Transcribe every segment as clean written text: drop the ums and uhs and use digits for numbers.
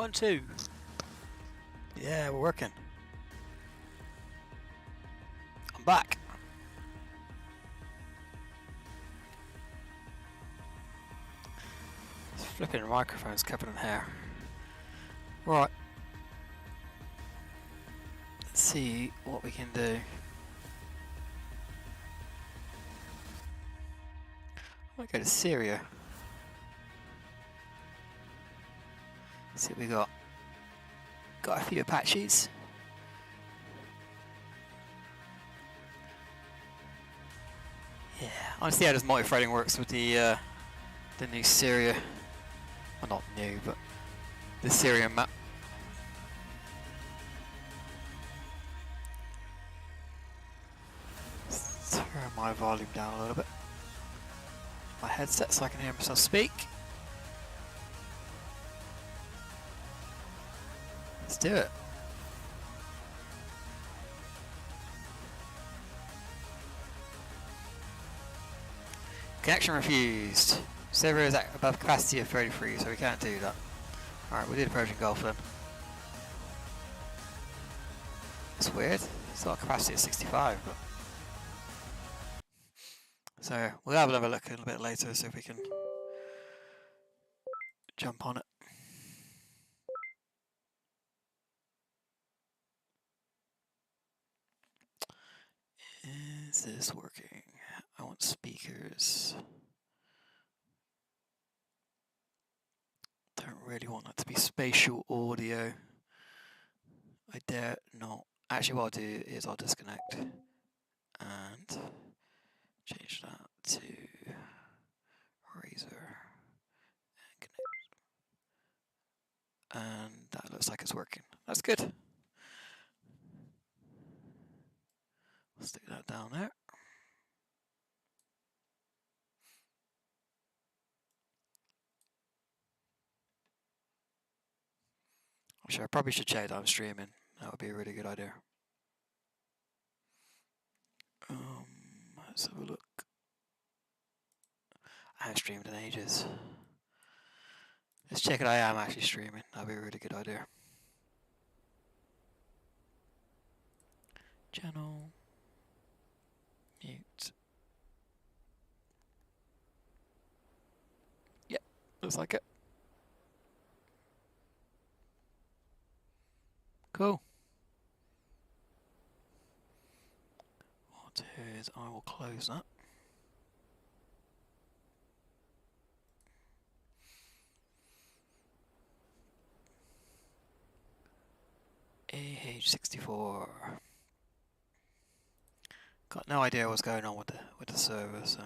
1, 2. Yeah, we're working. I'm back. This flipping microphone's covered in hair. Right. Let's see what we can do. I might go to Syria. Let's see what we got. Got a few Apaches. Yeah, I want to see how this multi-threading works with the new Syria. Well, not new, but the Syrian map. Let's turn my volume down a little bit. My headset so I can hear myself speak. Let's do it. Connection refused. Server is at above capacity of 33, so we can't do that. Alright, we'll do the Persian Gulf then. It's weird. It's got a capacity of 65, but... So, we'll have another look a little bit later, see if we can jump on it. Is this working? I want speakers. Don't really want that to be spatial audio. I dare not. Actually, what I'll do is I'll disconnect and change that to Razor and connect. And that looks like it's working. That's good. We'll stick that down there. Actually, I probably should check that I'm streaming. That would be a really good idea. Let's have a look. I haven't streamed in ages. Let's check it. I am actually streaming. That'd be a really good idea. Channel. Mute. Yep, looks like it. Cool. What is, I will close that. AH64. Got no idea what's going on with the server, so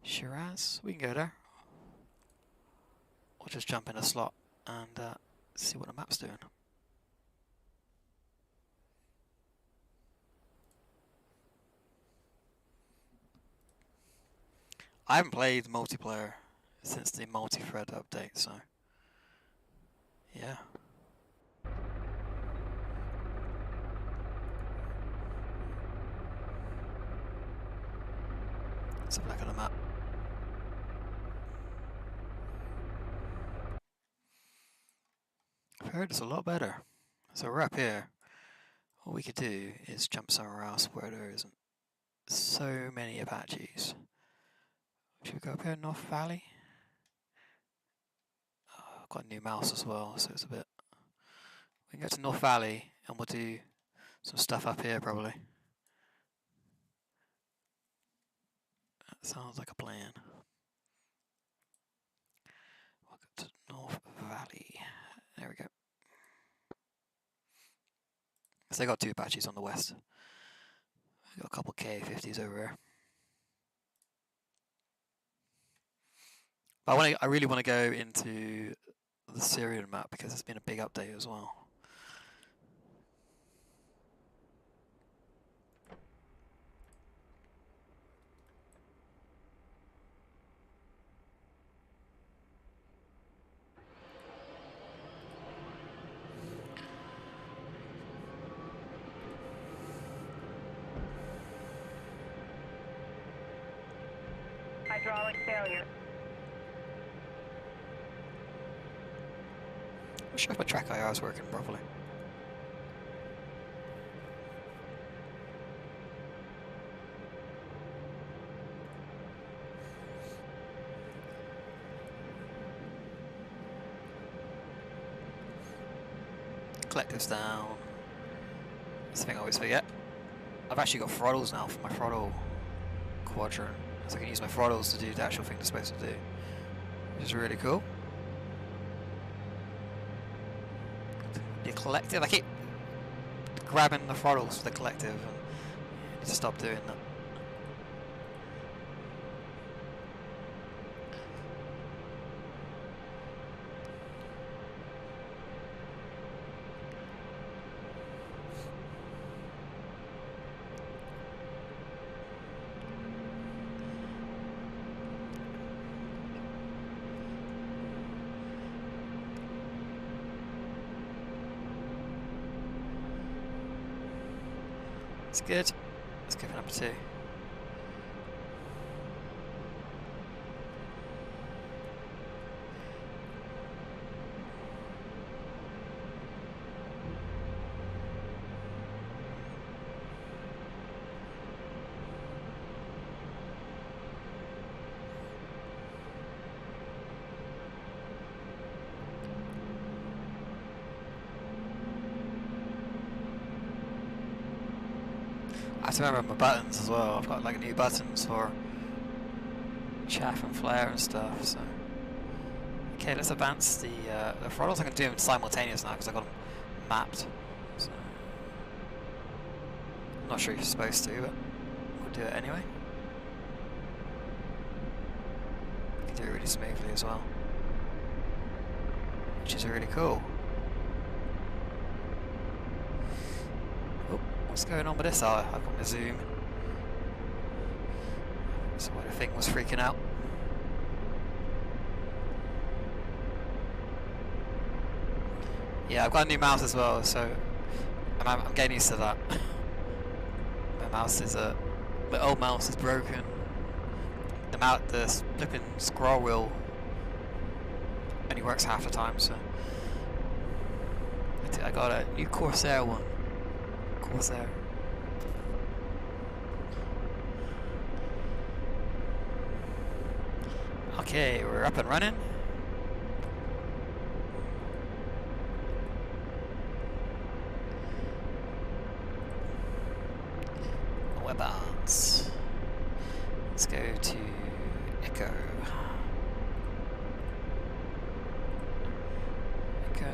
Shiraz, we can go there. We'll just jump in a slot and see what the map's doing. I haven't played multiplayer since the multi-thread update, so yeah. Let's have a look at the map. I've heard it's a lot better. So we're up here. What we could do is jump somewhere else where there isn't so many Apaches. Should we go up here, North Valley? Oh, I've got a new mouse as well, so it's a bit... We can go to North Valley and we'll do some stuff up here probably. That sounds like a plan. We'll go to North Valley. There we go. So they got two Apaches on the west. Got a couple K-50s over there. But I really want to go into the Syrian map because it's been a big update as well. hydraulic failure. I'm not sure if my track IR is working properly. Collective's down. That's the thing I always forget. I've actually got throttles now for my throttle quadrant, so I can use my throttles to do the actual thing they're supposed to do, which is really cool. The collective, I keep grabbing the throttles for the collective, and I need to stop doing that. It's good. Let's give it number 2. I have to remember my buttons as well. I've got like new buttons for chaff and flare and stuff. So okay, let's advance the throttles. I can do them simultaneous now because I got them mapped. So I'm not sure you're supposed to, but we'll do it anyway. You can do it really smoothly as well, which is really cool. What's going on with this? Oh, I've got my zoom. That's why the thing was freaking out. Yeah, I've got a new mouse as well, so I'm getting used to that. My mouse is my old mouse is broken. The flipping scroll wheel only works half the time, so I got a new Corsair one. There. Okay, we're up and running. Weapons. Let's go to Echo. Echo.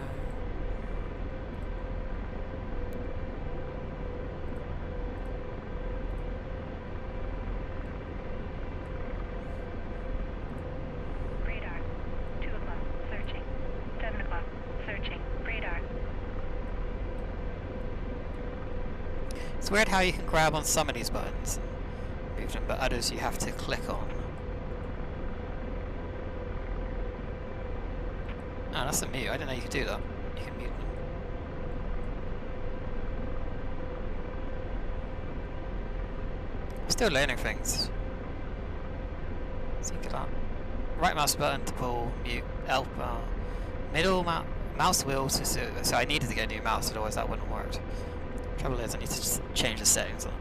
It's weird how you can grab on some of these buttons and move them, but others you have to click on. Oh, that's a mute. I didn't know you could do that. You can mute them. I'm still learning things. Think of that. Right mouse button to pull, mute, L bar, middle mouse wheel to so I needed to get a new mouse, otherwise that wouldn't work. Trouble is, I need to just change the settings on it.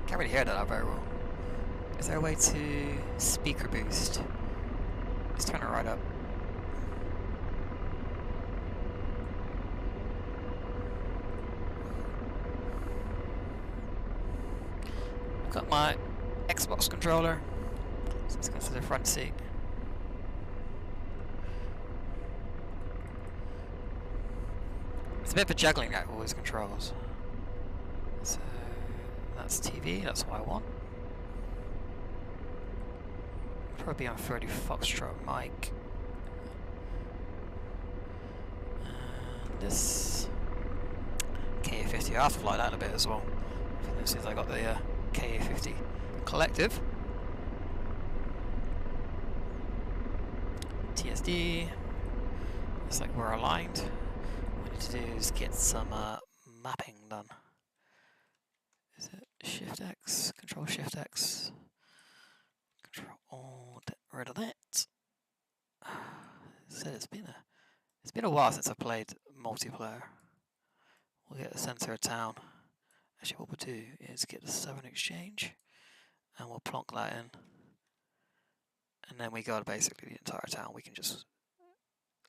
Can't really hear that very well. Is there a way to speaker boost? Just turn it right up. I've got my Xbox controller. So let's go to the front seat. It's a bit of a juggling act with all these controls. So that's TV, that's what I want. Probably on 30 Foxtrot mic. And this KA-50. I'll have to fly that in a bit as well. As soon as I got the KA-50 collective. TSD. Looks like we're aligned. What we need to do is get some mapping done. Is it Shift X? Control Shift X. Control Alt. Get rid of that. So it's been a while since I've played multiplayer. We'll get the center of town. Actually, what we'll do is get the Southern Exchange, and we'll plonk that in. And then we got basically the entire town. We can just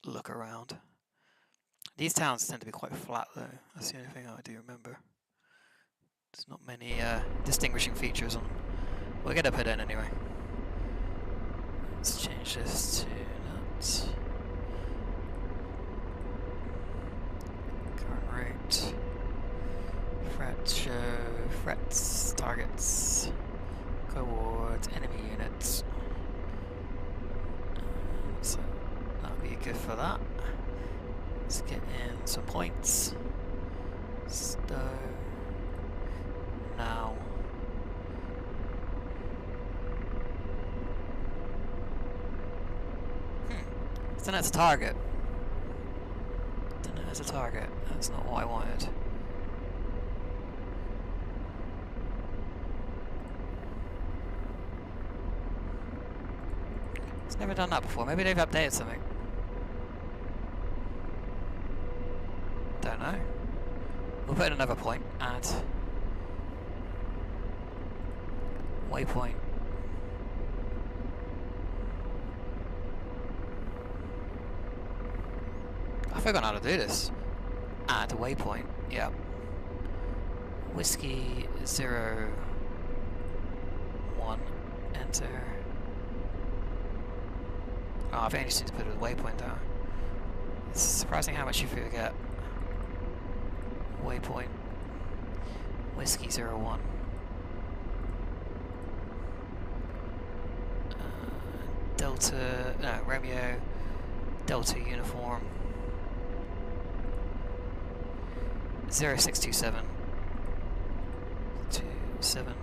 look around. These towns tend to be quite flat, though. That's the only thing I do remember. There's not many distinguishing features on them. We'll get it put in anyway. Let's change this to that. Current rate. Threat show. Threats. Targets. Cohorts. Enemy units. So that'll be good for that. Let's get in some points. Stow. Now. Then it's a target. Then it has a target. That's not what I wanted. It's never done that before. Maybe they've updated something. Don't know. We'll put in another point. Add waypoint. I've forgotten how to do this. Add a waypoint. Yep. Whiskey 0 1. Enter. Oh, I've only just need to put a waypoint down. It's surprising how much you forget. Waypoint. Whiskey 0 1. Delta. No, Romeo. Delta uniform. 0627 27.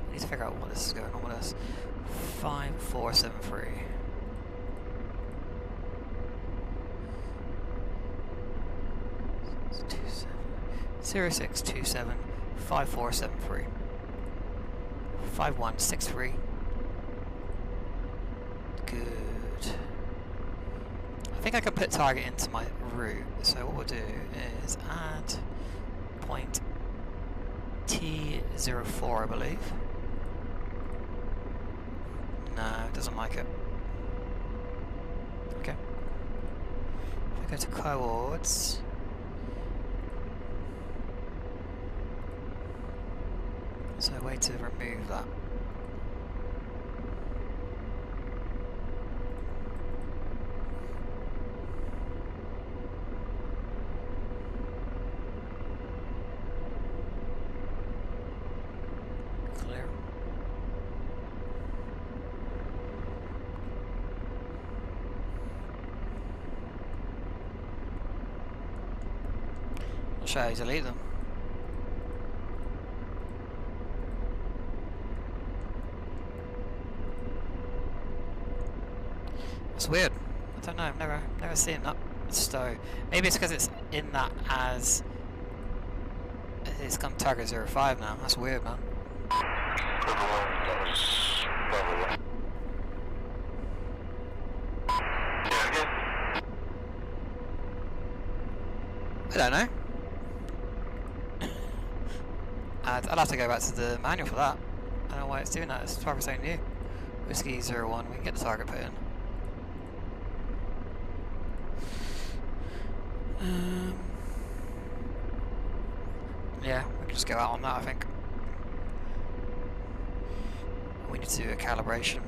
I need to figure out what this is going on with us. 5473. It's 0627 5473 5163. Good. I think I can put target into my route, so what we'll do is add point T04, I believe. No, it doesn't like it. Okay. If I go to cohorts, so a way to remove that. Show how to delete them. It's weird. I don't know. I've never seen that stow. Maybe it's because it's in that as it's come target 05 now. That's weird, man. I don't know. I'll have to go back to the manual for that. I don't know why it's doing that. It's 12% new. Whiskey 01. We can get the target put in. Yeah, we can just go out on that, I think. We need to do a calibration.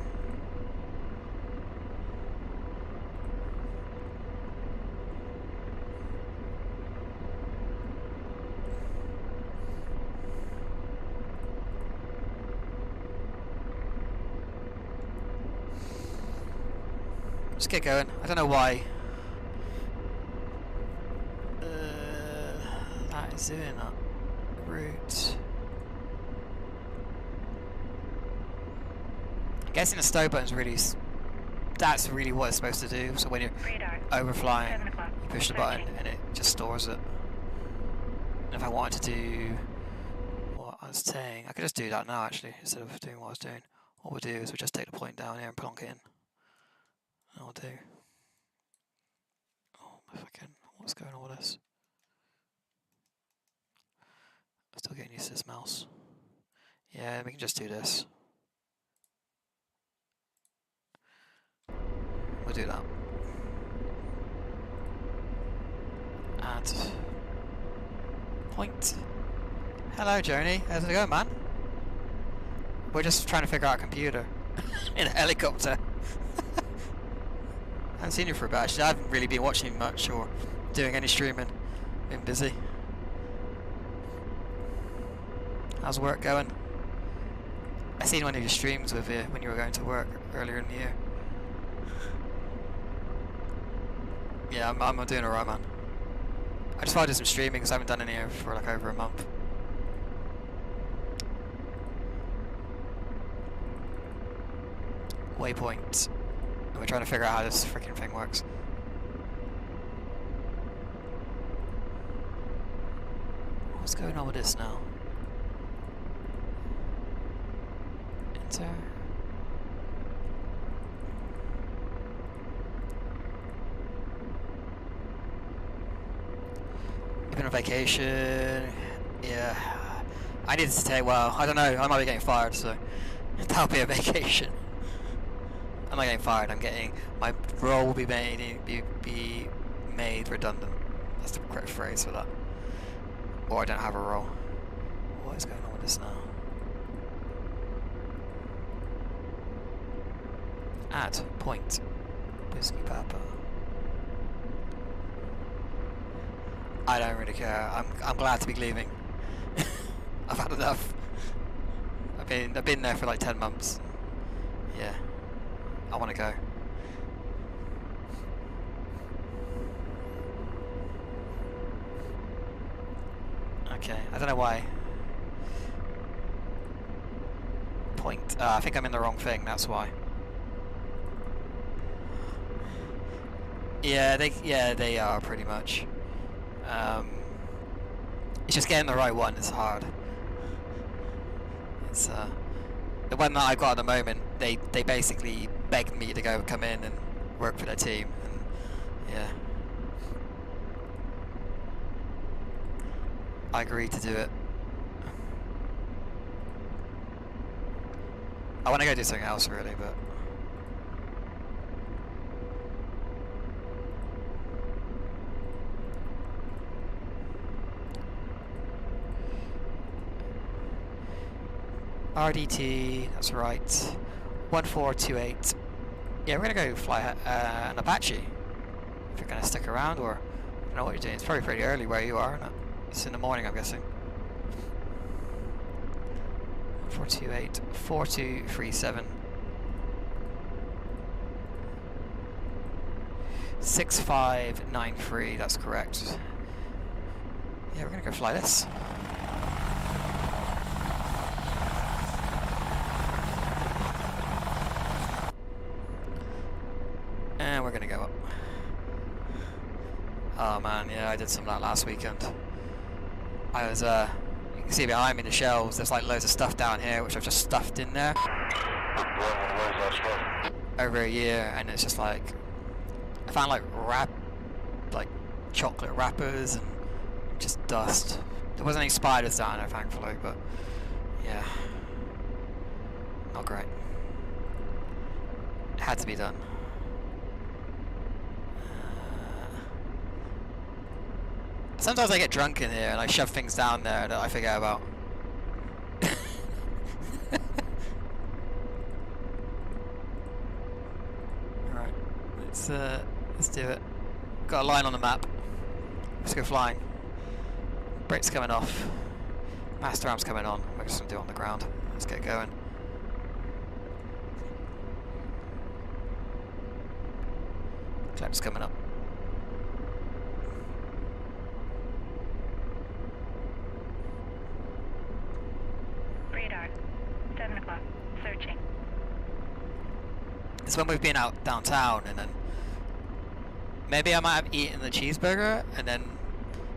Let's get going. I don't know why. It's doing that route. I'm guessing the stow button's really... That's really what it's supposed to do. So when you're overflying, you push the button and it just stores it. And if I wanted to do what I was saying, I could just do that now actually, instead of doing what I was doing. What we'll do is we'll just take the point down here and plonk it in. And we'll do... Oh, if I can... What's going on with this? I'm still getting used to this mouse. Yeah, we can just do this. We'll do that. Add point. Hello, Joni. How's it going, man? We're just trying to figure out a computer in a helicopter. I haven't seen you for a bit. Actually, I haven't really been watching much or doing any streaming. Been busy. How's work going? I seen one of your streams with you when you were going to work earlier in the year. Yeah, I'm doing alright, man. I just thought I'd do some streaming because I haven't done any for like over a month. Waypoint. And we're trying to figure out how this freaking thing works. What's going on with this now? Enter. You've been on vacation. Yeah. I needed to take, well, I don't know, I might be getting fired, so that'll be a vacation. I'm not getting fired, I'm getting, my role will be made redundant. That's the correct phrase for that. Or I don't have a role. What is going on with this now? Add point. Whiskey Papa. I don't really care. I'm glad to be leaving. I've had enough. I've been there for like 10 months. Yeah. I want to go. Okay, I don't know why. Point. I think I'm in the wrong thing, that's why. Yeah, they are pretty much. It's just getting the right one is hard. It's the one that I've got at the moment. They basically begged me to come in and work for their team. And yeah, I agreed to do it. I want to go do something else really, but. RDT, that's right. 1428. Yeah, we're gonna go fly an Apache. If you're gonna stick around, or I don't know what you're doing. It's probably pretty early where you are, isn't it? It's in the morning, I'm guessing. 1428, 4237. 6593, that's correct. Yeah, we're gonna go fly this. And we're gonna go up. Oh man, yeah, I did some of that last weekend. I was, you can see behind me the shelves, there's like loads of stuff down here which I've just stuffed in there. Where's that stuff? Over a year, and it's just like, I found like chocolate wrappers and just dust. There wasn't any spiders down there, thankfully, but yeah, not great. It had to be done. Sometimes I get drunk in here and I shove things down there that I forget about. Alright, let's do it. Got a line on the map. Let's go flying. Brakes coming off. Master arm's coming on. We're just gonna do it on the ground. Let's get going. Clap's coming up. Radar. 7 o'clock. Searching. It's when we've been out downtown, and then maybe I might have eaten the cheeseburger, and then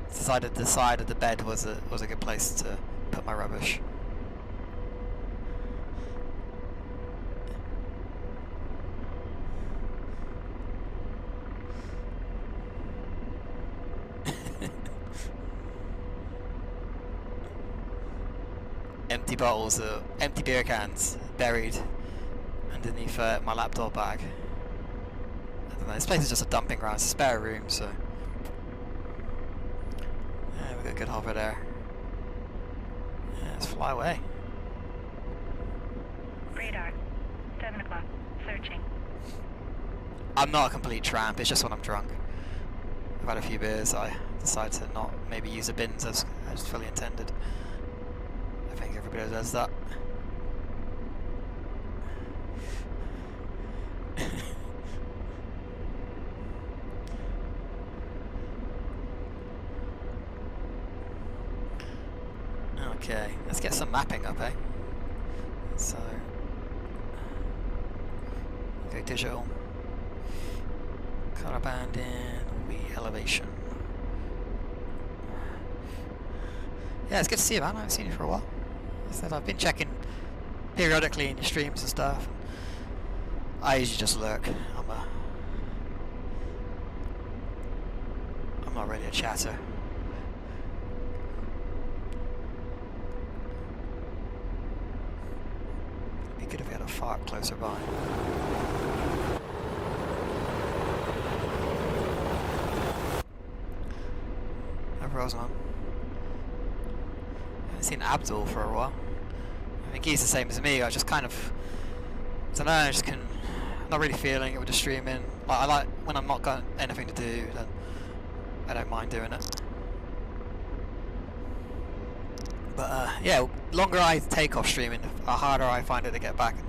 decided the side of the bed was a good place to put my rubbish. Empty bottles, empty beer cans buried underneath my laptop bag. I don't know, this place is just a dumping ground. It's a spare room, so yeah, we've got a good hover there. Yeah, let's fly away. Radar. 7 o'clock. Searching. I'm not a complete tramp, it's just when I'm drunk. I've had a few beers, I decide to not maybe use the bins as fully intended. I think everybody does that. Okay, let's get some mapping up, eh? So, go digital. Color band in, elevation. Yeah, it's good to see you, man. I haven't seen you for a while. I said I've been checking periodically in your streams and stuff. I usually just lurk. I'm not really a chatter. It'd be good if we had a fart closer by. Rosamund. I haven't seen Abdul for a while. I think he's the same as me. I just kind of, I don't know, I just not really feeling it with the streaming. Like, I like when I'm not got anything to do, then I don't mind doing it. But yeah, longer I take off streaming, the harder I find it to get back and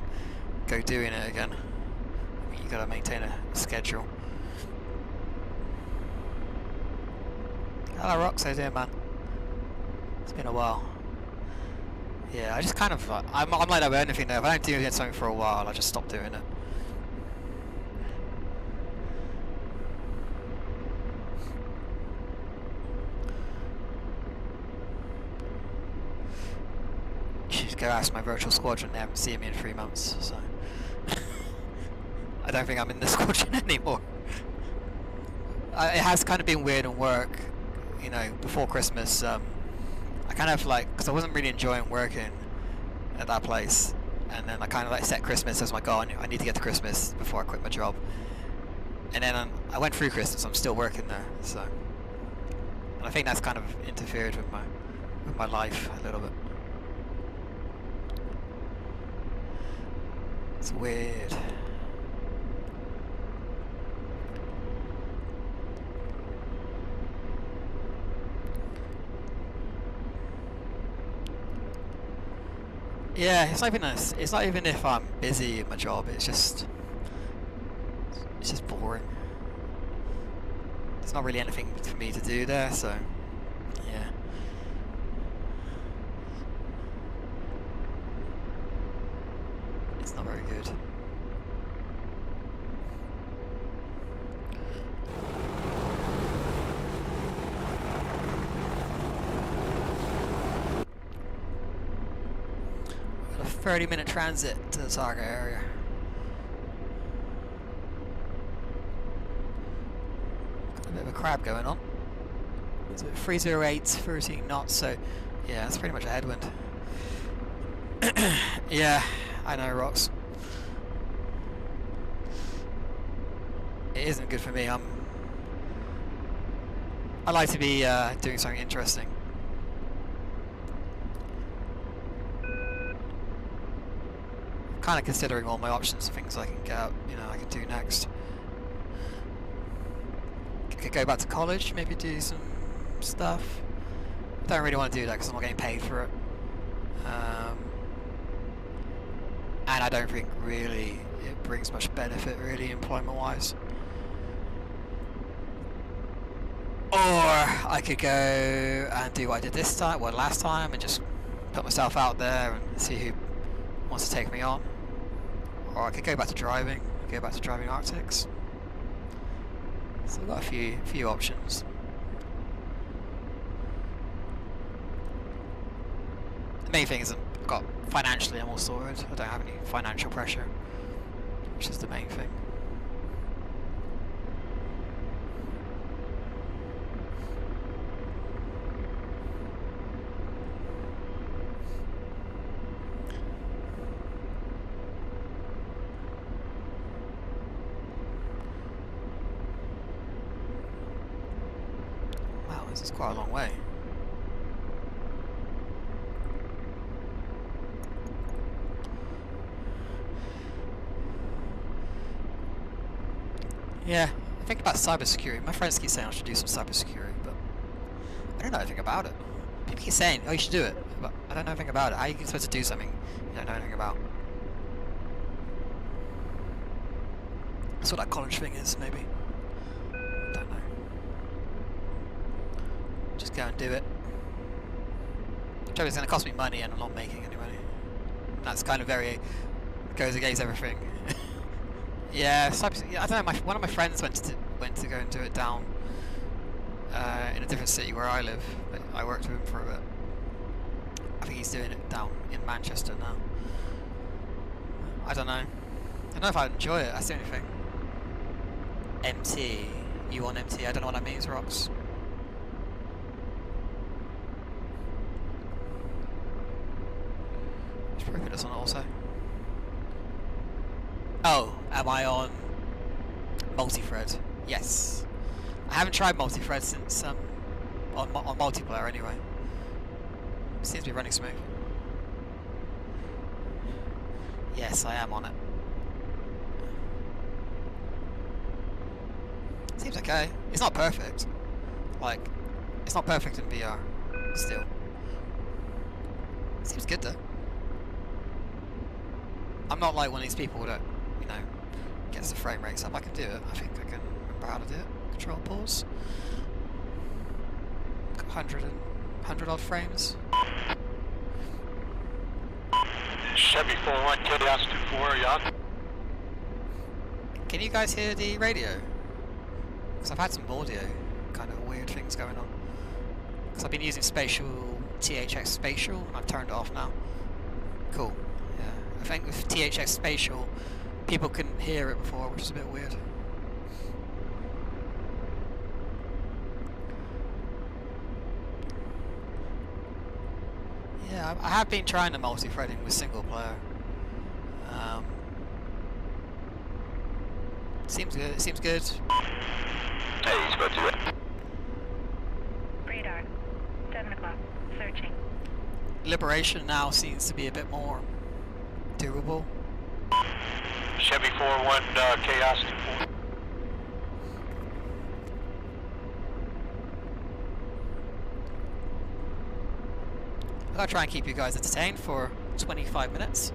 go doing it again. I mean, you gotta maintain a schedule. Hello Rox, how you doing, man? It's been a while. Yeah, I just kind of, I'm like that with anything though. If I don't do something for a while, I just stop doing it. You should go ask my virtual squadron, they haven't seen me in 3 months, so. I don't think I'm in the squadron anymore. It has kind of been weird in work. You know, before Christmas, I kind of like, because I wasn't really enjoying working at that place, and then I kind of like set Christmas as my goal. I need to get to Christmas before I quit my job, and then I went through Christmas. I'm still working there, so, and I think that's kind of interfered with my life a little bit. It's weird. Yeah, it's not even if I'm busy at my job, it's just boring. There's not really anything for me to do there, so yeah. It's not very good. Got a 30-minute transit to the target area. Got a bit of a crab going on. It's at 308, 13 knots, so yeah, that's pretty much a headwind. Yeah, I know, Rox. It isn't good for me. I like to be doing something interesting. Kind of considering all my options of things I can get, I can do next. Could go back to college, maybe do some stuff. I don't really want to do that because I'm not getting paid for it. And I don't think really it brings much benefit really employment-wise. Or I could go and do what I did last time and just put myself out there and see who wants to take me on. Or I could go back to driving, Arctics. So I've got a few options. The main thing is I've got financially I'm all sorted. I don't have any financial pressure, which is the main thing. Wow, this is quite a long way. Yeah, I think about cybersecurity. My friends keep saying I should do some cybersecurity, but I don't know anything about it. People keep saying, oh, you should do it, but I don't know anything about it. How are you supposed to do something you don't know anything about? That's what that college thing is, maybe. Don't know. Just go and do it. It's going to cost me money and I'm not making any money. That's kind of goes against everything. Yeah, I don't know. One of my friends went to go and do it down in a different city where I live. But I worked with him for a bit. I think he's doing it down in Manchester now. I don't know. I don't know if I'd enjoy it. That's the only thing. MT. You want MT? I don't know what that means, Rox. Let's probably put this on also. Oh, am I on multi-thread? Yes. I haven't tried multi-thread since on multiplayer anyway. Seems to be running smooth. Yes, I am on it. Seems okay. It's not perfect. Like, it's not perfect in VR still. Seems good though. I'm not like one of these people that, you know, gets the frame rates up. I can do it. I think I can remember how to do it. Control pause. Got 100 odd frames. Chevy 41 Chaos 24, yeah. Can you guys hear the radio? Because I've had some audio kind of weird things going on. Because I've been using THX Spatial and I've turned it off now. Cool. Yeah. I think with THX Spatial, people couldn't hear it before, which is a bit weird. Yeah, I have been trying the multi-threading with single player. Seems good. It seems good. Hey, he's about to do it. Radar. 7 o'clock. Searching. Liberation now seems to be a bit more doable. Chevy 41 Chaos 24. I gotta try and keep you guys entertained for 25 minutes.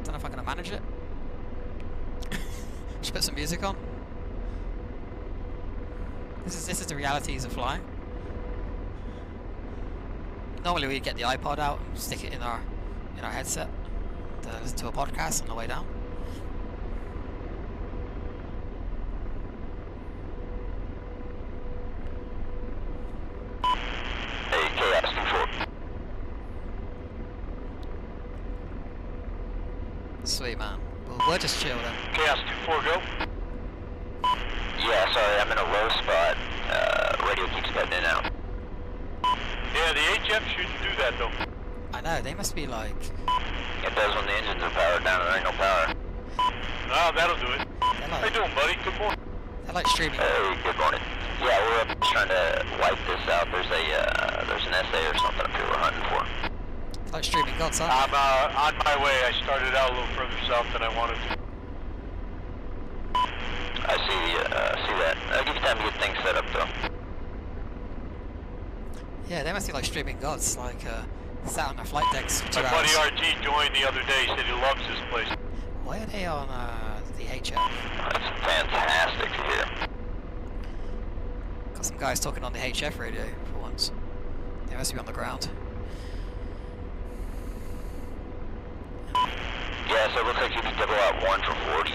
Don't know if I'm gonna manage it. Should put some music on. This is the realities of flying. Normally we'd get the iPod out and stick it in our headset to listen to a podcast on the way down. Hey, Chaos 24. Sweet man. We'll just chill then. Chaos 24, go. Yeah, sorry, I'm in a low spot. Radio keeps cutting in and out. Yeah, the HF shouldn't do that though. I know, they must be like... It does when the engines are powered down and there ain't no power. Oh, that'll do it. How you doing, buddy? Good morning. They're like streaming. Hey, good morning. Yeah, we're up trying to wipe this out. There's an essay or something up here we're hunting for. It's like streaming gods, huh? I'm on my way. I started out a little further south than I wanted to. I see that. I'll give you time to get things set up though. Yeah, they must be like streaming gods, like sat on their flight decks for 2 My hours. buddy RT joined the other day. Said he loves this place. Why are they on the HF? It's fantastic here. Got some guys talking on the HF radio for once. They must be on the ground. Yeah, so it looks like you can double out 1 for 40.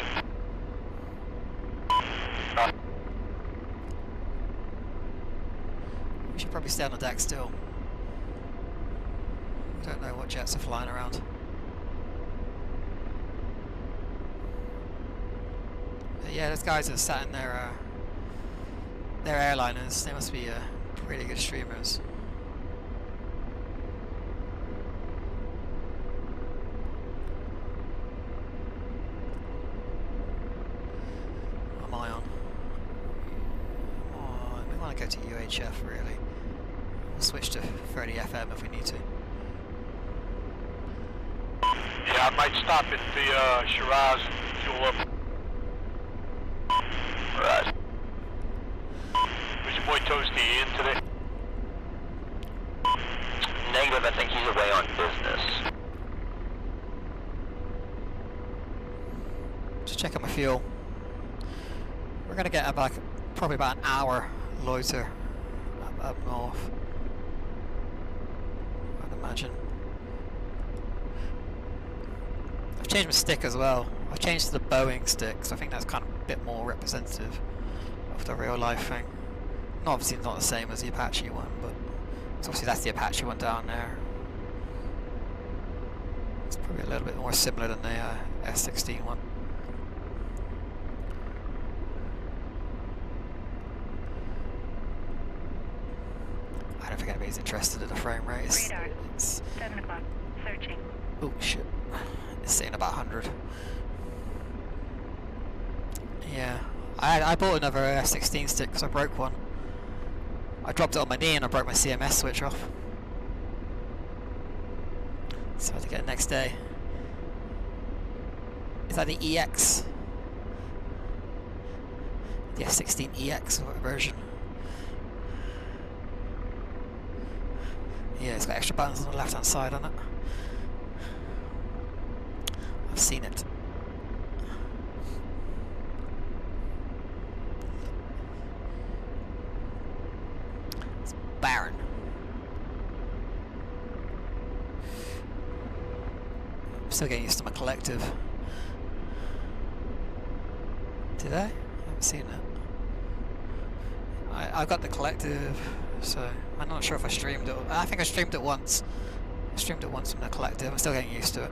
We should probably stay on the deck still. I don't know what jets are flying around. But yeah, those guys are sat in their airliners. They must be pretty good streamers. What am I on? Oh, we want to go to UHF really. We'll switch to 30 FM if we need to. Yeah, I might stop at the Shiraz and fuel up. Right. Was your boy Toasty in today? Negative, I think he's away on business. Just checking my fuel. We're gonna get about probably about an hour loiter up north, I'd imagine. I've changed my stick as well. I've changed to the Boeing stick, so I think that's kind of a bit more representative of the real life thing. Obviously not the same as the Apache one, but obviously that's the Apache one down there. It's probably a little bit more similar than the S16 one. I don't think anybody's interested in the frame rate. Radar. 7 o'clock. Searching. Oh shit. It's saying about 100. Yeah. I bought another F16 stick because I broke one. I dropped it on my knee and I broke my CMS switch off. So I had to get it next day. Is that the EX? The F16 EX version. Yeah, it's got extra buttons on the left hand side on it. I've seen it. It's barren. I'm still getting used to my collective. Did I? I haven't seen it. I got the collective, so I'm not sure if I streamed it. I think I streamed it once. I streamed it once from the collective. I'm still getting used to it.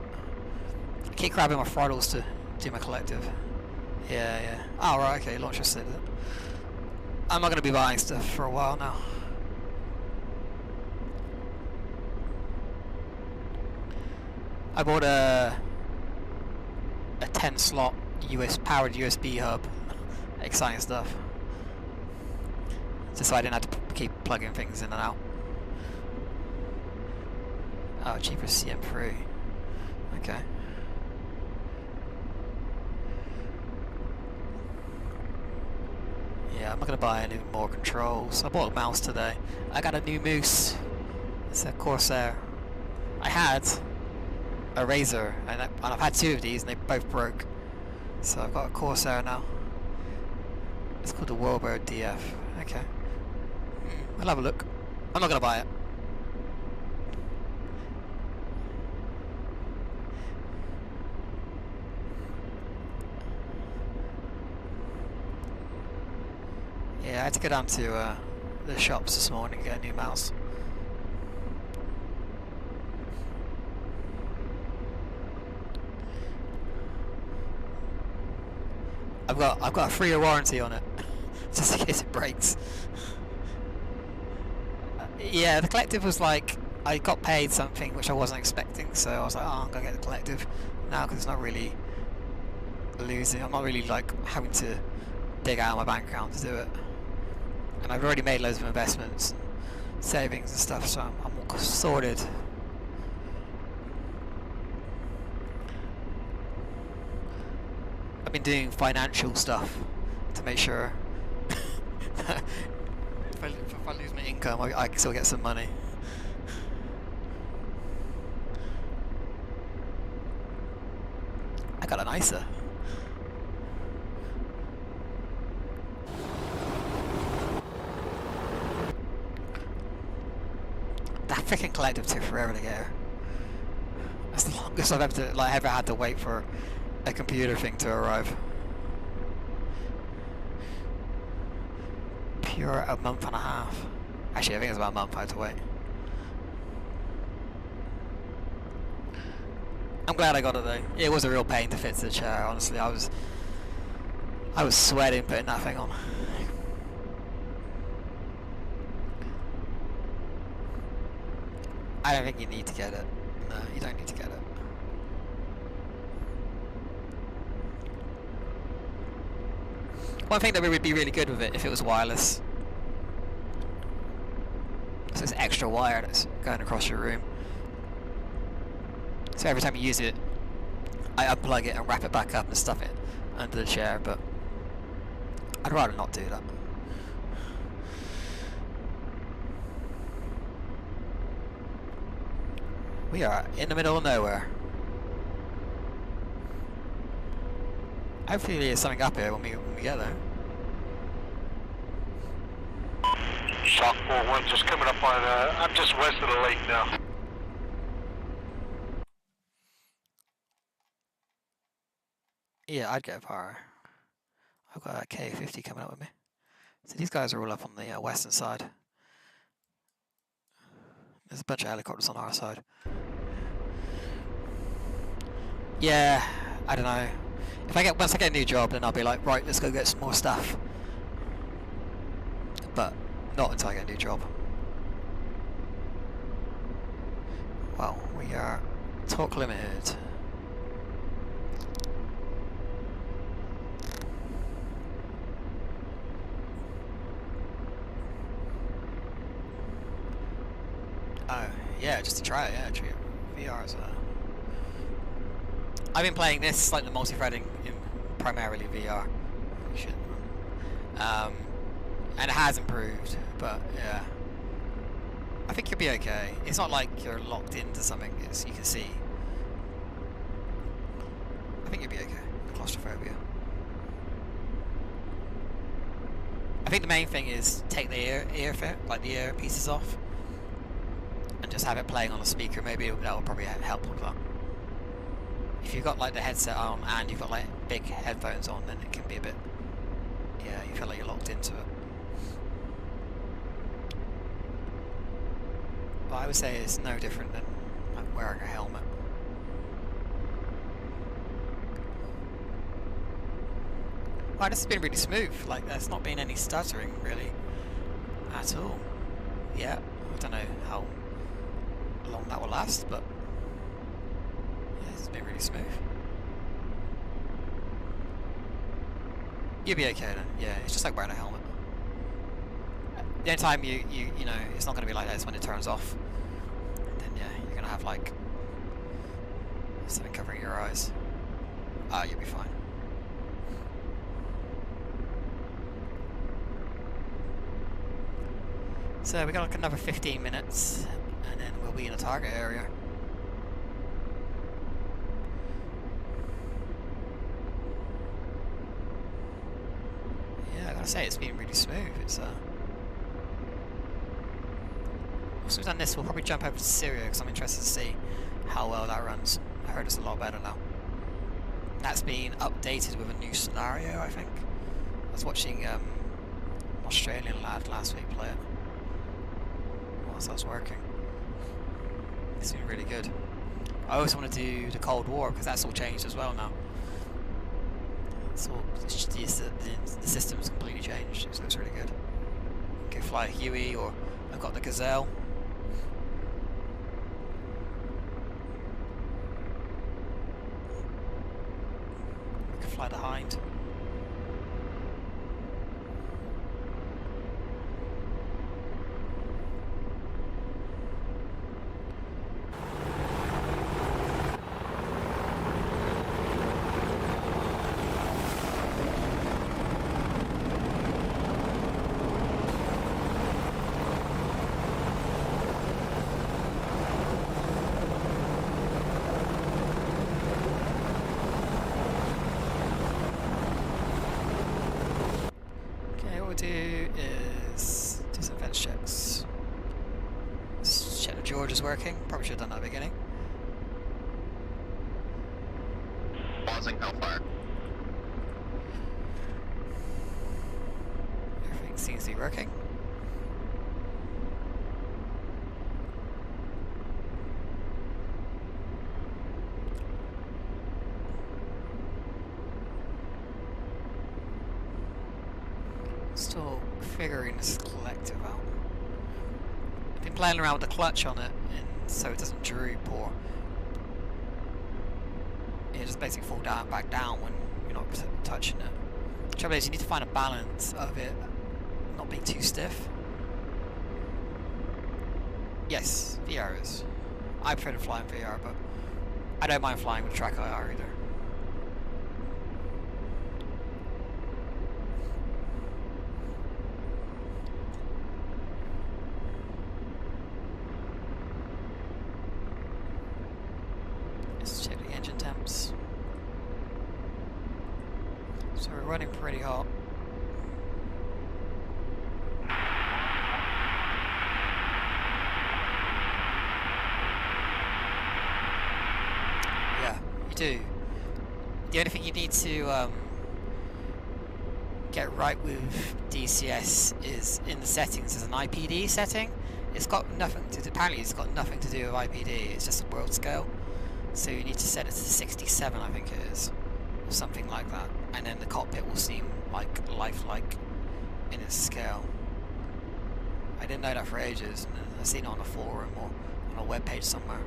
I keep grabbing my throttles to do my collective. Yeah. Oh, right, okay, launcher said it. I'm not going to be buying stuff for a while now. I bought a 10 slot powered USB hub. Exciting stuff. Just so I didn't have to keep plugging things in and out. Oh, cheaper CM3. Okay. Yeah, I'm not going to buy any more controls. I bought a mouse today. I got a new moose. It's a Corsair. I had a Razor, and I've had two of these, and they both broke. So I've got a Corsair now. It's called the Warbird DF. Okay. I'll have a look. I'm not going to buy it. Yeah, I had to go down to the shops this morning and get a new mouse. I've got a 3-year warranty on it, just in case it breaks. Yeah, the collective was like, I got paid something which I wasn't expecting, so I was like, oh, I'm gonna get the collective now because it's not really losing. I'm not really like having to dig out my bank account to do it, and I've already made loads of investments, savings and stuff, so I'm all sorted. I've been doing financial stuff to make sure that if I lose my income, I can still get some money. I got an ISA. That freaking collective took forever to get here. That's the longest I've ever had to wait for a computer thing to arrive. Pure a month and a half. Actually, I think it's about a month I had to wait. I'm glad I got it though. It was a real pain to fit to the chair, honestly. I was sweating putting that thing on. I don't think you need to get it. No, you don't need to get it. One thing that would be really good with it if it was wireless. So it's extra wire that's going across your room. So every time you use it, I unplug it and wrap it back up and stuff it under the chair, but I'd rather not do that. We are in the middle of nowhere. Hopefully there's something up here when we get there. Shock 4-1 just coming up on, I'm just west of the lake now. Yeah, I'd go power. I've got a K50 coming up with me. So these guys are all up on the western side. There's a bunch of helicopters on our side. Yeah, I don't know. Once I get a new job, then I'll be like, right, let's go get some more stuff. But not until I get a new job. Well, we are talk limited. Oh, yeah, just to try it, yeah, VR is I've been playing this, like the multi-threading, in primarily VR. And it has improved, but yeah. I think you'll be okay. It's not like you're locked into something, you can see. I think you'll be okay. Claustrophobia. I think the main thing is take the ear pieces off, and just have it playing on a speaker. Maybe that will probably help with that. If you've got like the headset on and you've got like big headphones on, then it can be a bit, yeah, you feel like you're locked into it. But I would say it's no different than like wearing a helmet. Wow, this has been really smooth. Like there's not been any stuttering really at all. Yeah, I don't know how long that will last, but yeah, it's been really smooth. You'll be okay then. Yeah, it's just like wearing a helmet. The only time you know it's not going to be like that is when it turns off. Then yeah, you're going to have like something covering your eyes. Ah, you'll be fine. So we got like another 15 minutes, and then we'll be in a target area. Yeah, I gotta say it's been really smooth. It's Once we've done this, we'll probably jump over to Syria because I'm interested to see how well that runs. I heard it's a lot better now. That's been updated with a new scenario, I think. I was watching an Australian lad last week play it whilst I was working. It's been really good. I always want to do the Cold War because that's all changed as well now. It's all, the system's completely changed, so it's really good. You can fly a Huey, or I've got the Gazelle. We can fly the Hind. Do is do some fence checks. Let's check the George is working. Probably should have done that at the beginning. pausing Hellfire. Everything seems to be working. Still figuring this collective out. I've been playing around with the clutch on it, and so it doesn't droop or it just basically fall down back down when you're not touching it. The trouble is you need to find a balance of it not being too stiff. Yes, VR is. I prefer to fly in VR, but I don't mind flying with track IR either. Let's check the engine temps. So we're running pretty hot. Yeah, you do. The only thing you need to get right with DCS is in the settings. There's an IPD setting. It's got nothing to do, apparently it's got nothing to do with IPD. It's just a world scale. So you need to set it to 67, I think it is, or something like that, and then the cockpit will seem like lifelike in its scale. I didn't know that for ages, and I've seen it on a forum or on a web page somewhere.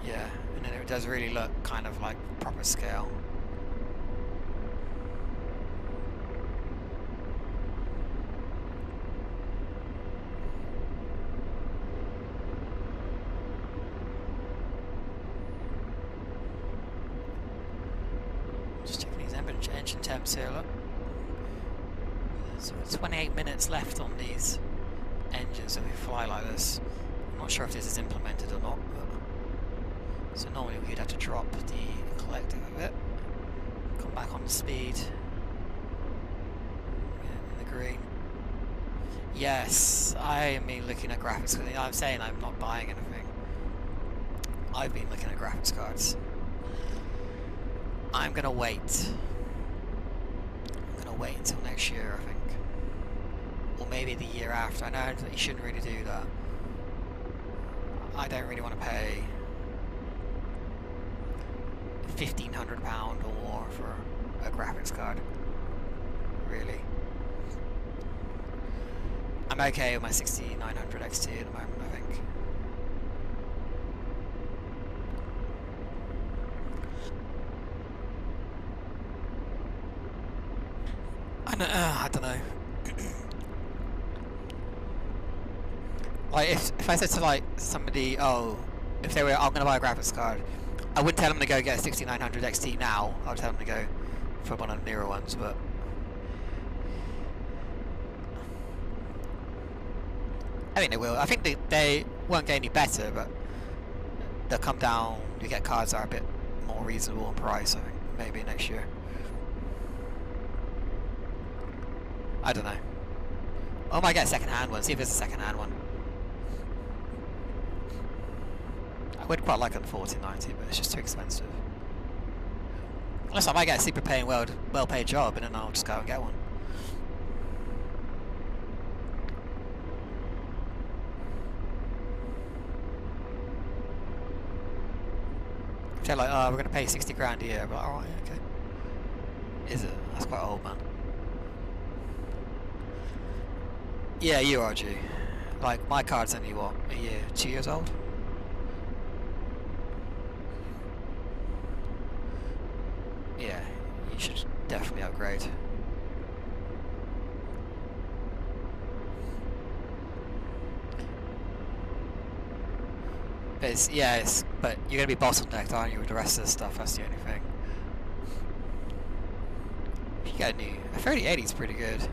Yeah, and then it does really look kind of like proper scale. Just checking these engine temps here, look. So it's 28 minutes left on these engines if we fly like this. I'm not sure if this is implemented or not, but so normally we'd have to drop the collective a bit, come back on the speed, in the green. Yes, I am looking at graphics. I'm saying I'm not buying anything. I've been looking at graphics cards. I'm gonna wait. I'm gonna wait until next year, I think. Or maybe the year after. I know that you shouldn't really do that. I don't really want to pay £1,500 or more for a graphics card. Really. I'm okay with my 6900 XT at the moment, I think. I don't know. Like if I said to like somebody, oh, if they were, I'm gonna buy a graphics card, I wouldn't tell them to go get a 6900 XT now. I would tell them to go for one of the newer ones, but I think they will. I think they won't get any better, but they'll come down. You get cards that are a bit more reasonable in price. I think maybe next year. I don't know. I might get a second-hand one. See if there's a second-hand one. I would quite like a 1490, but it's just too expensive. Unless I might get a super paying, well-paid job, and then I'll just go and get one. If they're like, oh, we're going to pay 60 grand a year, but alright, okay. Is it? That's quite old, man. Yeah, you are due. Like, my card's only, what, a year, 2 years old? Yeah, you should definitely upgrade. But but you're going to be bottlenecked, aren't you, with the rest of the stuff? That's the only thing. If you got a 3080 is pretty good.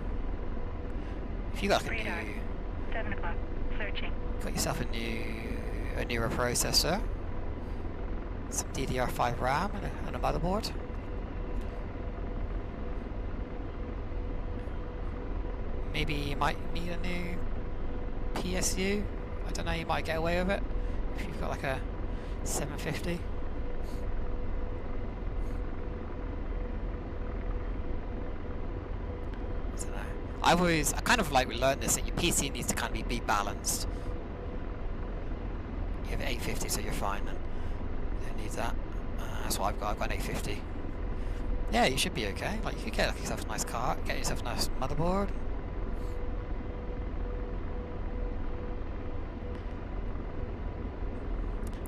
If you got like Radar. a new, 7 o'clock. Searching. got yourself a newer processor, some DDR5 RAM and a motherboard. Maybe you might need a new PSU. I don't know. You might get away with it if you've got like a 750. I kind of like learned this, that your PC needs to kind of be balanced. You have 850, so you're fine. And you don't need that. That's what I've got. I've got an 850. Yeah, you should be okay. Like, you could get yourself a nice car, get yourself a nice motherboard.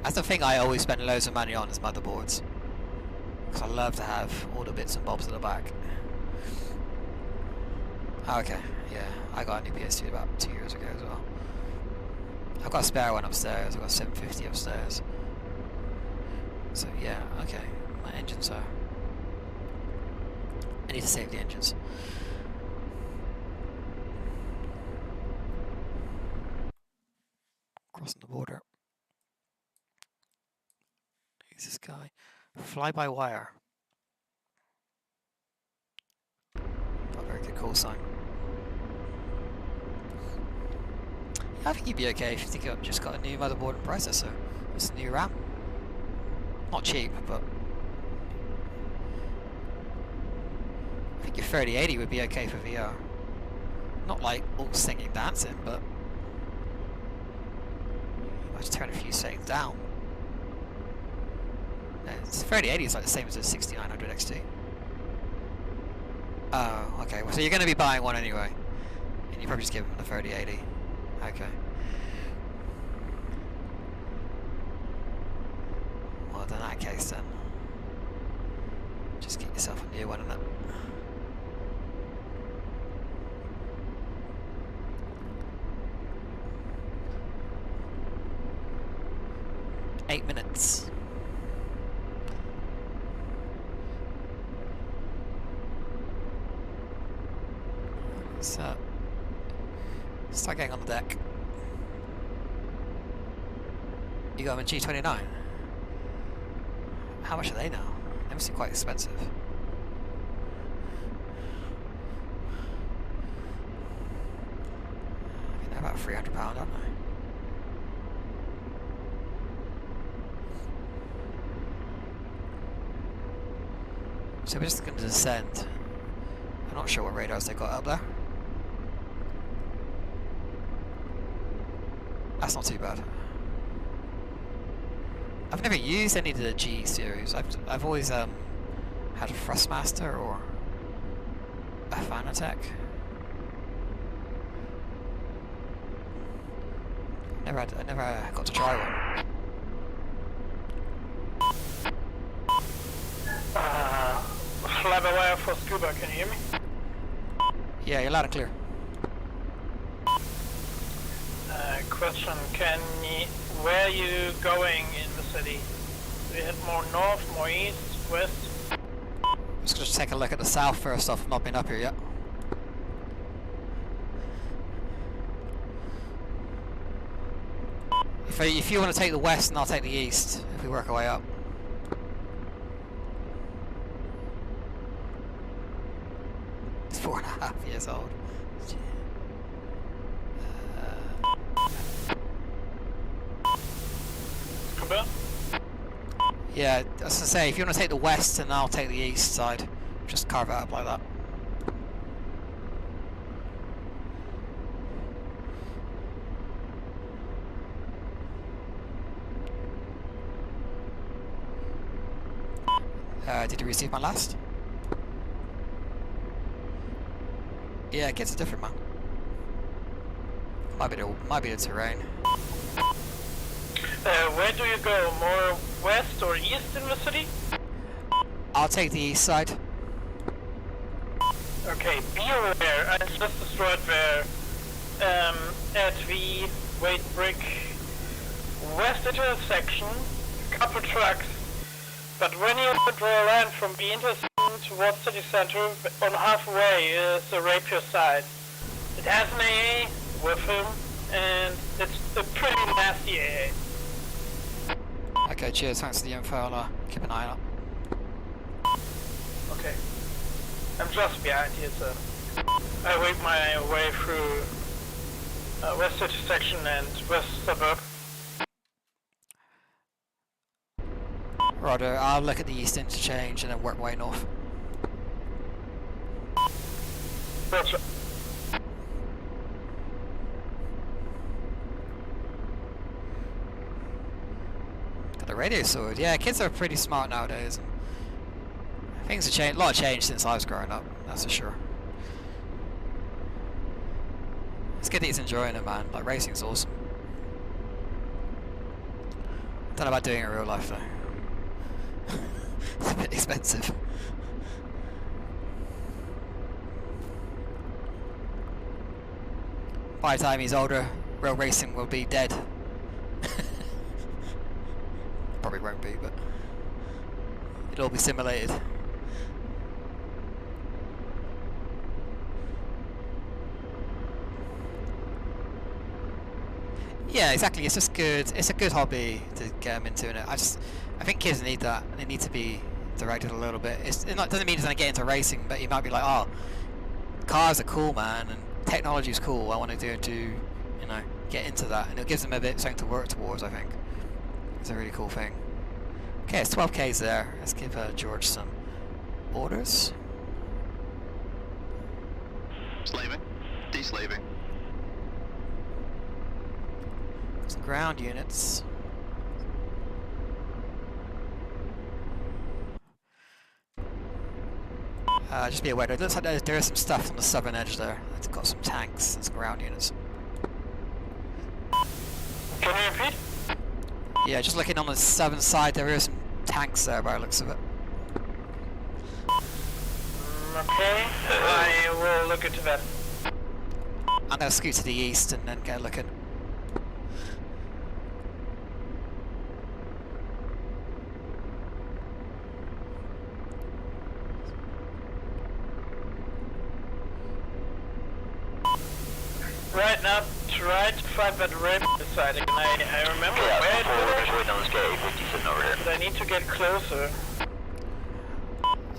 That's the thing I always spend loads of money on, is motherboards. Because I love to have all the bits and bobs at the back. Okay, yeah, I got a new PS2 about 2 years ago as well. I've got a spare one upstairs, I've got a 750 upstairs. So yeah, okay, my engines are... I need to save the engines. Crossing the border. Who's this guy? Fly-by-wire. Not a very good call sign. I think you'd be okay if you just got a new motherboard and processor. It's a new RAM. Not cheap, but I think your 3080 would be okay for VR. Not like all singing, dancing, but you might just turn a few settings down. It's 3080 is like the same as the 6900 XT. Oh, okay. Well, so you're going to be buying one anyway, and you probably just give them the 3080. Okay. Well, in that case, then just get yourself a new one, innit? Eight minutes. So, start getting on the deck. You got them in G29. How much are they now? They must be quite expensive. I think they're about £300, aren't they? So we're just going to descend. I'm not sure what radars they got up there. That's not too bad. I've never used any of the G series. I've always had a Thrustmaster or a Fanatec. I never got to try one. Fly-by-wire for scuba, can you hear me? Yeah, you're loud and clear. Question, where are you going in the city? Do you head more north, more east, west? Just gonna take a look at the south first off. I've not been up here yet. If you want to take the west, and I'll take the east, if we work our way up. It's 4.5 years old. Yeah, I was gonna say, if you want to take the west, and I'll take the east side. Just carve it up like that. Did you receive my last? Yeah, it gets different, man. Might be the terrain. Where do you go? More west or east in the city? I'll take the east side. Okay, be aware. I just destroyed there at the Wait Brick west intersection. Couple trucks. But when you draw a line from the intersection towards city center, on halfway is the Rapier side. It has an AA with him, and it's a pretty nasty AA. Okay, cheers. Thanks for the info. I'll keep an eye out. Okay. I'm just behind you, so I wait my way through west intersection and west suburb. Roger, I'll look at the east interchange and then work my way north. Roger. Got the radio sword. Yeah, kids are pretty smart nowadays. Things have changed. A lot of change since I was growing up. That's for sure. It's good that he's enjoying it, man. Like, racing's awesome. Don't know about doing it in real life though. It's a bit expensive. By the time he's older, real racing will be dead. Probably won't be, but it'll all be simulated. Yeah, exactly. It's just good. It's a good hobby to get them into it. I think kids need that. They need to be directed a little bit. It doesn't mean he's going to get into racing, but he might be like, oh, cars are cool, man, and technology is cool. I want to get into that, and it gives them a bit something to work towards. I think it's a really cool thing. Okay, it's 12 Ks there. Let's give George some orders. Slaving. Deslaving. Some ground units. Just be aware, it looks like there is some stuff on the southern edge there. It's got some tanks and some ground units. Can you repeat? Yeah, just looking on the southern side, there is some tanks there by the looks of it. Okay, I will look into that. I'm going to scoot to the east and then get a look at. Right now, try to find that red side again. I remember Yeah, where it just was, waiting on this K-50 sitting over here. but I need to get closer.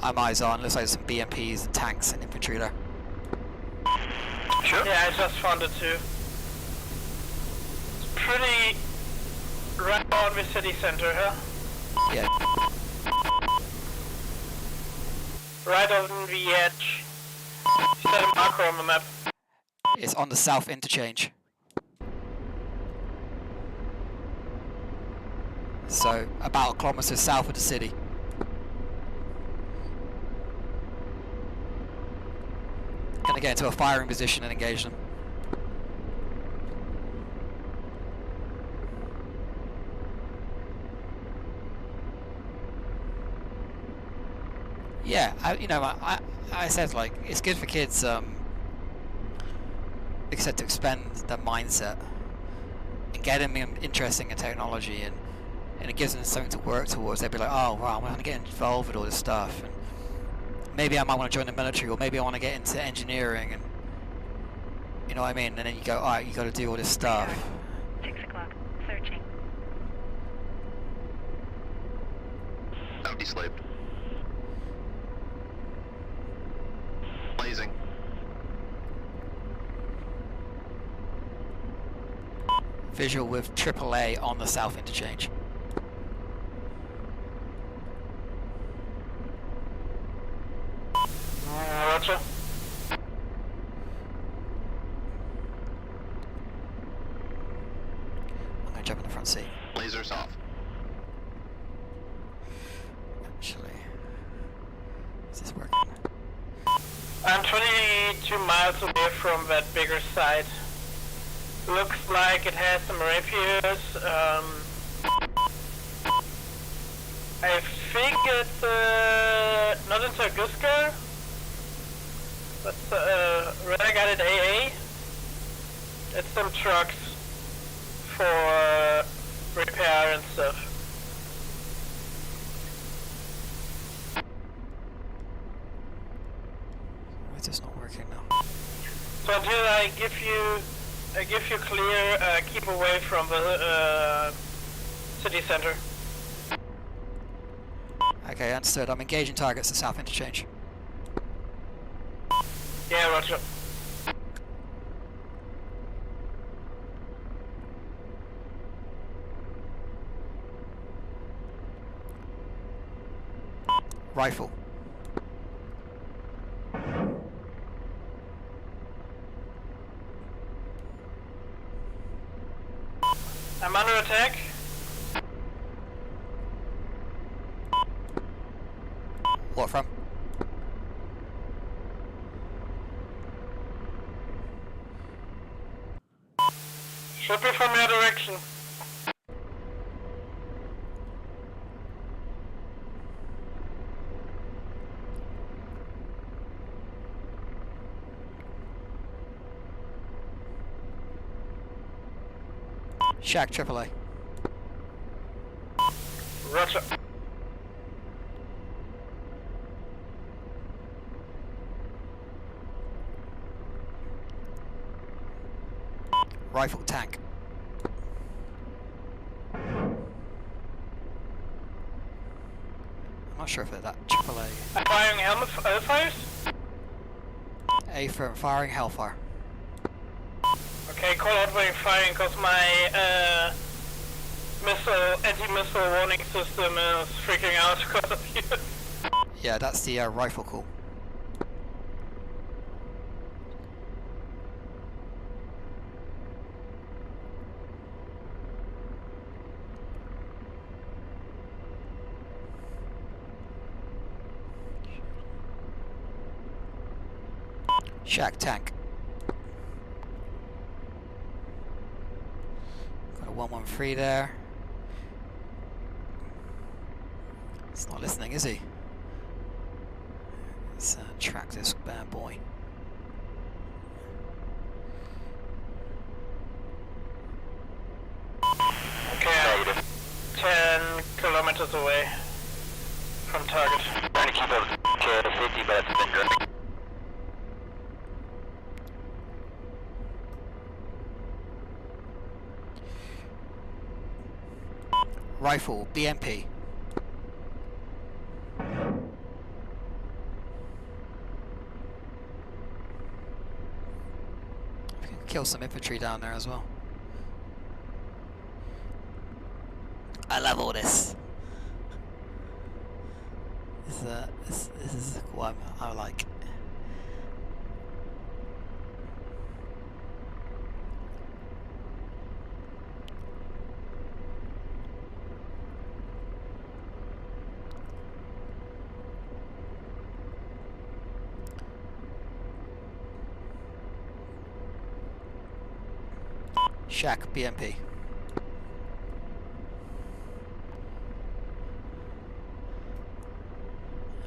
I'm eyes on, looks like there's some BMPs and tanks and infantry there. Sure. Yeah, I just found it too. It's pretty right on the city center, huh? Yeah, Right on the edge. Set a marker on the map. it's on the south interchange. So, about a kilometre south of the city. Gonna get into a firing position and engage them. Yeah, I said, like, it's good for kids, like I said, to expand their mindset and get them interested in technology, and it gives them something to work towards. They'll be like, oh wow, I'm going to get involved with all this stuff, and maybe I might want to join the military, or maybe I want to get into engineering, and you know what I mean. And then you go, alright, you got to do all this stuff. 6 o'clock. Searching. Now deslaved. Blazing. Visual with AAA on the south interchange. Roger. I'm going to jump in the front seat. Lasers off. Actually, is this working? I'm 22 miles away from that bigger site. Looks like it has some rapiers. I think it's not in Tunguska. That's Renegaded AA. It's some trucks for repair and stuff. Why is this not working now? So until I give you clear, keep away from the city center. Okay, understood. I'm engaging targets at south interchange. Yeah, roger. Rifle. I'm under attack. What from? Should be from your direction. Shack AAA. Roger. Rifle tank. I'm not sure if they're that AAA. Firing helmet fires? A for firing Hellfire. Okay, call out when you're firing because my anti-missile warning system is freaking out because of you. Yeah, that's the rifle call. Shack tank. Got a 113 there. It's not listening, is he? Let's track this bad boy. Okay, 10 kilometers away from target. Trying to keep up to 50, but it's been good. Rifle, BMP. We can kill some infantry down there as well. I love all this. This is what I like. Shack BMP.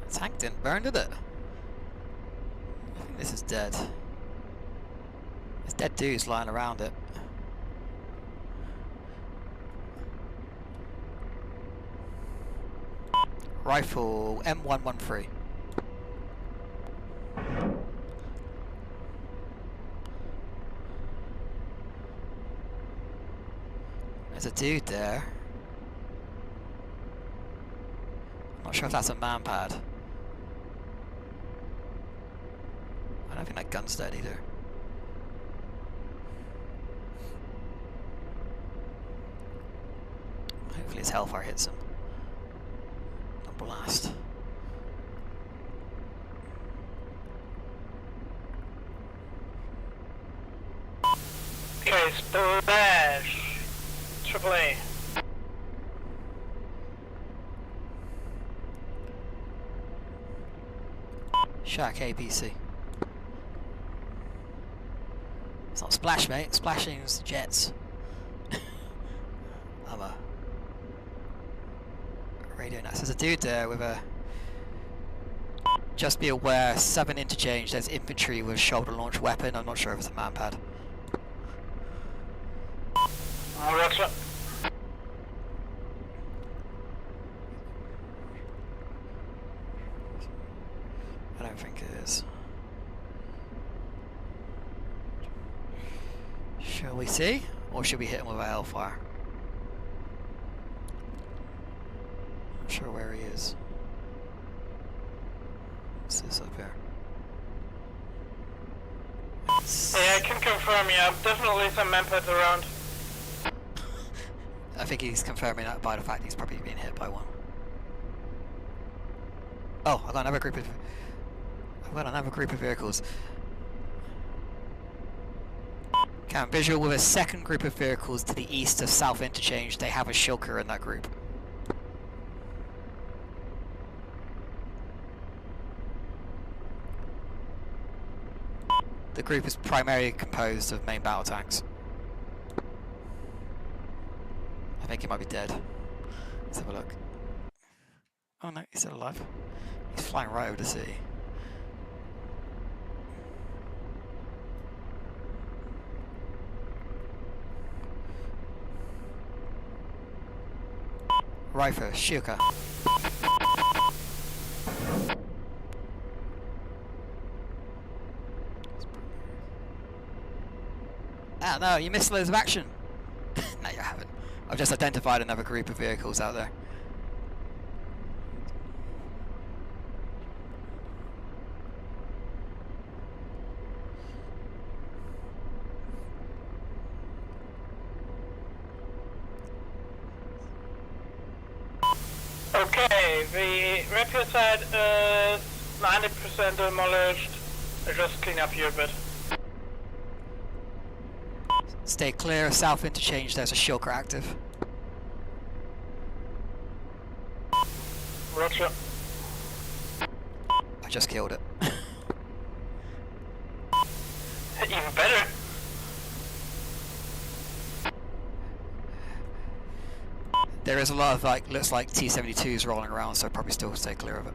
The tank didn't burn, did it? I think this is dead. There's dead dudes lying around it. Rifle M113. There's a dude there. I'm not sure if that's a man pad. I don't think that gun's dead either. Hopefully his Hellfire hits him. Not blast. Okay, splash. AAA. Shack ABC. It's not splash, mate. Splashing's jets. I'm a radio now. There's a dude there with a. Just be aware, 7 interchange. There's infantry with shoulder launch weapon. I'm not sure if it's a man pad. Roger. I don't think it is. Shall we see? Or should we hit him with a Hellfire? Not sure where he is. What's this up here? Yeah, I can confirm, yeah, definitely some manpads around. I think he's confirming that by the fact he's probably been hit by one. Oh, I've got another group of vehicles. Okay, I'm visual with a second group of vehicles to the east of South Interchange. They have a shulker in that group. The group is primarily composed of main battle tanks. I think he might be dead. Let's have a look. Oh no, he's still alive. He's flying right over the city. Rifle, Shuka. Ah no, you missed loads of action. No, you haven't. I've just identified another group of vehicles out there. Okay, the repair side is 90% demolished. I'll just clean up here a bit. Stay clear of South Interchange, there's a shulker active. Roger. I just killed it. Even better. There is a lot of like, looks like T-72s rolling around, so probably still stay clear of it.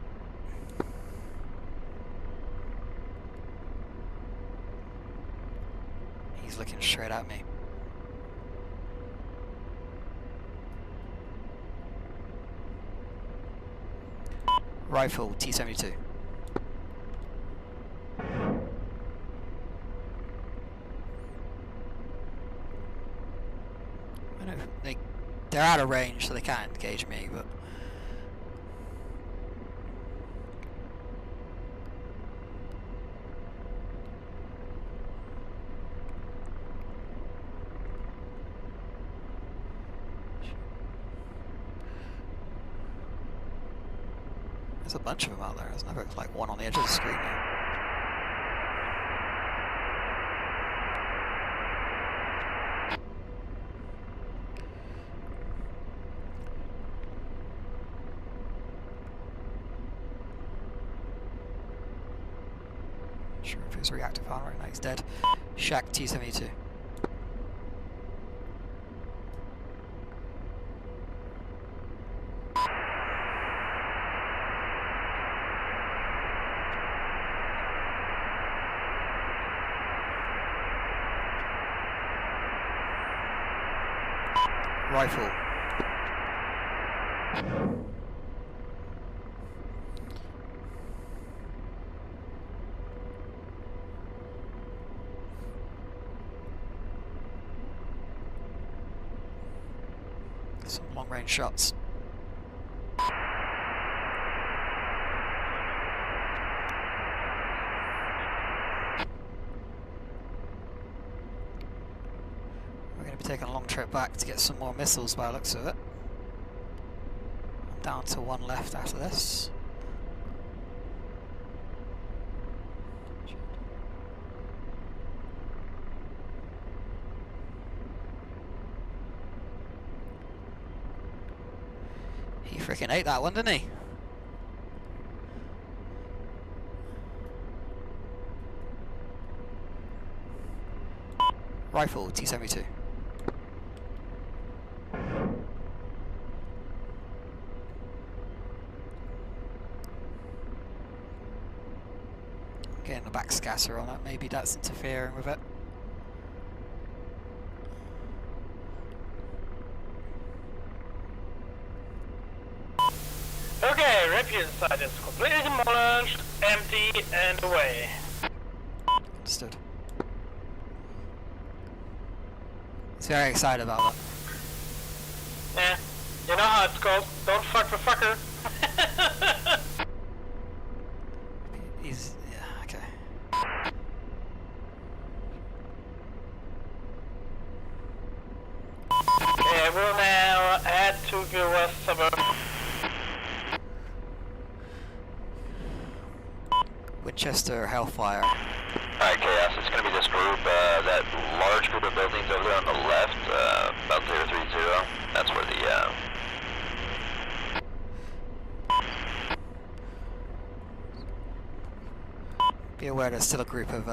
He's looking straight at me. Rifle, T-72. I know, they're out of range, so they can't engage me, but... There's a bunch of them out there. There's never like one on the edge of the screen now. Not sure if it was reactive armor. No, he's dead. Shack T-72. Rifle. Some long-range shots. Taking a long trip back to get some more missiles by the looks of it. I'm down to one left after this. He freaking ate that one, didn't he? Rifle, T-72. Getting the backscatter on that, maybe that's interfering with it. Okay, Refuge site is completely demolished, empty, and away. Understood. He's very excited about that. Yeah, you know how it's called. Don't fuck the fucker. He's... yeah, okay. Okay, we'll now head to the west suburb. Winchester, Hellfire. Alright, Chaos, it's going to be this group, that large group of buildings over there on the left, about 030. That's where the, Be aware there's still a group of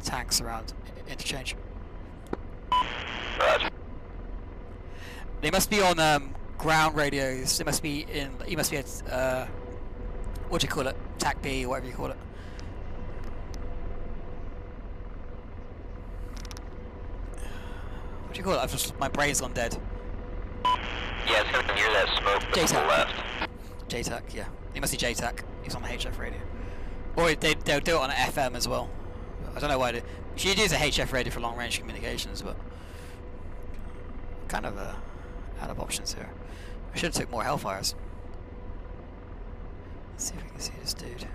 tanks around interchange. Roger. They must be on ground radios. They must be in. You must be at what do you call it? TAC B or whatever you call it. What do you call it? I've just my brain's gone dead. Yeah, it's gonna be near that smoke to the JTAC. left. JTAC, yeah. He must be JTAC. He's on the HF radio. Or they'll do it on an FM as well. I don't know why they... You use a HF radio for long range communications, but... Kind of out of options here. I should have took more Hellfires. Let's see if we can see this dude.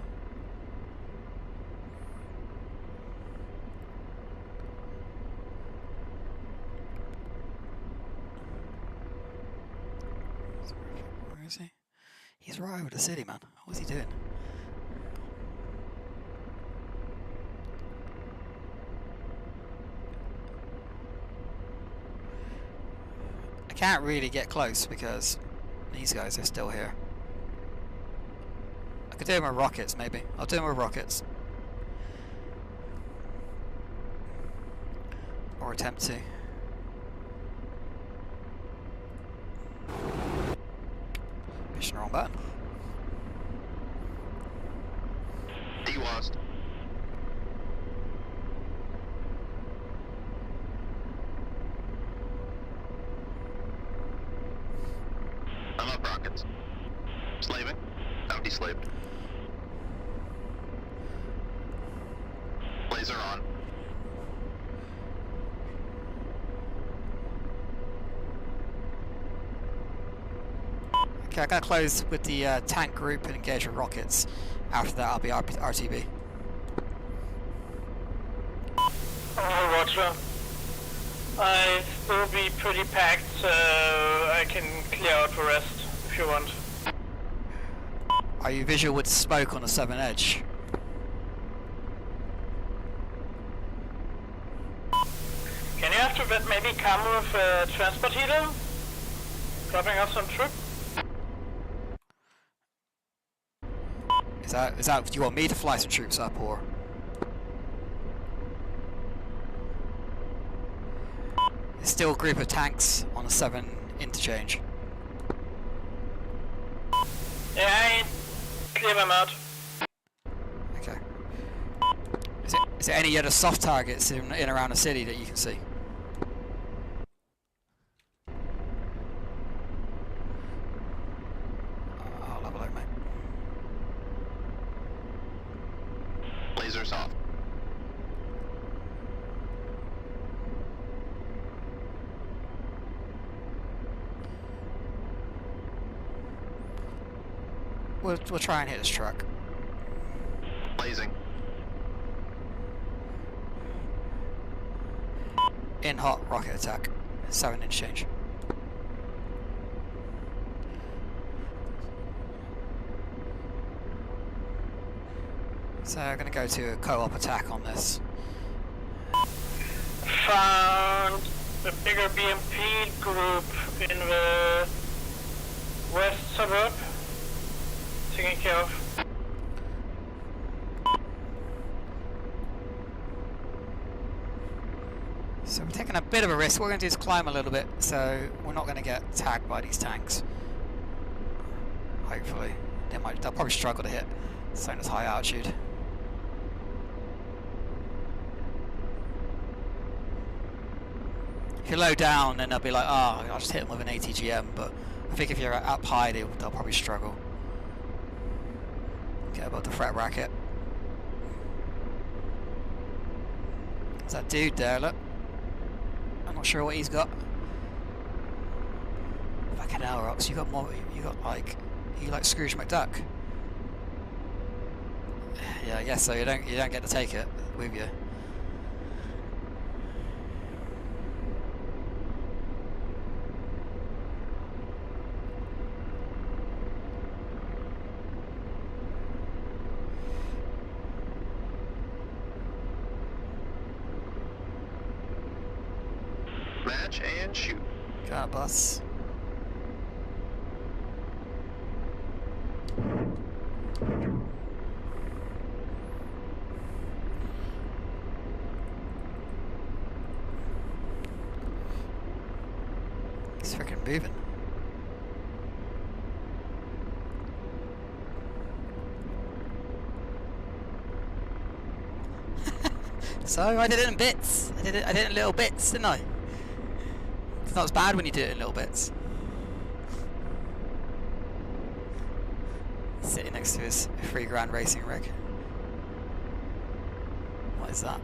Where is he? He's right over the city, man. What's he doing? I can't really get close because these guys are still here. I could do them with rockets, maybe. I'll do them with rockets. Or attempt to. Pushing the wrong button. D-Wast. I'm up rockets. Slaving. Out deslaved. Laser on. Okay, I gotta close with the tank group and engage with rockets. After that, I'll be RTB. Roger. I will be pretty packed, so I can clear out the rest if you want. Are you visual with smoke on the southern edge? Can you after that maybe come with a transport heater? Dropping off some troop? Is that, do you want me to fly some troops up, or? There's still a group of tanks on the 7 interchange. Yeah, I clear them out. Okay. Is there any other soft targets in around the city that you can see? I'll level out, mate. Lasers off. We'll try and hit this truck. Blazing. In hot rocket attack. 7 interchange. So I'm gonna go to a co-op attack on this. Found the bigger BMP group in the west suburb. Taken care of. So we're taking a bit of a risk. What we're going to do is climb a little bit, so we're not going to get tagged by these tanks. Hopefully. They'll probably struggle to hit something that's high altitude. If you're low down, then they'll be like, oh, I'll just hit them with an ATGM, but I think if you're up high, they'll probably struggle. Get above the threat bracket. There's that dude there, look. I'm not sure what he's got. Fucking hell, Rox, you got more, you like Scrooge McDuck. Yeah, I guess so, you don't get to take it with you. Match and shoot. Got it, boss. moving. So I did it in bits. I did it in little bits, didn't I? It's not as bad when you do it in little bits. Sitting next to his $3 racing rig. What is that?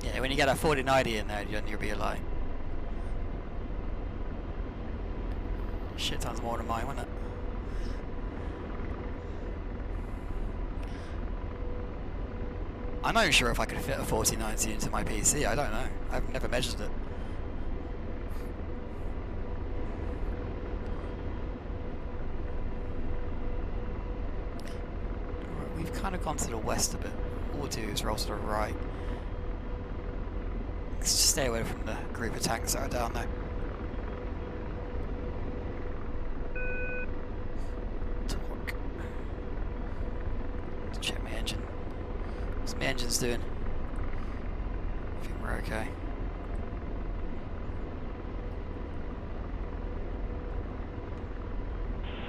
Yeah, when you get a 4090 in there, you'll be like shit tons more than mine, wouldn't it? I'm not even sure if I could fit a 4090 into my PC. I don't know. I've never measured it. We've kind of gone to the west a bit. All we'll do is roll to the right. Let's just stay away from the group of tanks that are down there. Torque. Let's check my engine. What's my engine's doing? I think we're okay.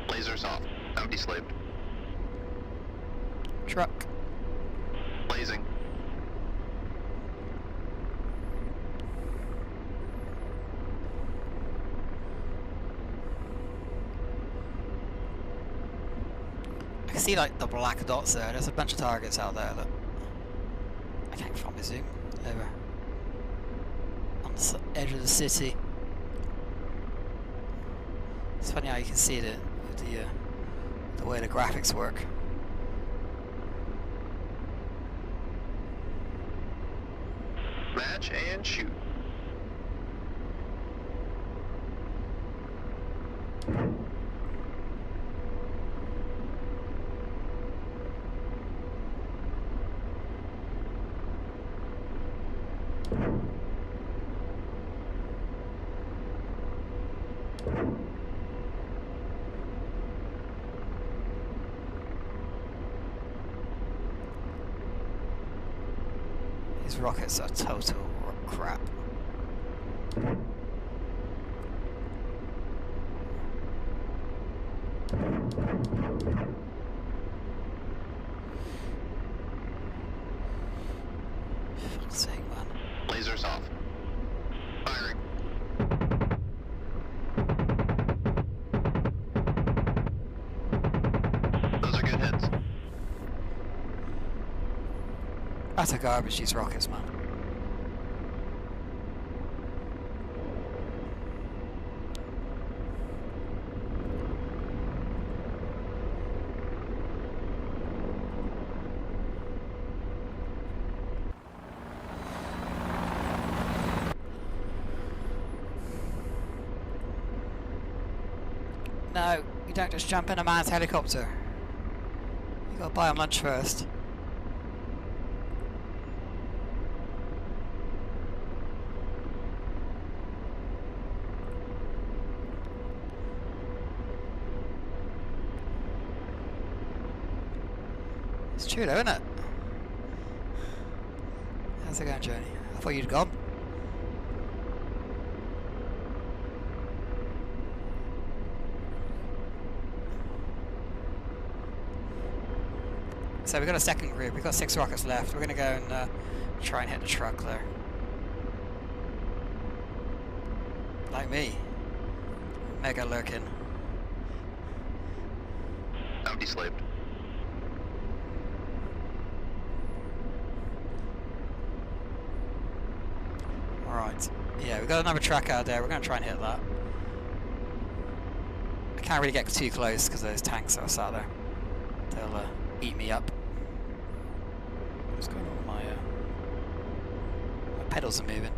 Lasers off. Empty slaved. Truck. Blazing. I can see like the black dots there. There's a bunch of targets out there that I can't find my zoom over on the edge of the city. It's funny how you can see it with the way the graphics work. Match and shoot. These rockets are total crap. Fuck's sake, man. Lasers off. Firing. Those are good hits. Utter garbage, these rockets, man. No, you don't just jump in a man's helicopter. You gotta buy him lunch first. It's true though, isn't it? How's it going, Joni? I thought you'd gone. So we've got a second group, we've got 6 rockets left. We're going to go and try and hit the truck there. Like me. Mega lurking. Empty slaved. Alright. Yeah, we've got another truck out there. We're going to try and hit that. I can't really get too close because those tanks are sat there. They'll eat me up. What's going on with my pedals are moving.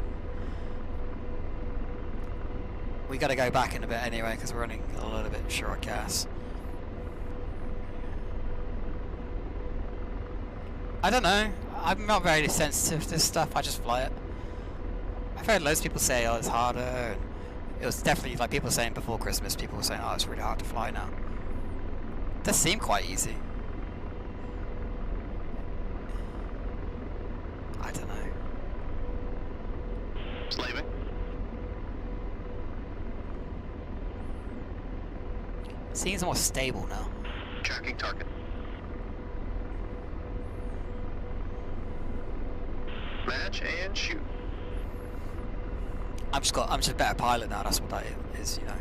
We got to go back in a bit anyway because we're running a little bit short of gas. I don't know. I'm not very sensitive to this stuff. I just fly it. I've heard loads of people say, oh, it's harder. And it was definitely like people saying before Christmas. People were saying, oh, it's really hard to fly now. It does seem quite easy. Seems more stable now. Tracking target. Match and shoot. I'm just a better pilot now. That's what that is, you know.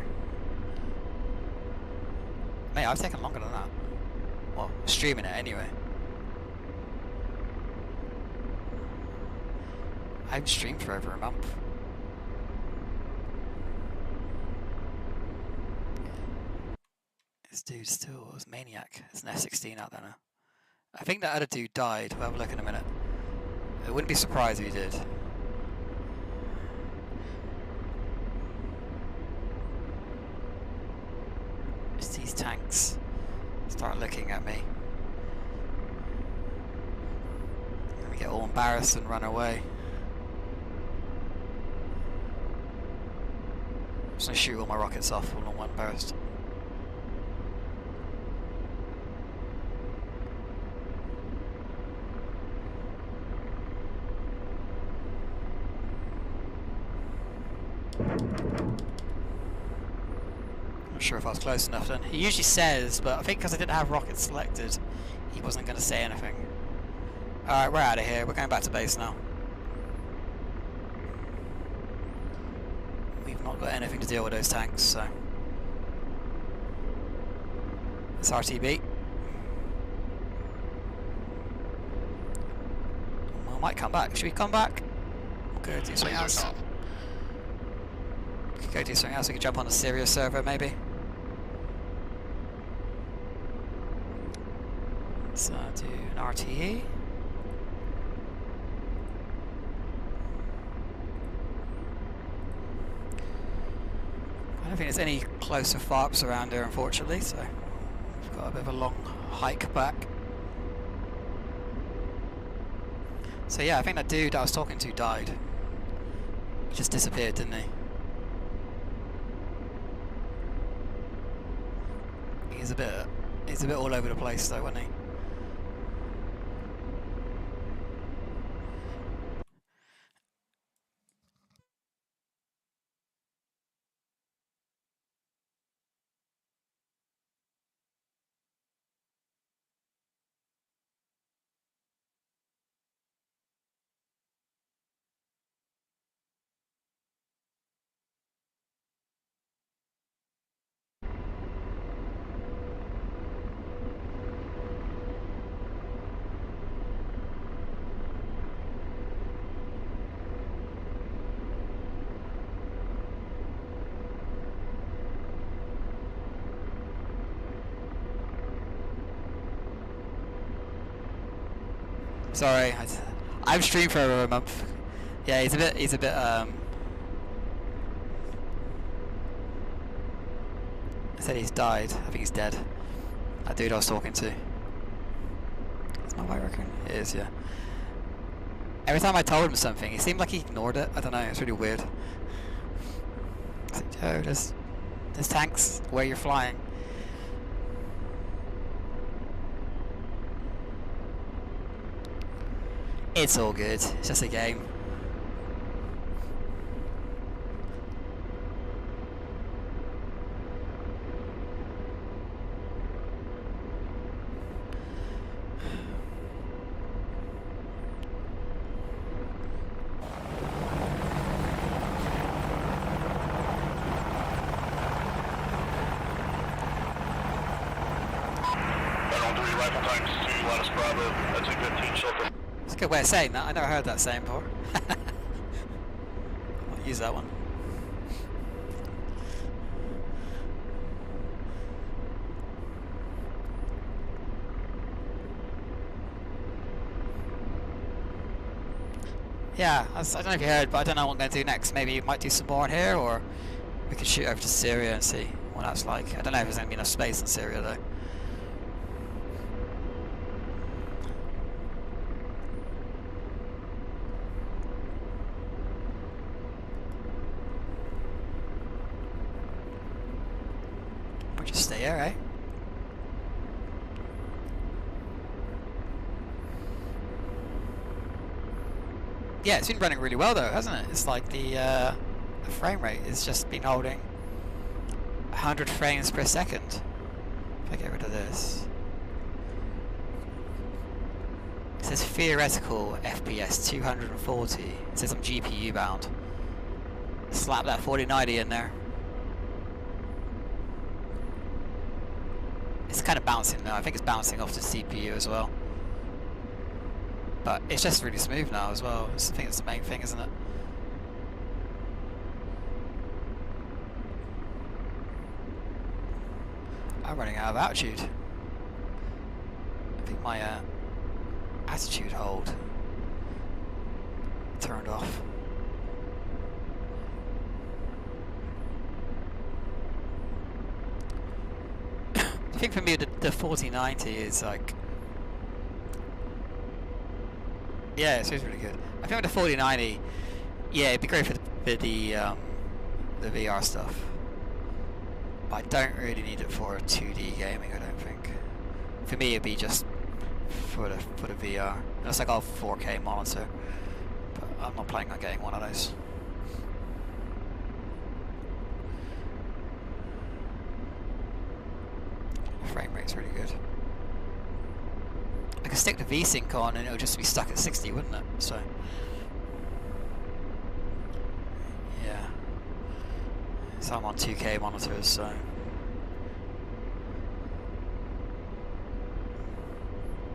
Mate, I've taken longer than that. Well, streaming it anyway. I've streamed for over a month. This dude still was maniac. It's an F-16 out there now. I think that other dude died. We'll have a look in a minute. I wouldn't be surprised if he did. Just these tanks start looking at me. And we get all embarrassed and run away. I'm just gonna shoot all my rockets off all in one burst. Not sure if I was close enough then. He usually says, but I think because I didn't have rockets selected, he wasn't going to say anything. Alright, we're out of here. We're going back to base now. We've not got anything to deal with those tanks, so... It's RTB. We might come back. Should we come back? We'll go do something Lasers else. off. We could go do something else. We could jump on the Syria server, maybe. So do an RTE. I don't think there's any closer FARPs around here, unfortunately, so we've got a bit of a long hike back. So yeah, I think that dude I was talking to died. He just disappeared, didn't he? He's a bit all over the place though, wasn't he? Sorry, I've streamed for over a month. Yeah, he's a bit I said he's died. I think he's dead. That dude I was talking to. Is my white raccoon? It is, yeah. Every time I told him something, he seemed like he ignored it. I don't know, it's really weird. It's like, Joe, there's tanks where you're flying. It's all good, it's just a game. Rifle times 2, Lattice Bravo, that's a good team shelter. It's a good way of saying that. I never heard that saying before. I'll use that one. Yeah, I don't know if you heard, but I don't know what I'm going to do next. Maybe you might do some more in here, or we could shoot over to Syria and see what that's like. I don't know if there's going to be enough space in Syria though. Just stay here, eh? Yeah, it's been running really well though, hasn't it? It's like the frame rate has just been holding 100 frames per second. If I get rid of this. It says theoretical FPS 240. It says I'm GPU bound. Slap that 4090 in there. It's kind of bouncing now. I think it's bouncing off the CPU as well. But it's just really smooth now as well. I think it's the main thing, isn't it? I'm running out of altitude. I think my attitude hold turned off. I think for me the 4090 is like, yeah, it feels really good. I think with the 4090, yeah, it'd be great for the VR stuff. But I don't really need it for 2D gaming, I don't think. For me it'd be just for the VR. Unless I got a 4K monitor. But I'm not planning on getting one of those. Frame rate's really good. I could stick the VSync on and it'll just be stuck at 60, wouldn't it? So yeah. So I'm on 2K monitors, so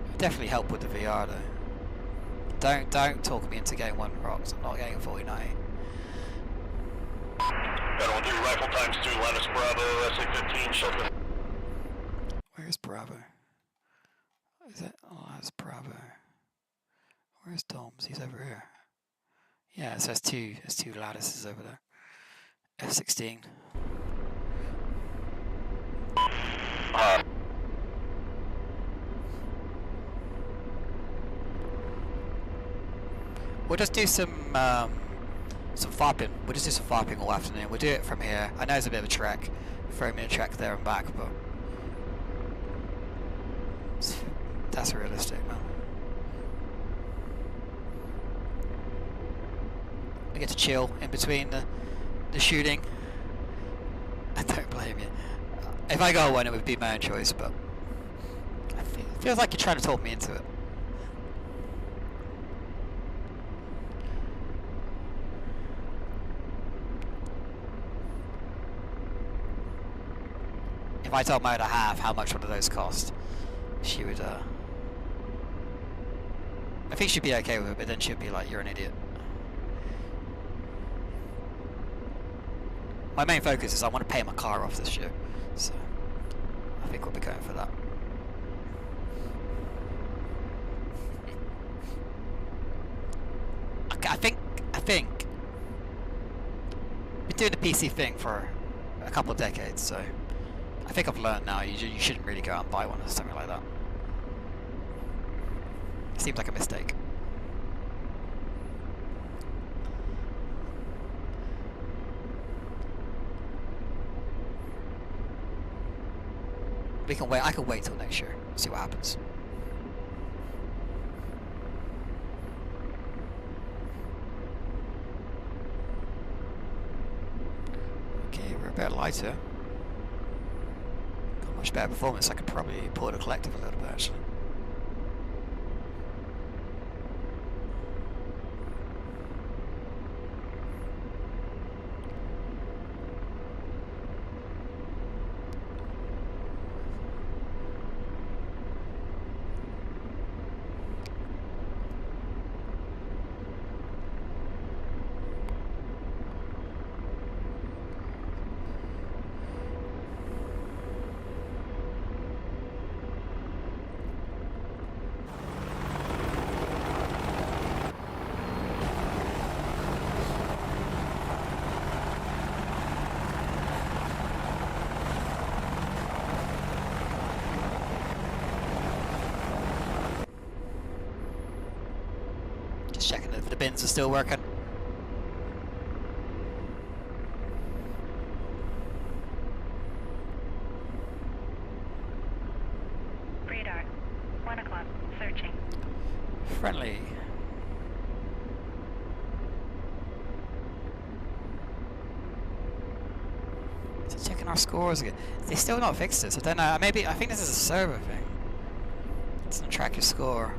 it'll definitely help with the VR though. Don't talk me into getting one rocks. I'm not getting a 4090. Got on 2 rifle times 2, Linus Bravo, SA-15, shelter. Where's Bravo? Is that? Oh, that's Bravo. Where's Doms? He's over here. Yeah, so there's two lattices over there. F-16. We'll just do some farping. We'll just do some farping all afternoon. We'll do it from here. I know it's a bit of a trek, 30-minute trek there and back, but that's realistic, man. We get to chill in between the shooting. I don't blame you. If I got one, it would be my own choice, but it feels like you're trying to talk me into it. If I told Moda half how much one of those cost, she would, I think she'd be okay with it, but then she'd be like, you're an idiot. My main focus is I want to pay my car off this year, so I think we'll be going for that. I think been doing the PC thing for a couple of decades, so I think I've learned now you shouldn't really go out and buy one or something like that. It seems like a mistake. We can wait. I can wait till next year. See what happens. Okay, we're a bit lighter. Got much better performance. I could probably pull the collective a little bit actually. Checking if the bins are still working. Radar. 1 o'clock. Searching. Friendly. So checking Our scores again. They still not fixed this. I don't know. Maybe I think this is a server thing. It doesn't track your score.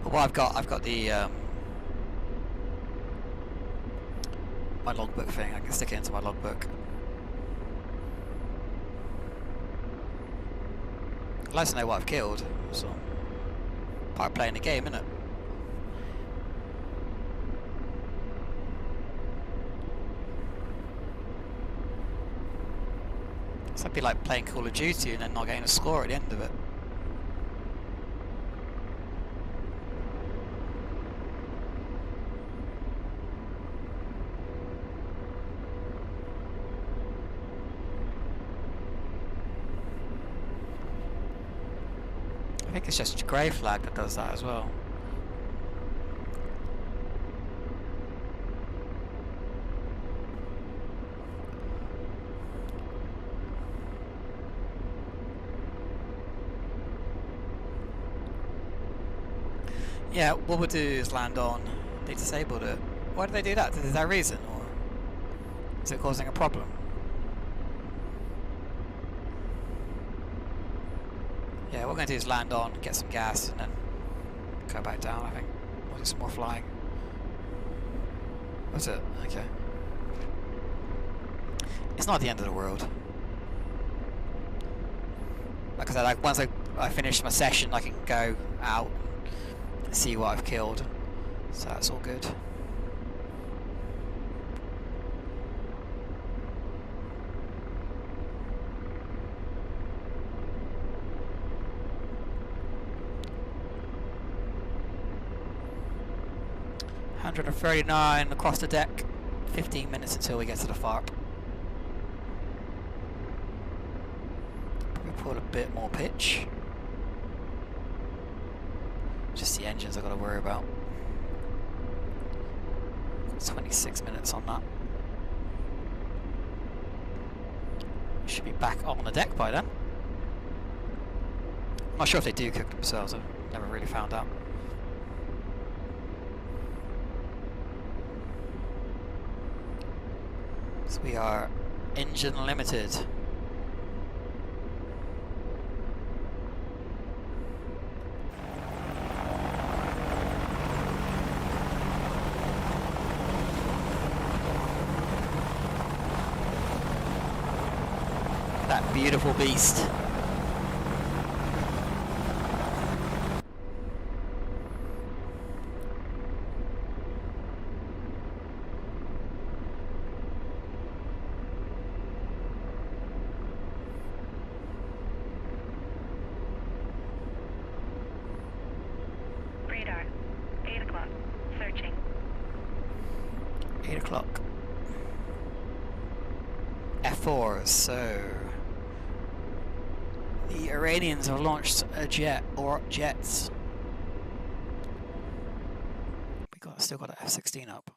But what I've got the my logbook thing. I can stick it into my logbook. I'd like to know what I've killed. So part of playing the game, isn't it? So it'd be like playing Call of Duty and then not getting a score at the end of it. I think it's just grey flag that does that as well. Yeah, what we'll do is land on. They disabled it. Why did they do that? Is there a reason, or is it causing a problem? Yeah, what we're going to do is land on, get some gas, and then go back down, I think. We'll do some more flying. What's it? Okay. It's not the end of the world. Like I said, like once I finish my session, I can go out and see what I've killed. So that's all good. $139 across the deck. 15 minutes until we get to the FARP. Probably pull a bit more pitch. Just the engines I've got to worry about. 26 minutes on that. Should be back on the deck by then. I'm not sure if they do cook themselves. I've never really found out. So we are engine limited. That beautiful beast. Radar. 8 o'clock. Searching. 8 o'clock. F4, so the Iranians have launched a jet or jets. Still got an F-16 up.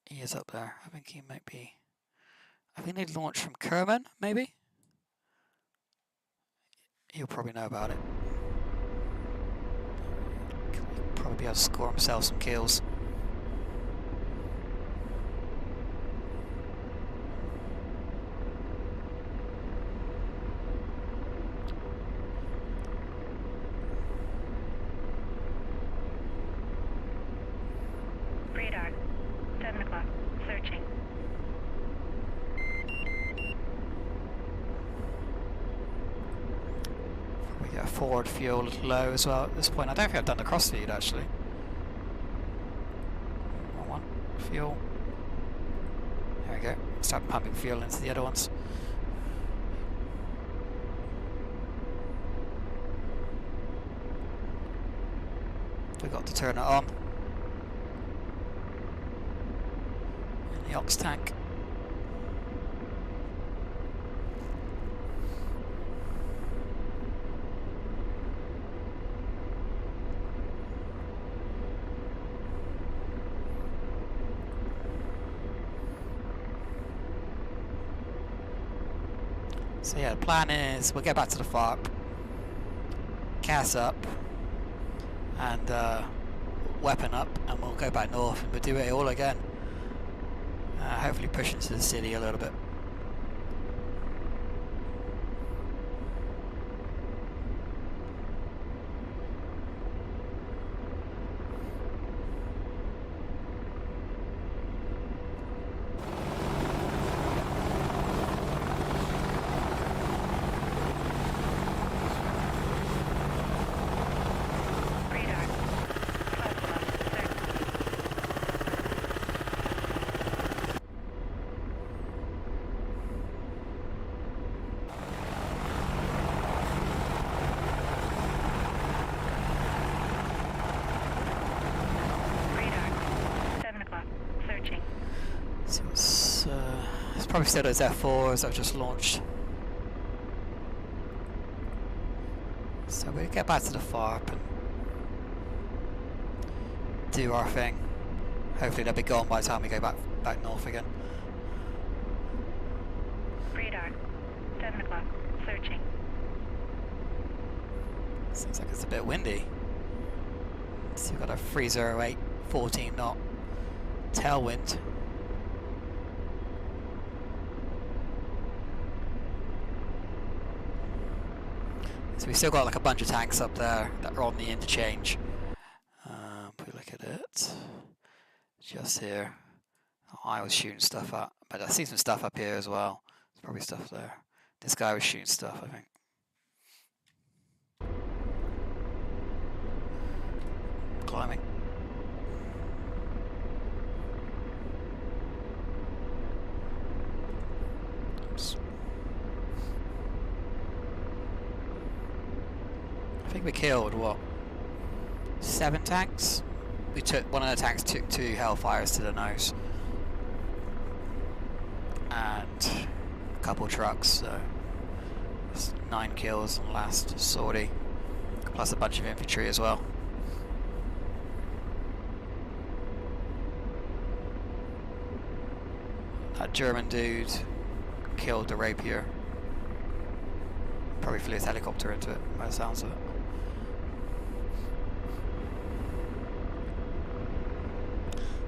He is up there. I think he might be. I think they launched from Kerman, maybe. He'll probably know about it. He'll probably be able to score himself some kills. Radar. 7 o'clock. Searching. We get forward fuel low as well at this point. I don't think I've done the crossfeed actually. Wrong one. Fuel. There we go. Start pumping fuel into the other ones. We've got to turn it on. In the ox tank. So yeah, the plan is we'll get back to the FARP, gas up, and weapon up, and we'll go back north and we'll do it all again. Hopefully push into the city a little bit. Probably still those F4s that I've just launched. So we'll get back to the FARP and do our thing. Hopefully they'll be gone by the time we go back north again. Radar. 7 o'clock. Searching. Seems like it's a bit windy. So we've got a 308, 14 knot tailwind. So we've still got like a bunch of tanks up there that are on the interchange. If we look at it, just here. Oh, I was shooting stuff up, but I see some stuff up here as well. There's probably stuff there. This guy was shooting stuff, I think. Climbing. Oops. I think we killed, what, 7 tanks? One of the tanks took 2 Hellfires to the nose. And a couple trucks, so that's 9 kills on the last sortie. Plus a bunch of infantry as well. That German dude killed the Rapier. Probably flew his helicopter into it, by the sounds of it.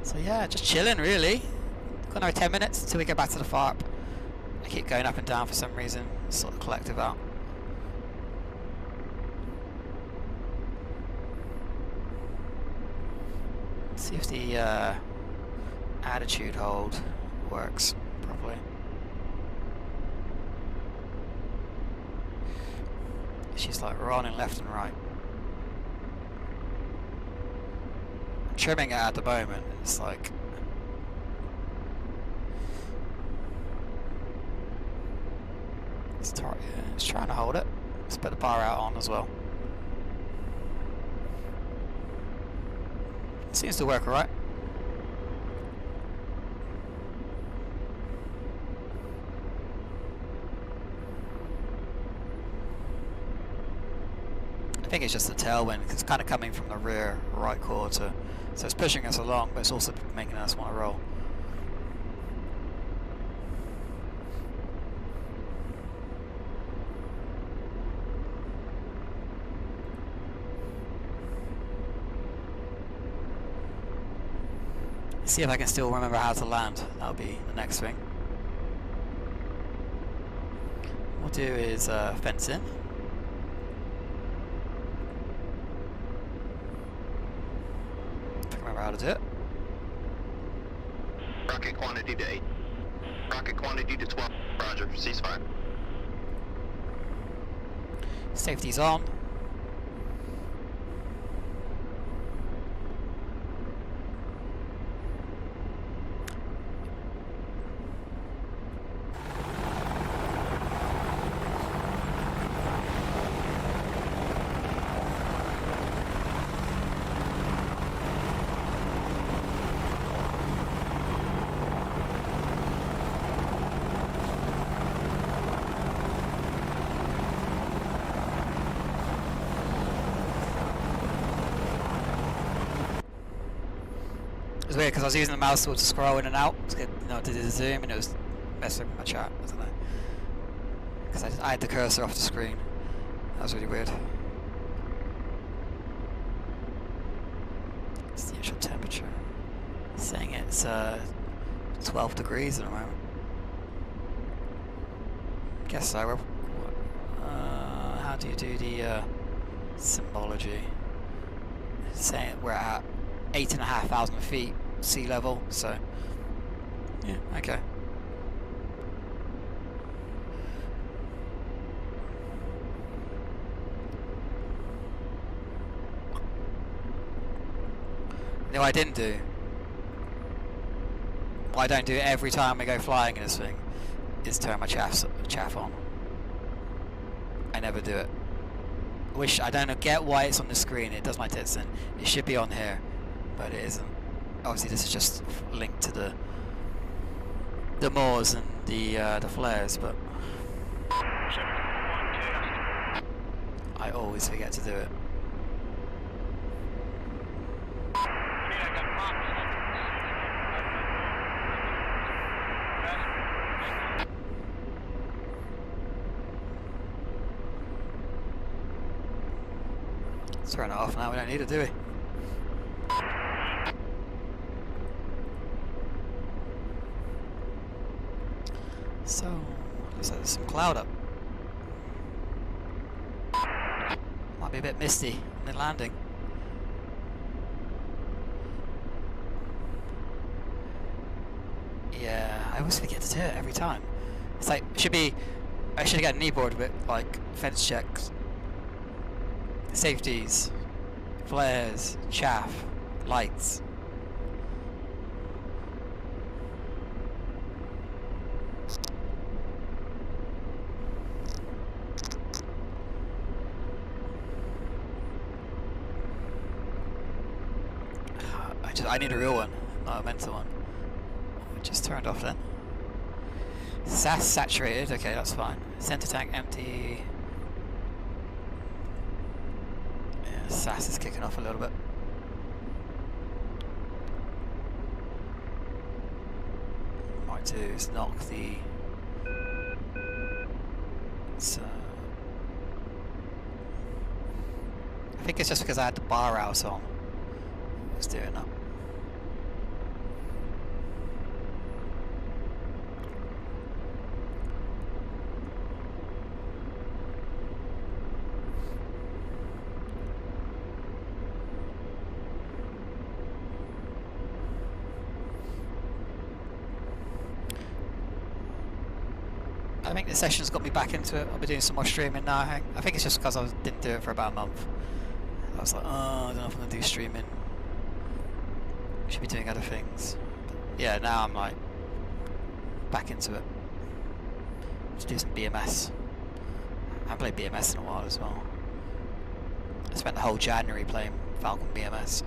So yeah, just chilling really. Got another 10 minutes until we get back to the FARP. I keep going up and down for some reason. Sort of collective out. See if the attitude hold works properly. She's like running left and right. I'm trimming it at the moment. It's like it's trying to hold it. Let's put the bar out on as well. Seems to work alright. I think it's just the tailwind, because it's kind of coming from the rear right quarter. So it's pushing us along, but it's also making us want to roll. See if I can still remember how to land. That'll be the next thing. What we'll do is fence in. If I can remember how to do it. Rocket quantity to 8. Rocket quantity to 12. Roger. Ceasefire. Safety's on. It's weird because I was using the mouse to scroll in and out to get, to do the zoom, and it was messing with my chat. I don't know, because I had the cursor off the screen. That was really weird. It's the actual temperature. It's saying it's 12 degrees at the moment. Guess so. How do you do the symbology? It's saying we're at 8,500 feet sea level, so yeah, okay. No, I didn't do. What I don't do every time we go flying in this thing is turn my chaff on. I never do it. I don't get why it's on the screen. It does my tits in. It should be on here, but it isn't. Obviously this is just linked to the the Moors and the flares, but I always forget to do it. Let's turn it off now, we don't need it, do we? So, looks like there's some cloud up. Might be a bit misty on the landing. Yeah, I always forget to do it every time. It's like, I should have got a knee board with like fence checks, safeties, flares, chaff, lights. I need a real one, not a mental one. Just turned off then. SAS saturated, okay, that's fine. Center tank empty. Yeah, SAS is kicking off a little bit. What I might do is knock the... I think it's just because I had the bar out on. I was doing that. I think the session's got me back into it. I'll be doing some more streaming now. I think it's just because I didn't do it for about a month. I was like, oh, I don't know if I'm going to do streaming. Should be doing other things. But yeah, now I'm like back into it. To do some BMS. I haven't played BMS in a while as well. I spent the whole January playing Falcon BMS.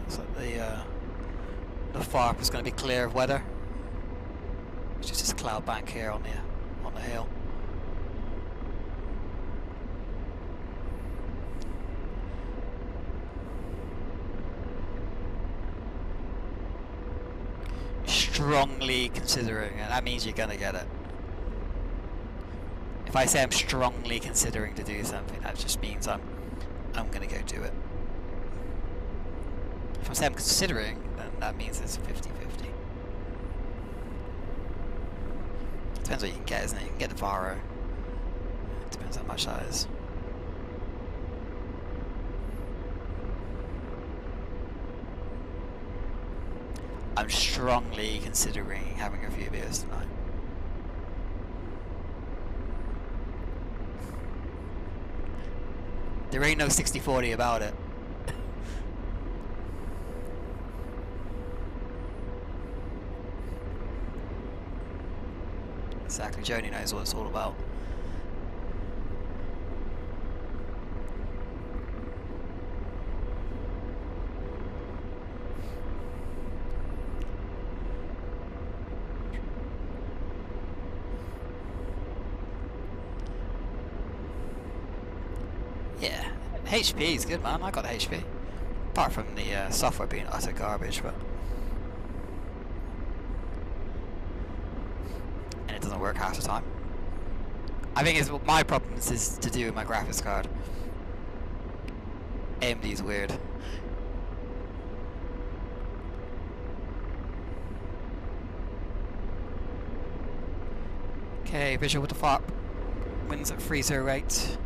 Looks like the FARP is going to be clear of weather. It's just this cloud bank here on the hill. Strongly considering, and that means you're going to get it. If I say I'm strongly considering to do something, that just means I'm going to go do it. If I say I'm considering, then that means it's 50-50. Depends what you can get, isn't it? You can get the Varo. It depends how much that is. I'm strongly considering having a few beers tonight. There ain't no 60-40 about it. Exactly, Joni knows what it's all about. Yeah, HP is good, man. I got the HP. Apart from the software being utter garbage, but... and it doesn't work half the time. I think it's my problem is to do with my graphics card. AMD is weird. Okay, visual with the FARP. Winds at 308.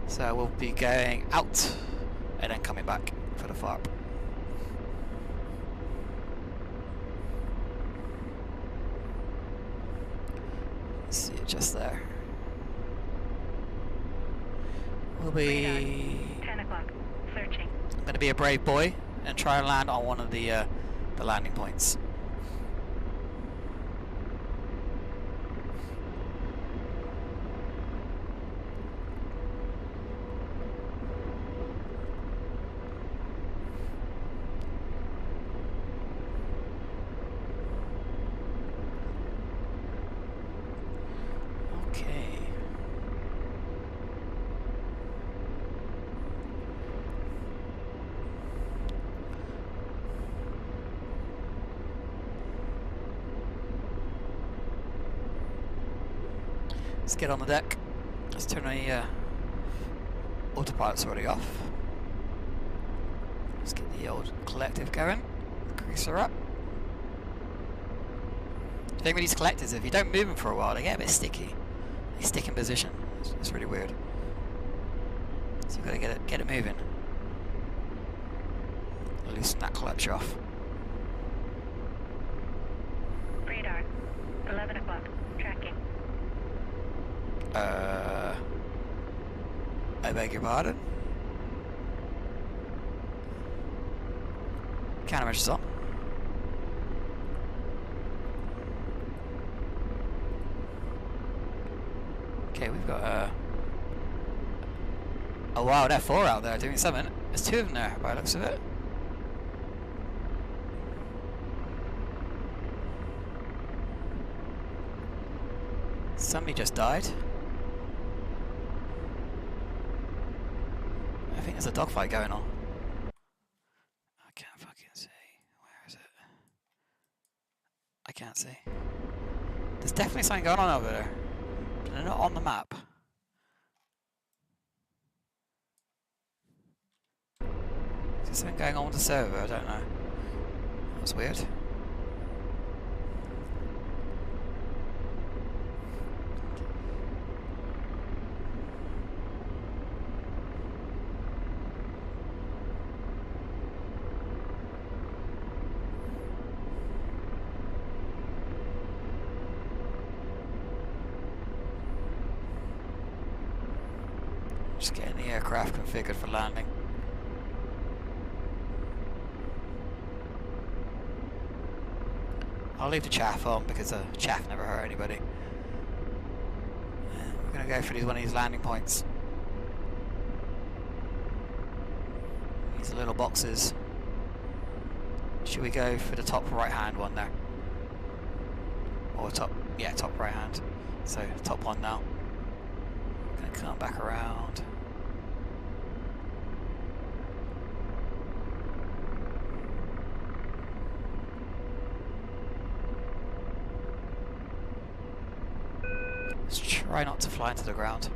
So we'll be going out and then coming back for the FARP. See it just there. We'll be... 10 o'clock. Searching. I'm going to be a brave boy and try and land on one of the landing points. Let's get on the deck. Let's turn the autopilot's already off. Let's get the old collective going. Greaser up. The thing with these collectors, if you don't move them for a while, they get a bit sticky. They stick in position. It's really weird. So you've got to get it moving. Loosen that clutch off. Radar. 11 o'clock. Tracking. I beg your pardon? Countermeasures on. Okay, we've got a wild F4 out there doing something. There's two of them there by the looks of it. Somebody just died. I think there's a dogfight going on. I can't fucking see. Where is it? I can't see. There's definitely something going on over there. But they're not on the map. Is there something going on with the server? I don't know. That's weird. Just getting the aircraft configured for landing. I'll leave the chaff on because the chaff never hurt anybody. We're going to go for one of these landing points. These little boxes. Should we go for the top right hand one there? Or top, yeah, top right hand. So top one now. Going to come back around. Let's try not to fly into the ground.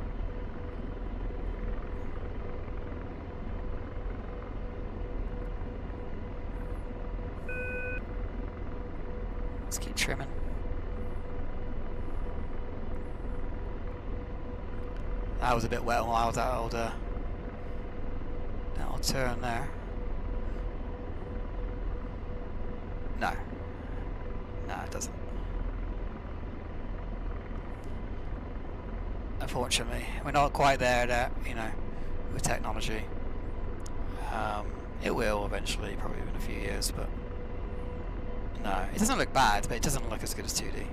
Let's keep trimming. That was a bit wet while that old turn there. No. No, it doesn't. Unfortunately, we're not quite there yet, you know, with technology. It will eventually, probably in a few years, but no, it doesn't look bad, but it doesn't look as good as 2D.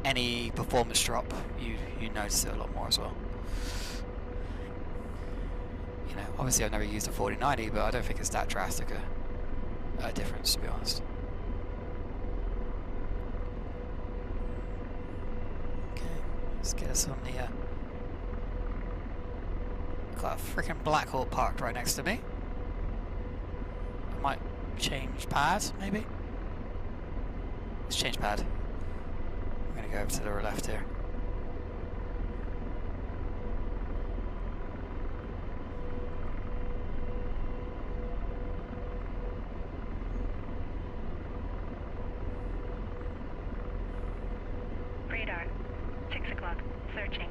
Any performance drop, you notice it a lot more as well. You know, obviously I've never used a 4090, but I don't think it's that drastic a difference, to be honest. Let's get us on the, got a freaking Black Hawk parked right next to me. I might change pad, maybe? Let's change pad. I'm going to go over to the left here. Radar. 6 o'clock. Searching.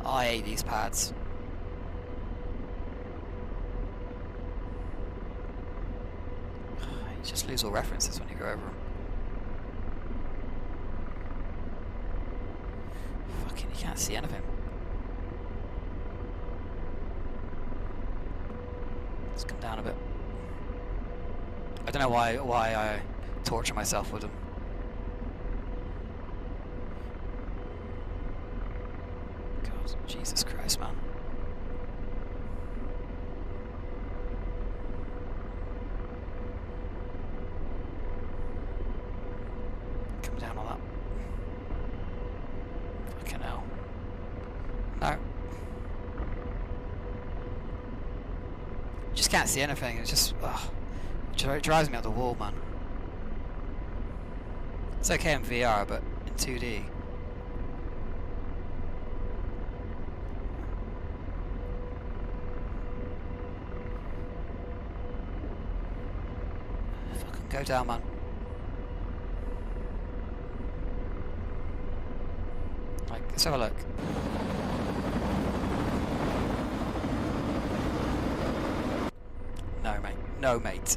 I hate these pads. You just lose all references when you go over them. Fucking, you can't see anything. Let's come down a bit. I don't know why I torture myself with them. God, Jesus Christ, man. Come down on that. Fucking hell. No. Just can't see anything. It's just, it drives me up the wall, man. It's okay in VR, but in 2D. Fucking go down, man. Like, let's have a look. No, mate. No, mate.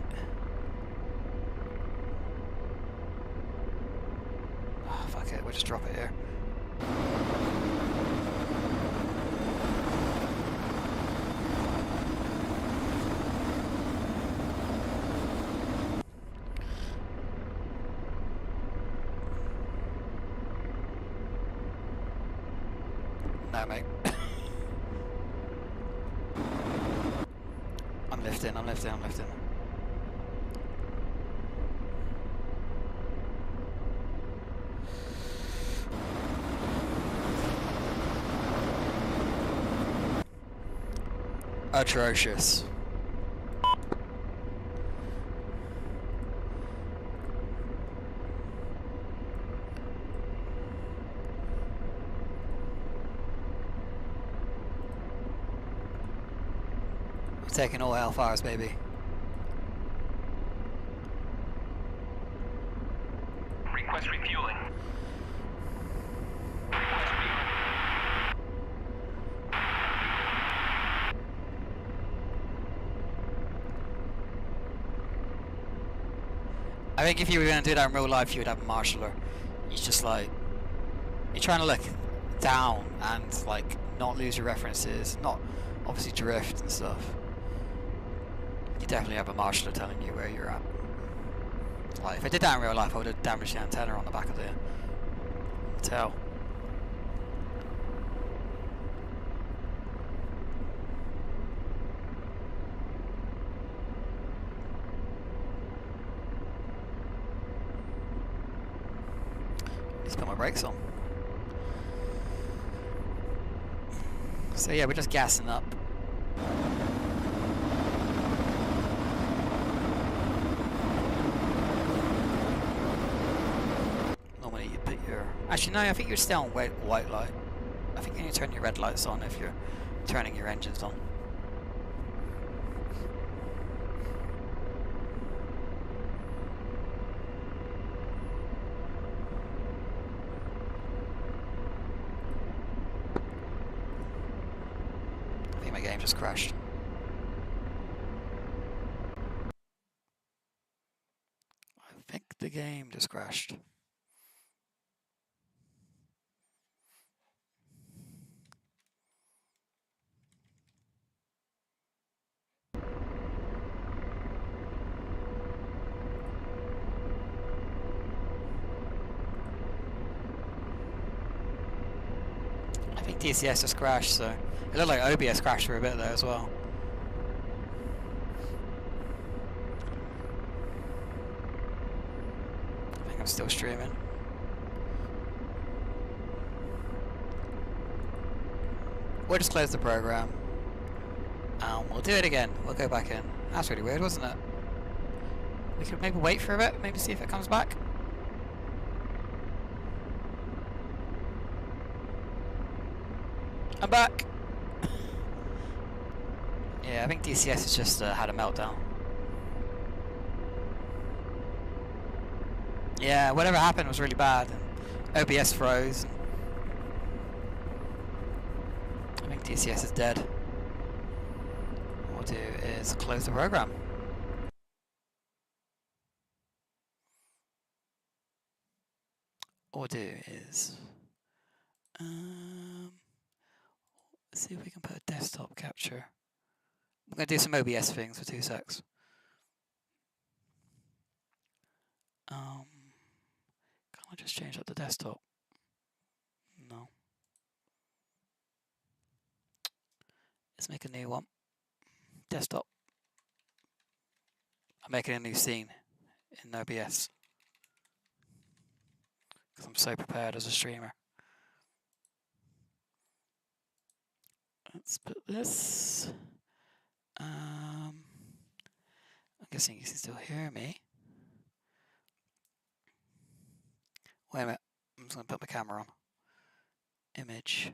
Oh, fuck it. We'll just drop it here. No, mate. I'm lifting. Atrocious. We're taking all hellfires, baby. Request refueling. I think if you were going to do that in real life, you would have a marshaller. He's just like, you're trying to look down and like not lose your references, not obviously drift and stuff. You definitely have a marshaller telling you where you're at. Like if I did that in real life, I would have damaged the antenna on the back of the tail. Let's put my brakes on. So yeah, we're just gassing up. Normally you put your... Actually no, I think you're still on white light. I think you need to turn your red lights on if you're turning your engines on. I think my game just crashed. I think the game just crashed. I think DCS just crashed, so it looked like OBS crashed for a bit there as well. I think I'm still streaming. We'll just close the program. We'll do it again. We'll go back in. That's really weird, wasn't it? We could maybe wait for a bit, maybe see if it comes back. I'm back! Yeah, I think DCS has just had a meltdown. Yeah, whatever happened was really bad. OBS froze. I think DCS is dead. What we'll do is close the program. What we'll do is... let's see if we can put a desktop capture. I'm going to do some OBS things for 2 secs. Can't I just change up the desktop? No. Let's make a new one. Desktop. I'm making a new scene in OBS. Because I'm so prepared as a streamer. Let's put this. I'm guessing you can still hear me. Wait a minute. I'm just going to put my camera on. Image.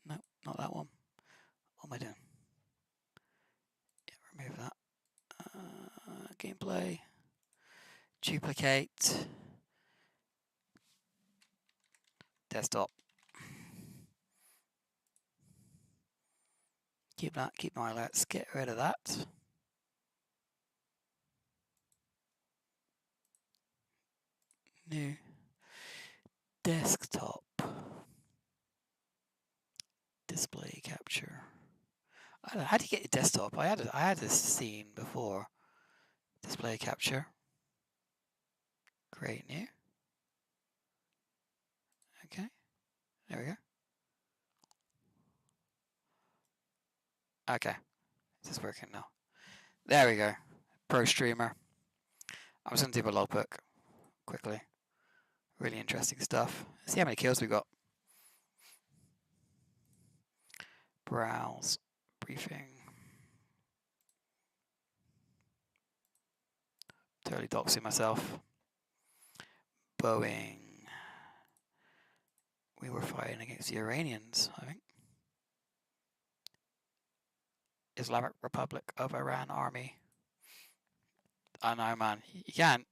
No, not that one. What am I doing? Yeah, remove that. Gameplay. Duplicate. Desktop. Keep that. Keep my alerts. Get rid of that. New. Desktop. Display capture. I don't know, how do you get your desktop? I had this scene before. Display capture. Create new. Okay. There we go. Okay. This is working now. There we go. Pro streamer. I'm just going to do a logbook quickly. Really interesting stuff. See how many kills we got. Browse. Briefing. Totally doxing myself. Boeing. We were fighting against the Iranians, I think. Islamic Republic of Iran Army. I know, man. You can't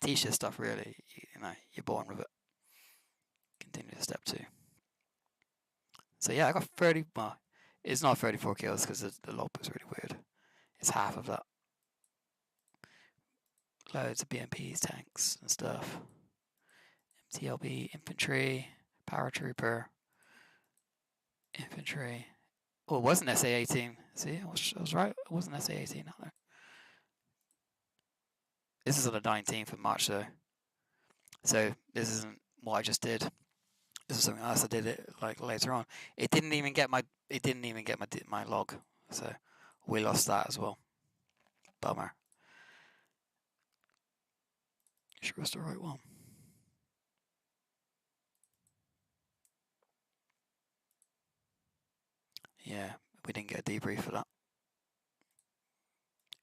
teach this stuff really. You know, you're born with it. Continue to step 2. So yeah, I got 30. Well, it's not 34 kills because the log was really weird. It's half of that. Loads of BMPs, tanks, and stuff. MTLB, infantry, paratrooper, infantry. Oh, it wasn't SA-18. See, I was right. It wasn't SA-18 out there. This is on the 19th of March, though. So this isn't what I just did. This is something else. I did it like later on. It didn't even get my my log. So we lost that as well. Bummer. Sure it's the right one. Yeah, we didn't get a debrief for that.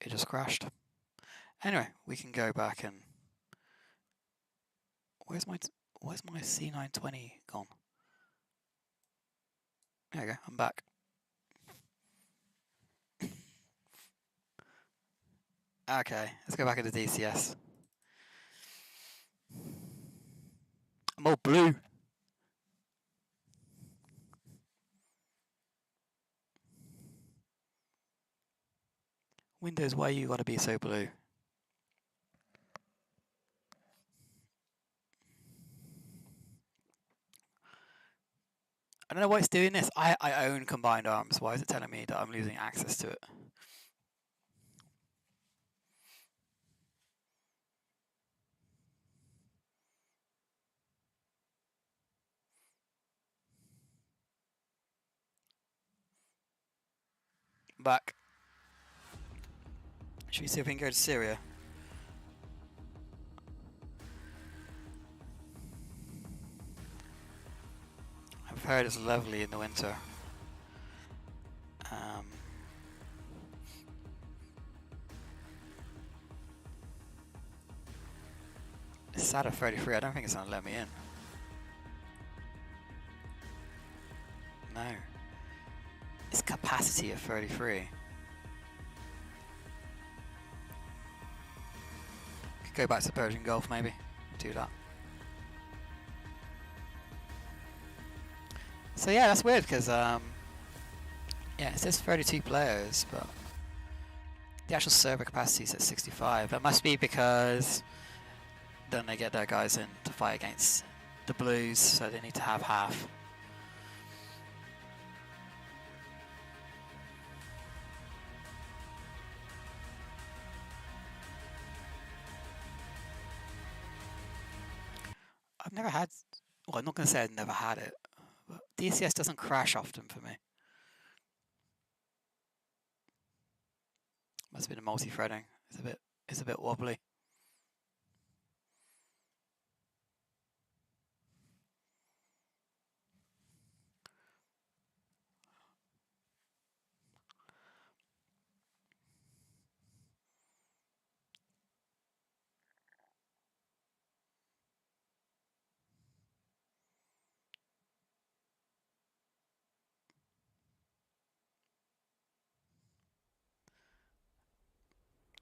It just crashed. Anyway, we can go back and where's my C920 gone? There we go. I'm back. Okay, let's go back into DCS. I'm all blue. Windows, why you gotta be so blue? I don't know why it's doing this. I own Combined Arms. Why is it telling me that I'm losing access to it? Back. Should we see if we can go to Syria? I've heard it's lovely in the winter. It's sad at 33. I don't think it's gonna let me in. No. It's capacity of 33. Could go back to Persian Gulf maybe. Do that. So yeah, that's weird because yeah, it says 32 players, but the actual server capacity is at 65. That must be because then they get their guys in to fight against the Blues, so they need to have half. I've never had, well, I'm not going to say I've never had it, but DCS doesn't crash often for me. Must have been a multi-threading. It's a bit wobbly.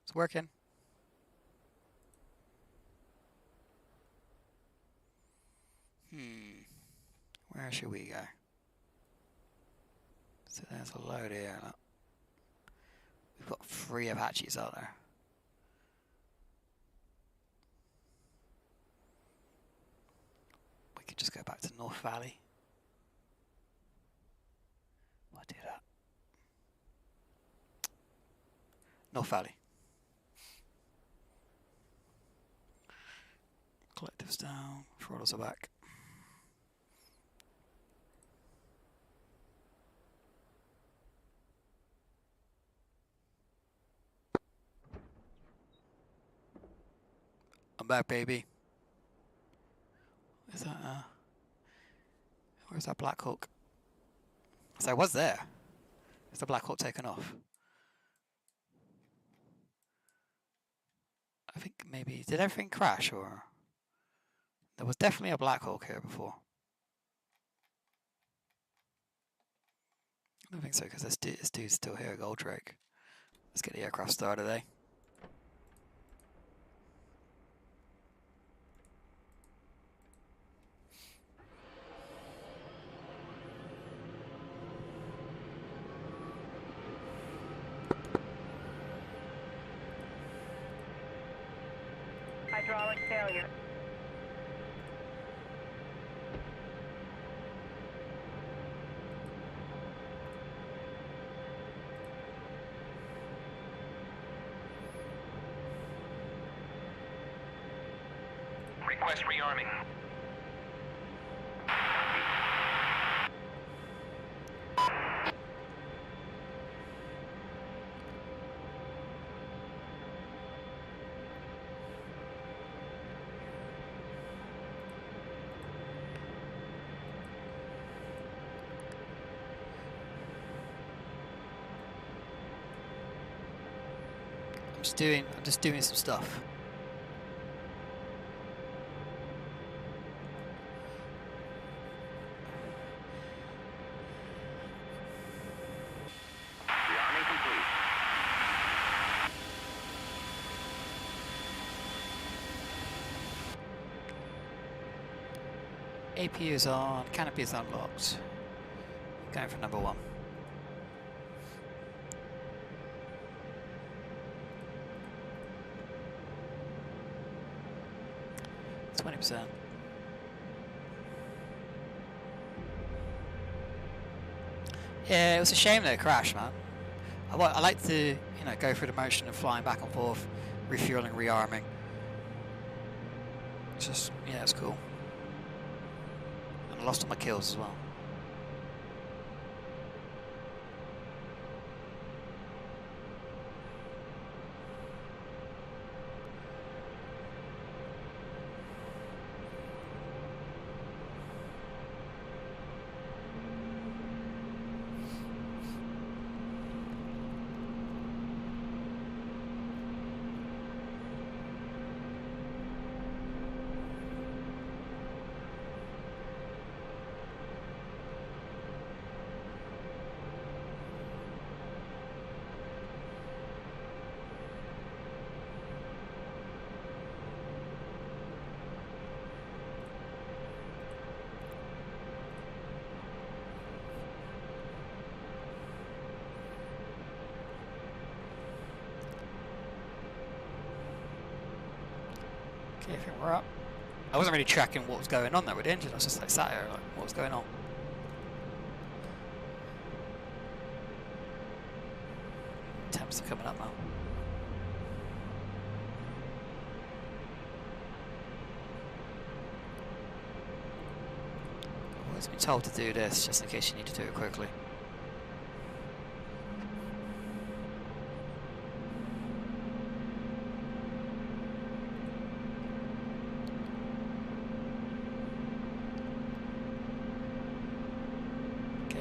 It's working. Where should we go? So there's a load here. Look. We've got 3 Apaches out there. We could just go back to North Valley. Why do that? North Valley. Collectives down, throttles are back. I'm back, baby. Is that where's that Black Hawk? So I was there. Is the Black Hawk taken off? I think maybe did everything crash, or there was definitely a Black Hawk here before. I don't think so, because this dude's still here, Goldrake. Let's get the aircraft started, eh? Hydraulic failure. Request rearming. I'm just doing some stuff. Rearming complete. APU is on, canopy is unlocked. Going for number 1. %. Yeah, it was a shame that it crashed, man. I like to, you know, go through the motion of flying back and forth, refueling, rearming. It's just, yeah, it's cool. And I lost all my kills as well. Okay, I think we're up. I wasn't really tracking what was going on there with the engine. I was just like sat here, like, what was going on? Temps are coming up now. I've always been told to do this, just in case you need to do it quickly.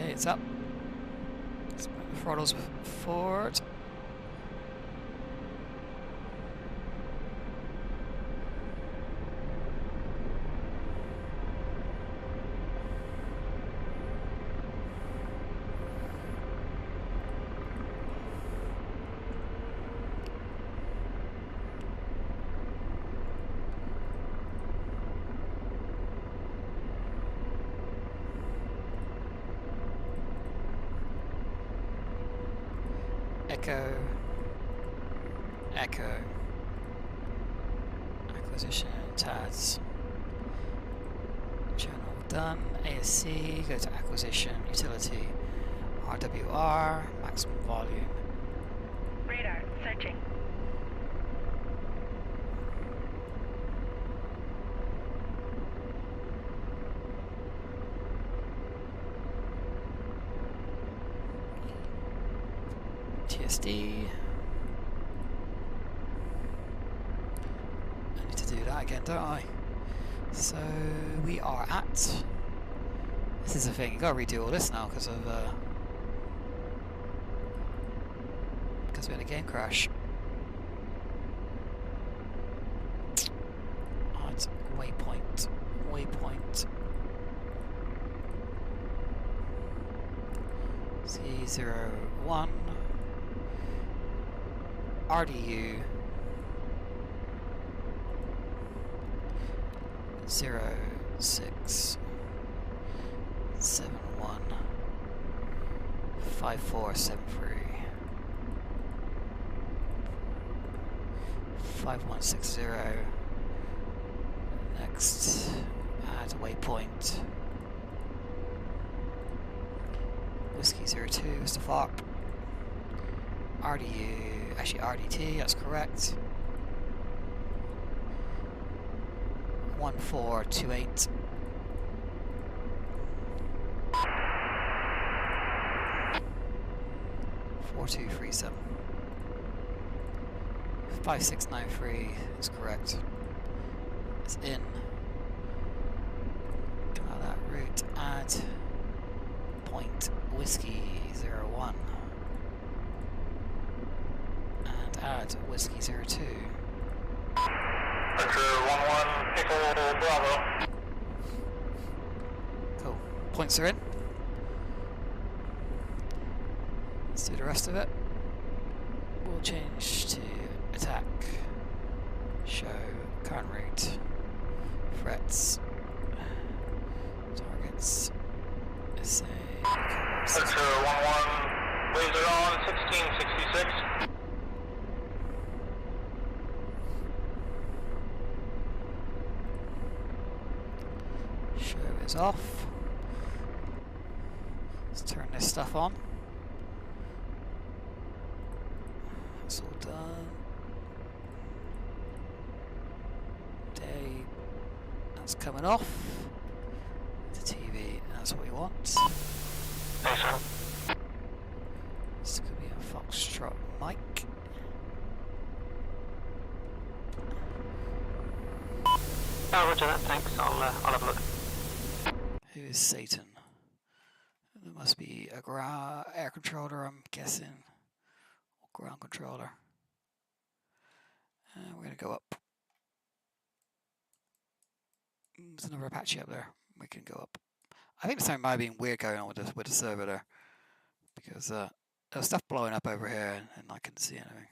It's up. Let's move the throttles forward. Echo. Echo. Acquisition, TADS. Channel done. ASC, go to acquisition, utility. RWR, maximum volume. Radar, searching. TSD. I need to do that again, don't I? So we are at. This is the thing. You gotta redo all this now because of because we had a game crash. Add waypoint. Waypoint. C01. RDU 0671 5473 5160. Next, add waypoint. Whiskey 02 is the fuck. RDU, actually RDT, that's correct. 1428. (4237) 5693 is correct. It's in. Come out of that route. Add point whiskey 01 and add whiskey 02. Archer 11, Pickle Bravo. Cool. Points are in. Let's do the rest of it. We'll change to attack. Show current route. Threats. Targets. Say. Archer 11, laser on 1666. Show is off. Let's turn this stuff on. That's all done. Day. That's coming off. The TV. That's what we want. Thanks, sir. This could be a Foxtrot mic. Oh, roger that, thanks. I'll have a look. Who is Satan? There must be a air controller, I'm guessing. Or ground controller. We're going to go up. There's another Apache up there. We can go up. I think there's something might be weird going on with the server there. Because there's stuff blowing up over here and I couldn't see anything.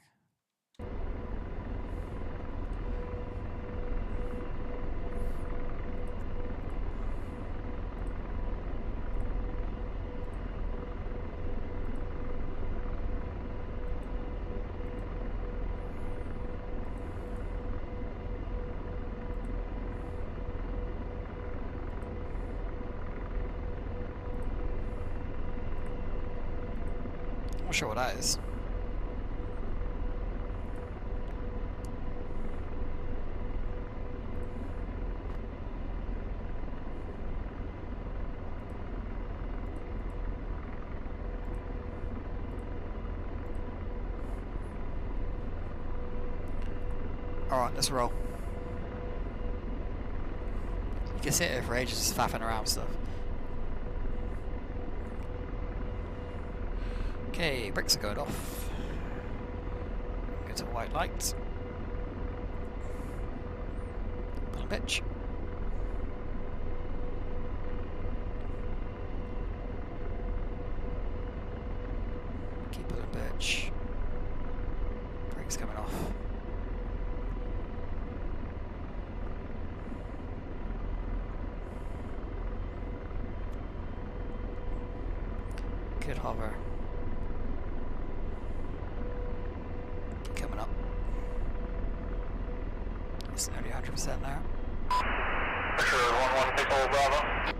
I'm not sure what that is. Alright, let's roll. You can sit here for ages just faffing around with stuff. Okay, bricks are going off. Go to white light. Little bitch. Keep pulling bitch. Brakes coming off. Good hover. 100% now. Picture 1-1 Piccolo Bravo.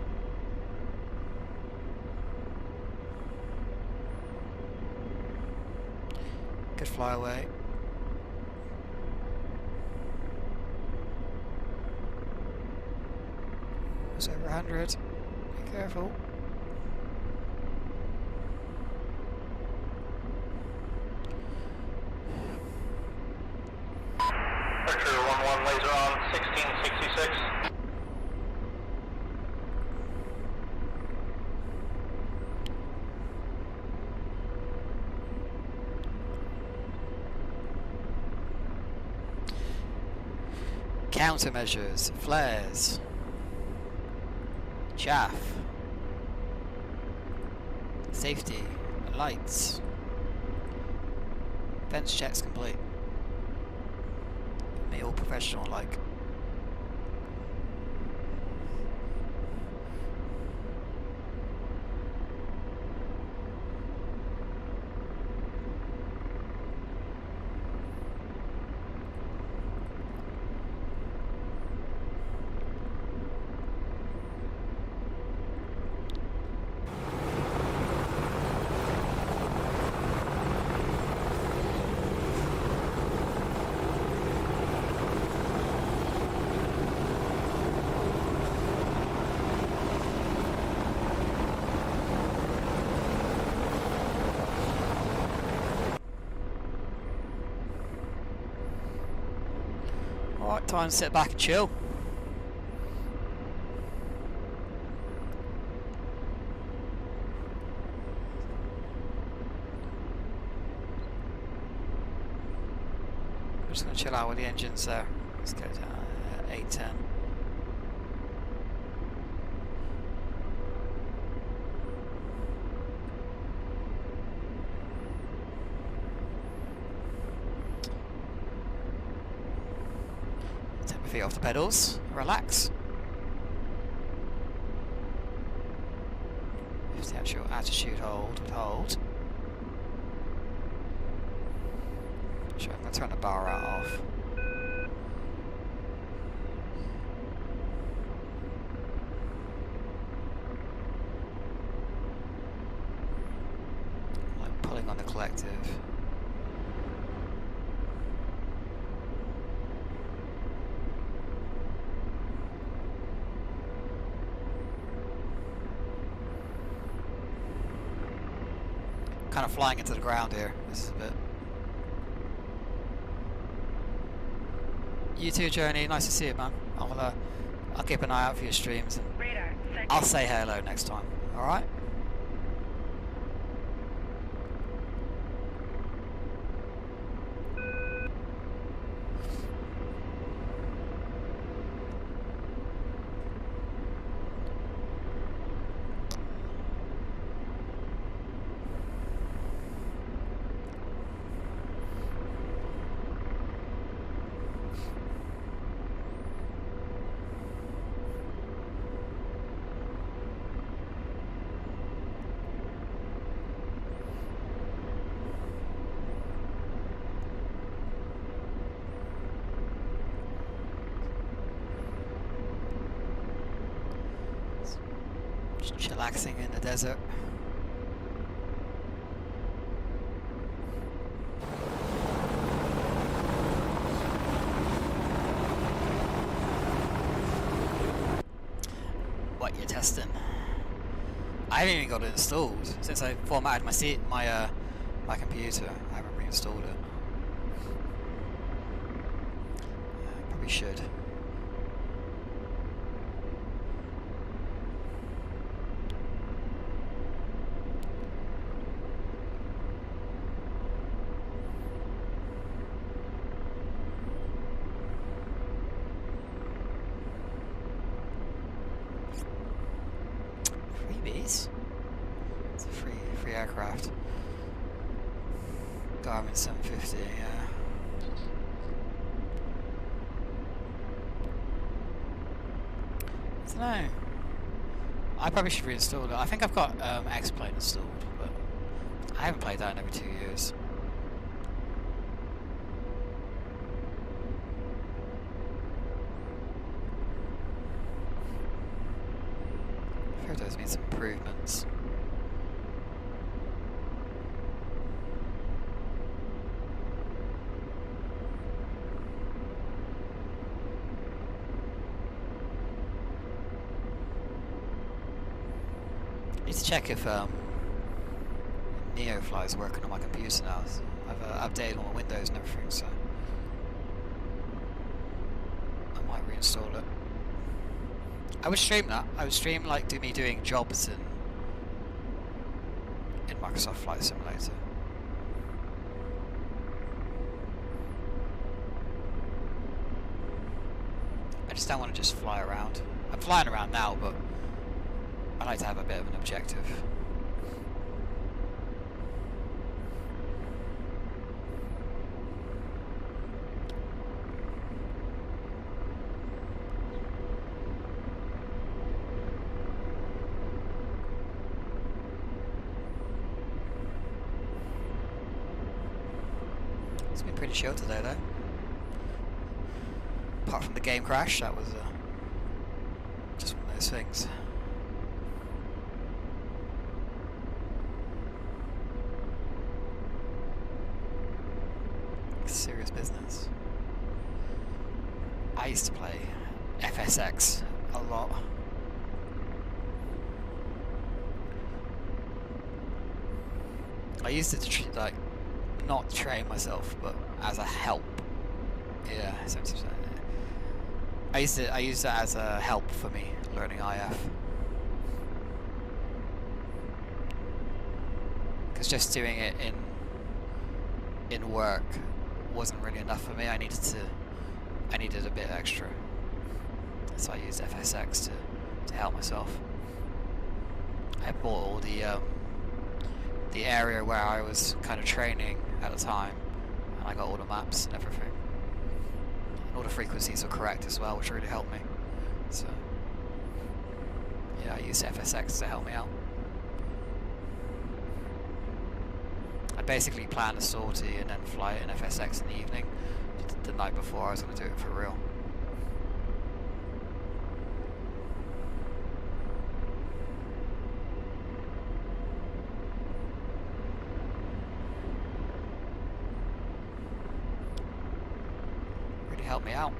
Good flyaway. It's over 100. Be careful. Picture 1-1 laser on 1666. Countermeasures, flares, chaff, safety, lights, fence checks complete. Me all professional like. Alright, time to sit back and chill. I'm just going to chill out with the engines there. Let's go down 810. Take my feet off the pedals, relax. If the actual attitude hold would hold. Sure, I'm going to turn the bar out off. Like pulling on the collective. Kind of flying into the ground here. This is a bit. You too, Journey. Nice to see you, man. I'll keep an eye out for your streams. And Radar, searching. I'll say hello next time. All right. Just chillaxing in the desert. What you're testing? I haven't even got it installed since I formatted my computer. I haven't reinstalled it. Probably should. Freebies? It's a free aircraft. Garmin 750, yeah. I don't know. I probably should reinstall it. I think I've got X-Plane installed, but I haven't played that in over 2 years. Heard there's been some improvements. Need to check if NeoFly is working on my computer now. I've updated all my Windows and everything, so I might reinstall it. I would stream that. I would stream like me doing jobs in Microsoft Flight Simulator. I just don't want to just fly around. I'm flying around now, but I like to have a bit of an objective. It's been pretty chill today, though. Apart from the game crash, that was just one of those things. Serious business. I used to play FSX a lot. I used it to like not train myself, but as a help. Yeah, 70%. I used that as a help for me learning IF. Because just doing it in work wasn't really enough for me. I needed a bit extra. So I used FSX to help myself. I bought all the area where I was kind of training at the time, and I got all the maps and everything. And all the frequencies were correct as well, which really helped me. So yeah, I used FSX to help me out. I basically planned a sortie and then fly it in FSX in the evening. The night before I was going to do it for real. Really helped me out.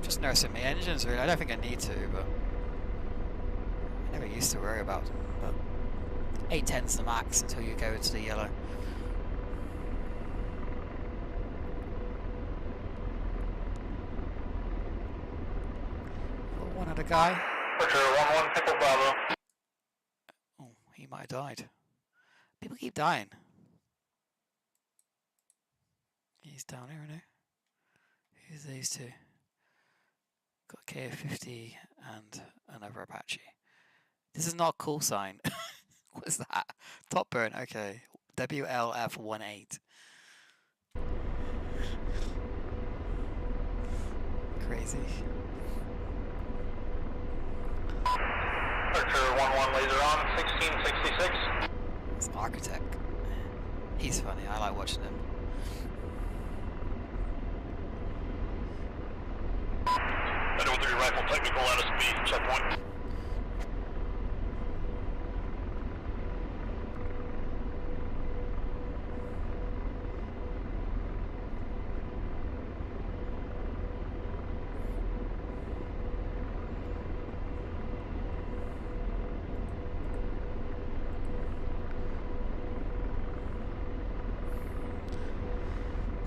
Just nursing my engines really. I don't think I need to, but I never used to worry about them. But 810's the max until you go into the yellow. Got one other guy. Roger, 1-1, Pickle Bravo. Oh, he might have died. People keep dying. He's down here, isn't he? Who's these two? Got KF50 and another Apache. This is not a call sign. What is that? Top burn, okay. WLF18. Crazy. Archer 1-1, laser on, 1666. It's Architect. He's funny, I like watching him. Idaho 3 rifle technical out of speed, checkpoint.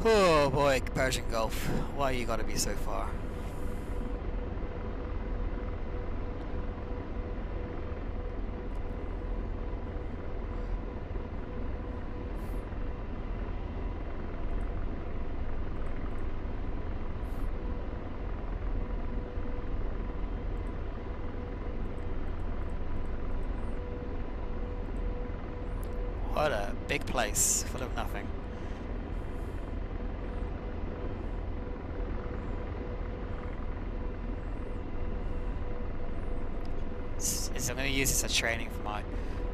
Oh boy, Persian Gulf. Why you gotta be so far? What a big place, full of nothing. So I'm going to use this as training for my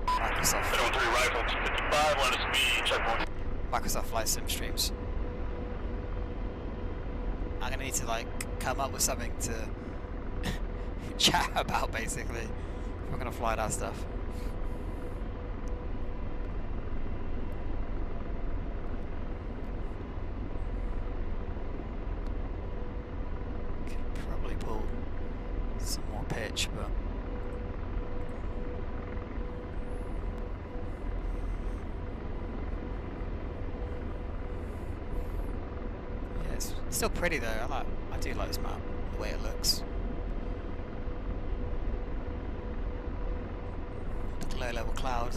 Microsoft Rifle 255, let us be checkpoint. Microsoft Flight Sim streams. I'm going to need to like come up with something to chat about basically if we're going to fly that stuff. Could probably pull some more pitch, but yeah, it's still pretty though. I do like this map, the way it looks. The low level cloud.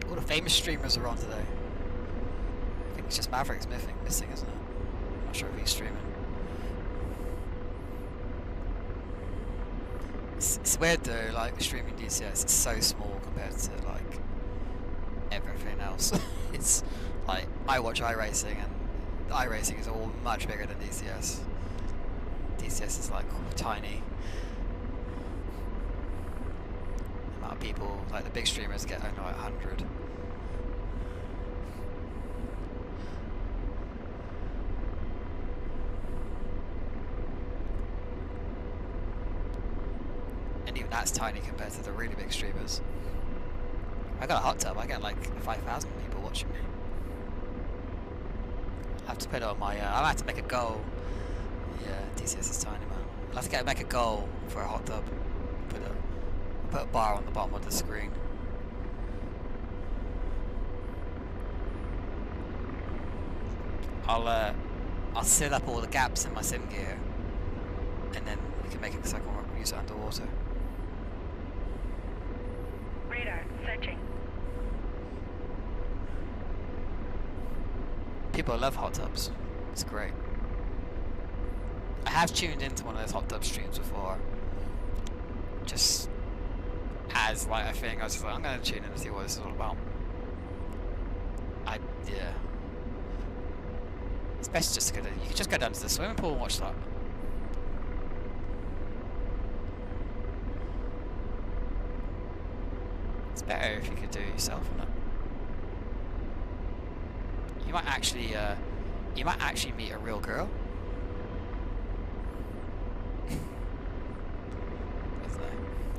All the famous streamers are on today. I think it's just Maverick's missing, isn't it? I'm not sure if he's streaming. It's weird though, like streaming DCS, it's so small compared to like everything else. It's like, I watch iRacing and iRacing is all much bigger than DCS. DCS is like tiny. The amount of people, like the big streamers get only like 100. And even that's tiny compared to the really big streamers. I got a hot tub, I get like 5,000 people watching me. I have to put it on my, I'll have to make a goal. Yeah, DCS is tiny, man. I'll have to make a goal for a hot tub. Put a bar on the bottom of the screen. I'll seal up all the gaps in my sim gear, and then we can make it so I can use it underwater. Radar searching. People love hot tubs. It's great. I have tuned into one of those hot tub streams before. Just as like a thing, I was just like, I'm gonna tune in and see what this is all about. Yeah. It's best just to go to, you can just go down to the swimming pool and watch that. It's better if you could do it yourself, isn't it? You might actually meet a real girl.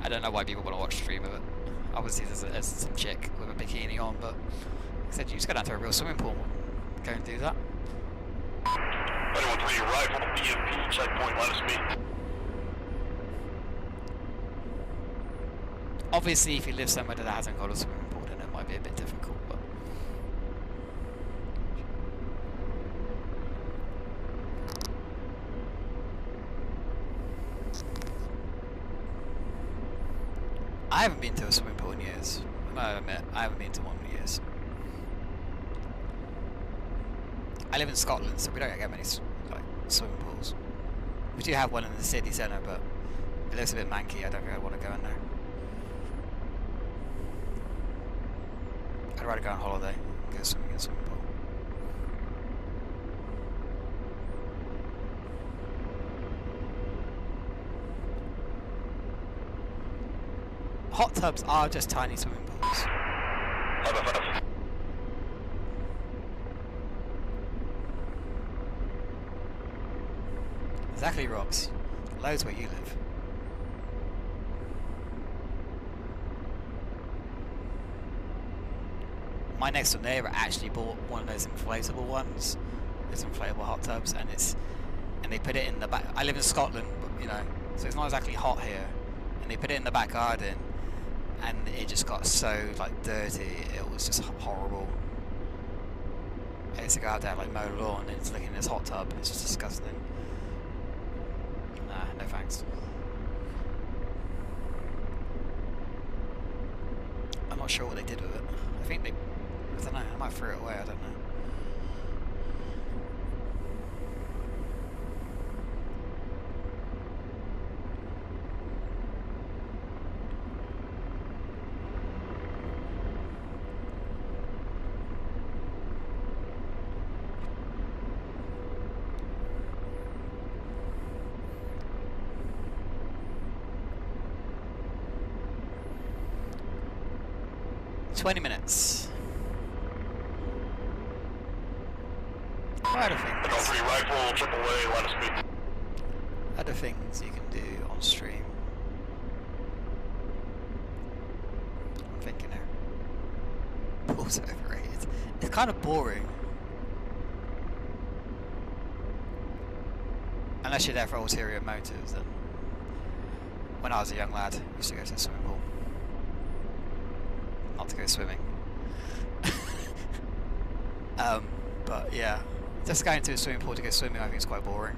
I don't know why people want to watch a stream of it. Obviously there's some chick with a bikini on, but like I said, you just go down to a real swimming pool and go and do that. 113 rifle, PMP, checkpoint, let us meet. Obviously if you live somewhere that hasn't got a swimming pool, then it might be a bit difficult, but I haven't been to a swimming pool in years. I admit, I haven't been to one in years. I live in Scotland, so we don't get many like swimming pools. We do have one in the city centre, but it looks a bit manky. I don't think I'd want to go in there. I'd rather go on holiday and go swimming in a swimming pool. Hot tubs are just tiny swimming pools. Exactly, Rox. Loads where you live. My next door neighbour actually bought one of those inflatable ones, those inflatable hot tubs, and they put it in the back. I live in Scotland, but, you know, so it's not exactly hot here, and they put it in the back garden, and it just got so like dirty. It was just horrible. I used to go out there like mow lawn and it's looking in this hot tub. It's just disgusting. Nah, no thanks. I'm not sure what they did with it. I think they, I don't know, I might throw it away, I don't know. $20 minutes. Other things. Other things you can do on stream. I'm thinking there. Pools are overrated. It's kind of boring. Unless you're there for ulterior motives. Then when I was a young lad, I used to go to the swimming pool. Not to go swimming. But yeah, just going to a swimming pool to go swimming I think is quite boring.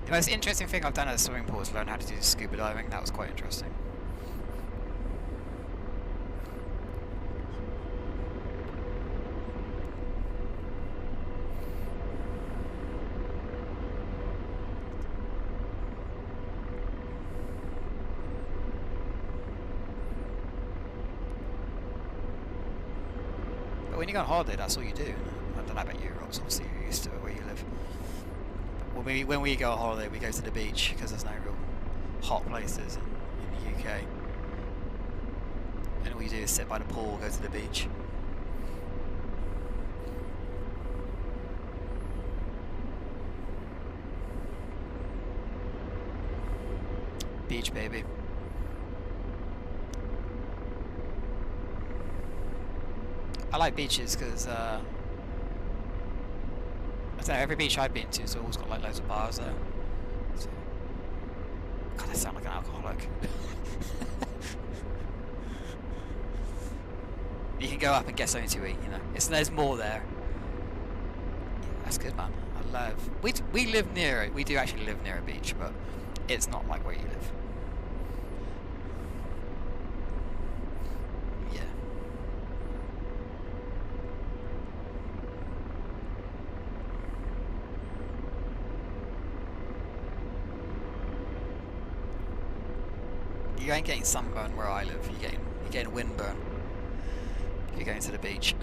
The most interesting thing I've done at a swimming pool is learn how to do scuba diving. That was quite interesting. When you go on holiday, that's all you do. I don't know about you, Ross, obviously you're used to it where you live. But when we go on holiday, we go to the beach because there's no real hot places in the UK. And all you do is sit by the pool, go to the beach. Beach, baby. I like beaches because I don't know, every beach I've been to has always got like loads of bars there. So, God, I sound like an alcoholic. You can go up and get something to eat, you know. There's more there. Yeah, that's good, man. I love. We live near it. We do actually live near a beach, but it's not like where you live. You ain't getting sunburn where I live. You're getting windburn if you're going to the beach.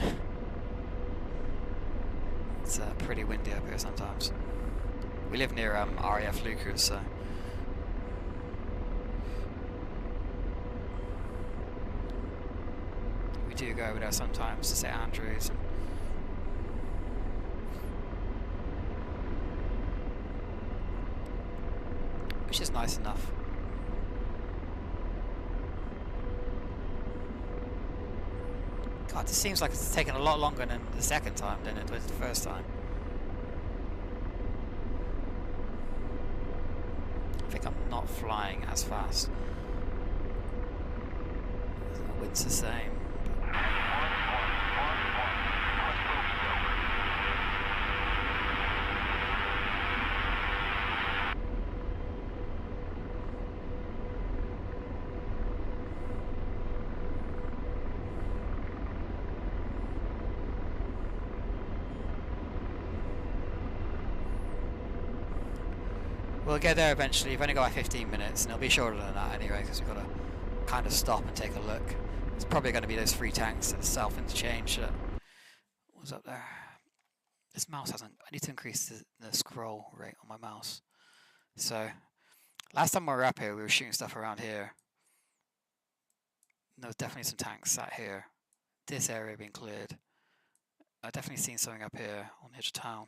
It's pretty windy up here sometimes. We live near RAF Lucas, so we do go over there sometimes to St Andrews. Which is nice enough. God, it seems like it's taken a lot longer than the second time than it was the first time. I think I'm not flying as fast. The wind's the same. We'll get there eventually. We've only got like 15 minutes, and it'll be shorter than that anyway, because we've got to kind of stop and take a look. It's probably going to be those 3 tanks at the south interchange that was up there. This mouse hasn't... I need to increase the scroll rate on my mouse. So, last time we were up here, we were shooting stuff around here. There was definitely some tanks sat here. This area being cleared. I've definitely seen something up here on the edge of town.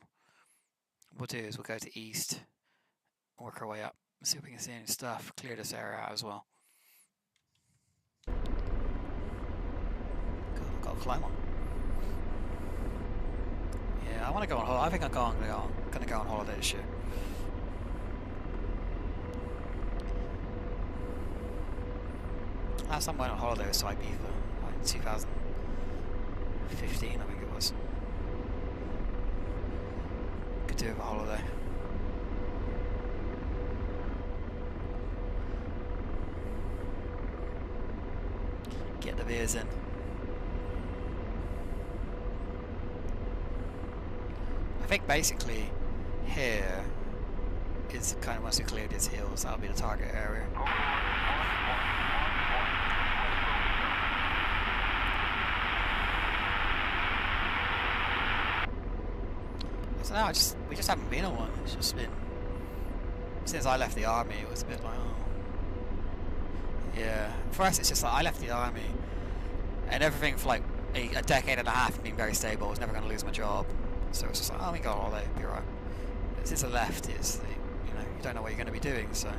What we'll do is we'll go to east, work our way up, see if we can see any stuff, clear this area out as well. God, I've got to climb on. Yeah, I want to go on holiday. I think I'm going to go on holiday this year. Last time I went on holiday was to Ibiza, like 2015 I think it was. do with a holiday. Get the beers in. I think basically here is kind of, once we clear these hills, that'll be the target area. So now we just haven't been on one. It's just been, since I left the army, it was a bit like, oh. Yeah, for us it's just like, I left the army and everything for like a decade and a half had been very stable. I was never going to lose my job. So it's just like, oh, we got all that, be right. But since I left, it's the, you don't know what you're going to be doing, so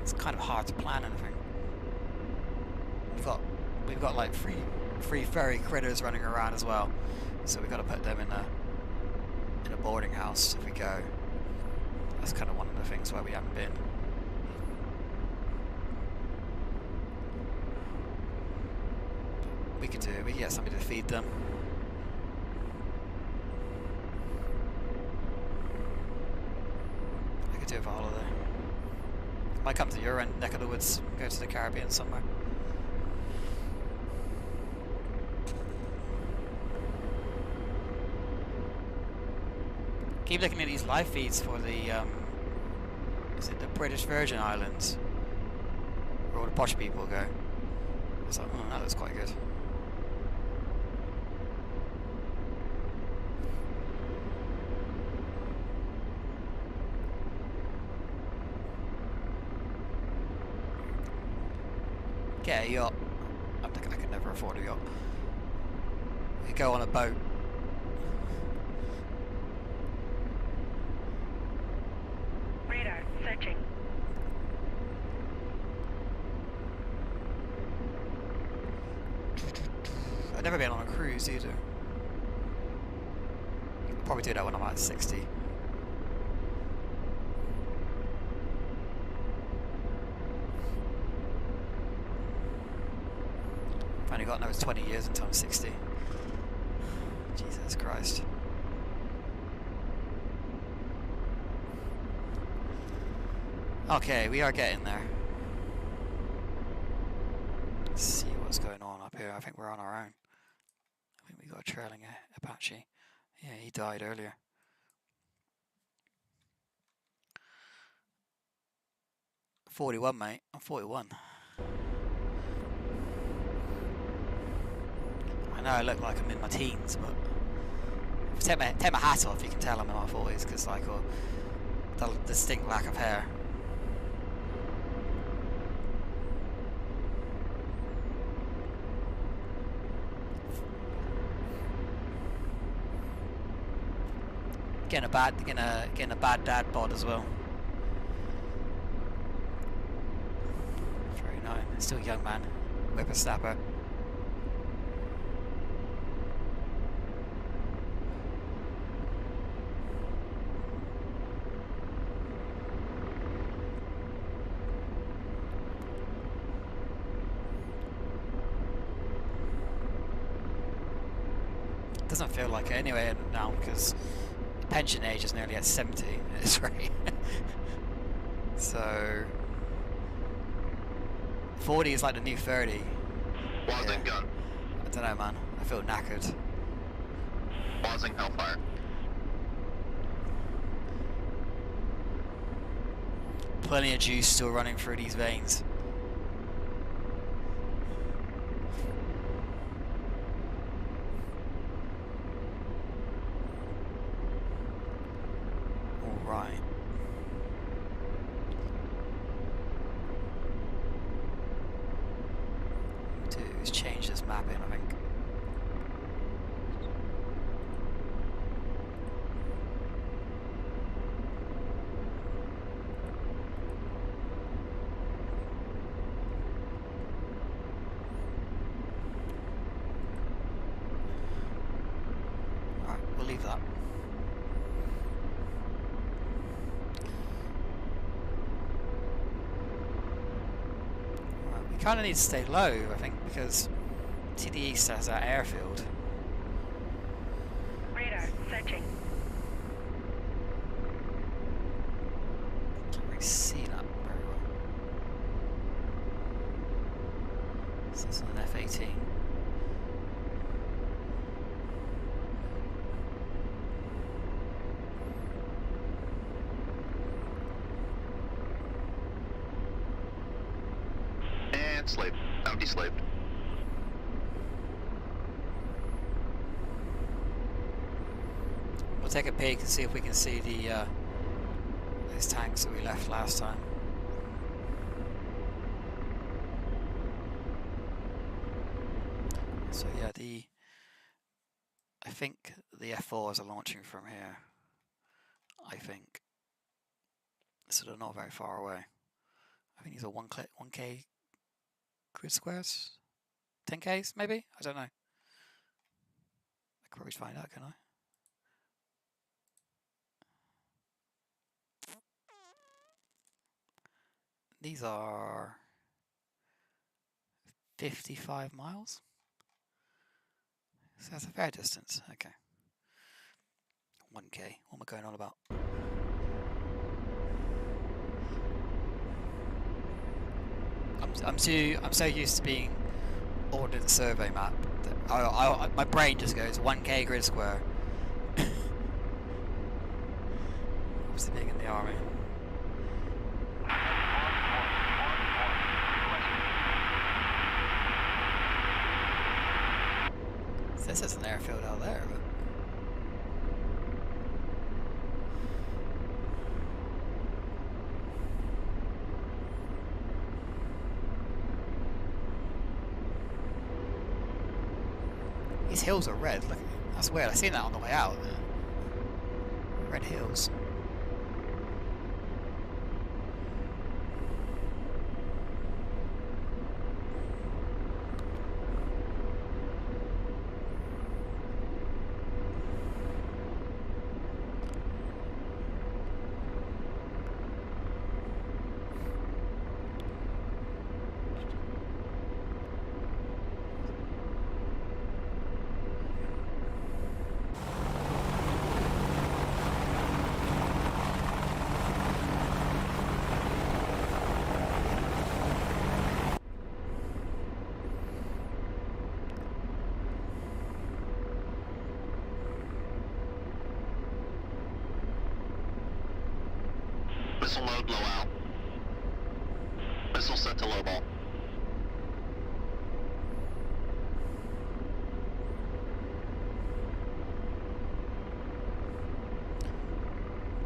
it's kind of hard to plan anything. We've got like free furry critters running around as well, so we've got to put them in a boarding house if we go. That's kind of one of the things where we haven't been. We could get somebody to feed them. I could do it for a holiday. Might come to your end, neck of the woods, go to the Caribbean somewhere. Keep looking at these live feeds for the, is it the British Virgin Islands? Where all the posh people go. It's like, oh, that looks quite good. Get a yacht. I could never afford a yacht. We could go on a boat. Radar searching. I've never been on a cruise either. I'll probably do that when I'm at 60. I've only got another 20 years until I'm 60. Jesus Christ. Okay, we are getting there. Let's see what's going on up here. I think we're on our own. I think we got a trailing Apache. Yeah, he died earlier. $41, mate. I'm 41. I know I look like I'm in my teens, but take my hat off, you can tell I'm in my 40s, because like the distinct lack of hair. Getting a bad dad bod as well. Very nice. Still a young man, whippersnapper. Doesn't feel like it anyway now, because pension age is nearly at 70 at this rate. So 40 is like the new 30. Wazing gun. I don't know, man. I feel knackered. Wazing Hellfire. Plenty of juice still running through these veins. Alright. What we'll do is change this mapping, I think. Alright, we'll leave that. Right, we kind of need to stay low, I think, because to the east has our airfield. Radar searching. searching. Can't really see that very well. So this is an F-18. And slave. Empty slave. We'll take a peek and see if we can see the those tanks that we left last time. So yeah, I think the F4s are launching from here. I think. So they're not very far away. I think these are 1K grid squares? 10Ks maybe? I don't know. I could probably find out, can I? These are 55 miles. So that's a fair distance. Okay. 1K. What am I going on about? I'm so used to being ordered a survey map that my brain just goes 1K grid square. Obviously being in the army. This is an airfield out there, but these hills are red. Look, that's weird. I seen that on the way out. Red hills. Missile load low out. Missile set to low ball.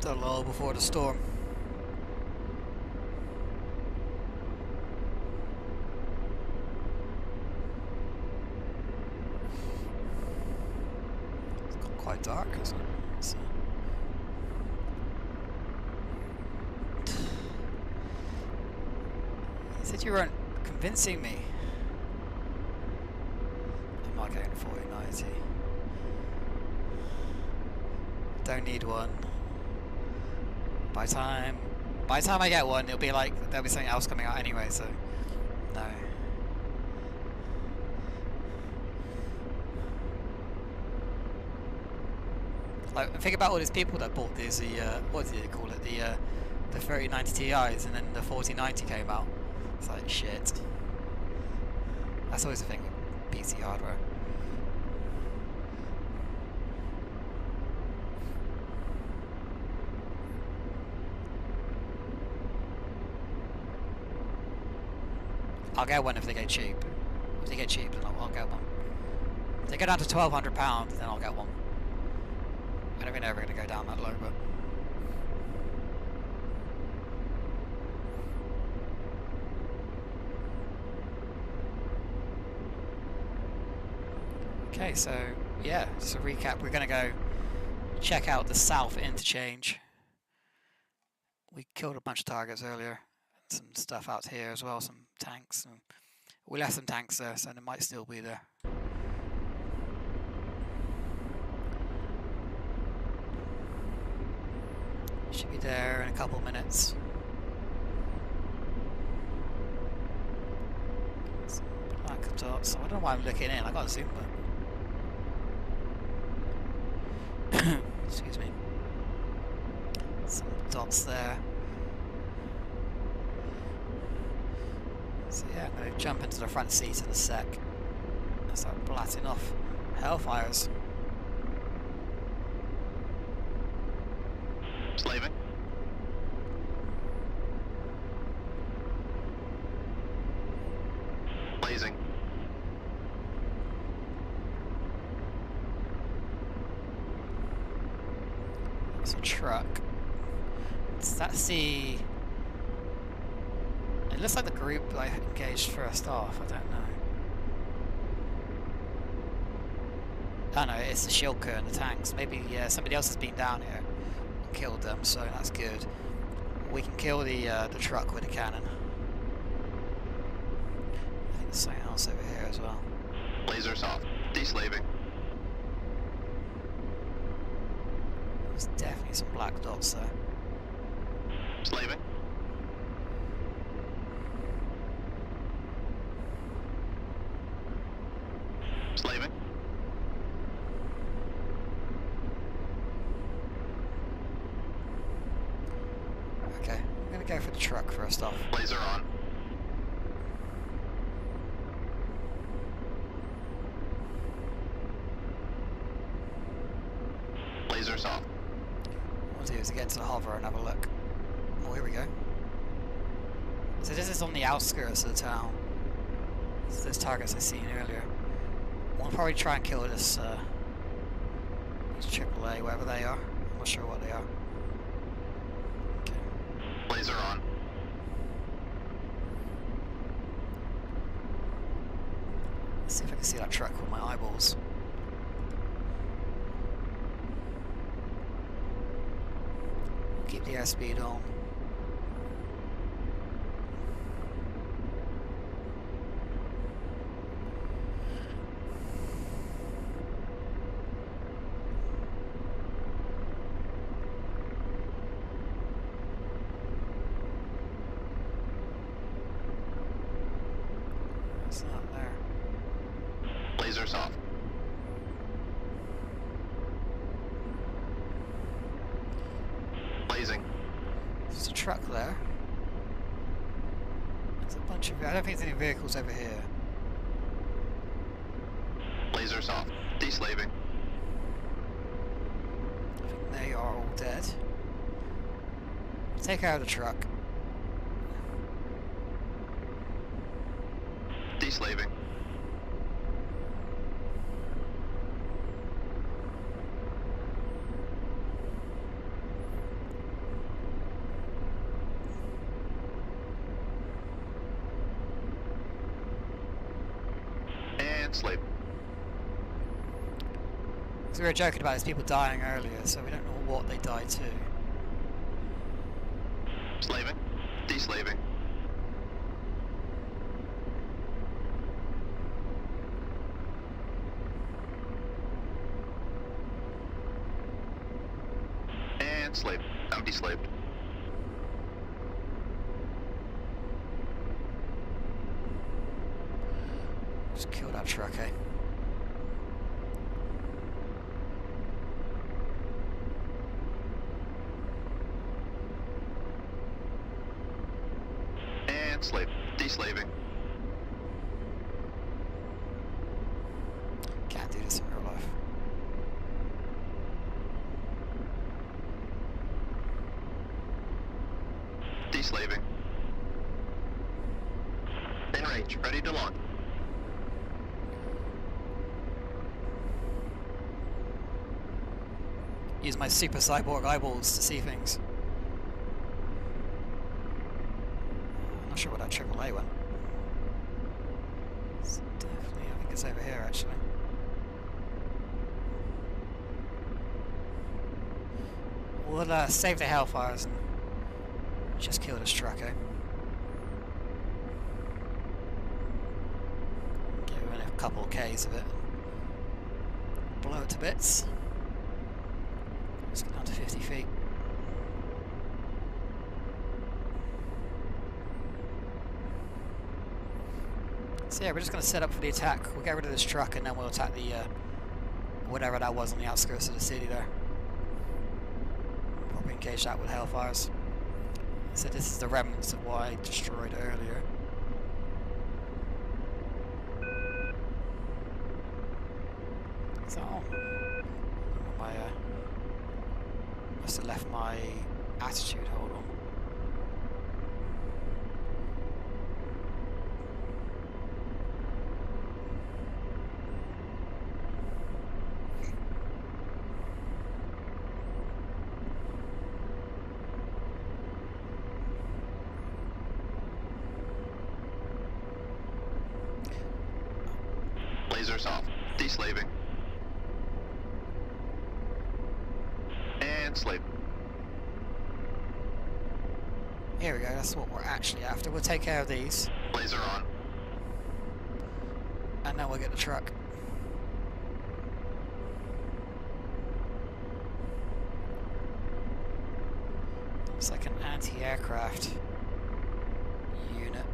The lull before the storm. It's got quite dark, isn't it? So. You said you weren't convincing me. I'm not going 4090. Don't need one. By the time I get one, it'll be like there'll be something else coming out anyway. So no. Like, think about all these people that bought these. What do you call it? The 3090 Ti's, and then the 4090 came out. It's like shit. That's always the thing with PC hardware. I'll get one if they get cheap. If they get cheap, then I'll get one. If they go down to £1,200, then I'll get one. I don't think they're ever going to go down that low, but... Okay, so, yeah, just a recap. We're going to go check out the south interchange. We killed a bunch of targets earlier. Some stuff out here as well, some tanks. We left some tanks there, so they might still be there. Should be there in a couple of minutes. Black dots. So I don't know why I'm looking in. I got to zoom, but So yeah, I'm going to jump into the front seat in a sec and start blatting off Hellfires. Slaving. Blazing. It's a truck. That's the... It looks like the group like engaged first off, I don't know. Oh no, it's the Shilker and the tanks. Maybe somebody else has been down here and killed them, so that's good. We can kill the truck with a cannon. I think there's something else over here as well. Lasers off. Deslaving. There's definitely some black dots there. Slaving. Slaving. Okay, I'm gonna go for the truck first off. Laser on. Lasers off. What I'll do is get to the hover and have a look. Oh, here we go. So this is on the outskirts of the town. So there's targets I seen earlier. We'll probably try and kill this these AAA, whatever they are. I'm not sure what they are. Okay. Laser on. Let's see if I can see that truck with my eyeballs. Keep the airspeed on. It's not there. Lasers off. Blazing. There's a truck there. There's a bunch of... I don't think there's any vehicles over here. Lasers off. Deslaving. I think they are all dead. Take out the truck. Deslaving. And slave. So we were joking about these people dying earlier, so we don't know what they died to. Slaving. Deslaving. And slave. I'm deslaved. Just kill that truck, eh? And slave. Deslaving. Can't do this in real life. Deslaving. In range. Ready to launch. Use my super cyborg eyeballs to see things. I'm not sure where that AAA went. It's definitely, I think it's over here actually. We'll save the Hellfires and just kill this truck, eh? Give it a couple of Ks of it. Blow it to bits. Let's get down to 50 feet. So yeah, we're just going to set up for the attack. We'll get rid of this truck and then we'll attack the whatever that was on the outskirts of the city there. Probably engage that with Hellfires. So this is the remnants of what I destroyed earlier. Is that on? My, must have left my attitude, hold on. Lasers off. Deslaving. And slave. Here we go, that's what we're actually after. We'll take care of these, Laser on. and then we'll get the truck. It's like an anti-aircraft unit.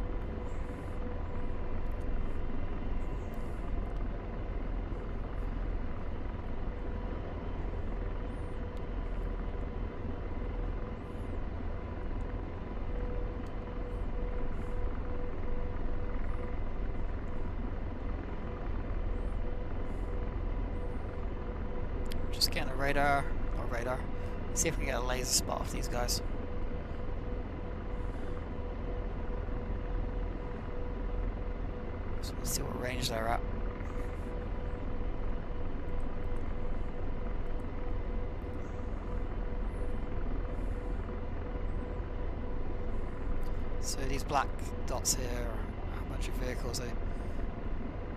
Just getting a radar, or radar. See if we can get a laser spot off these guys. So let's see what range they're at. So these black dots here are a bunch of vehicles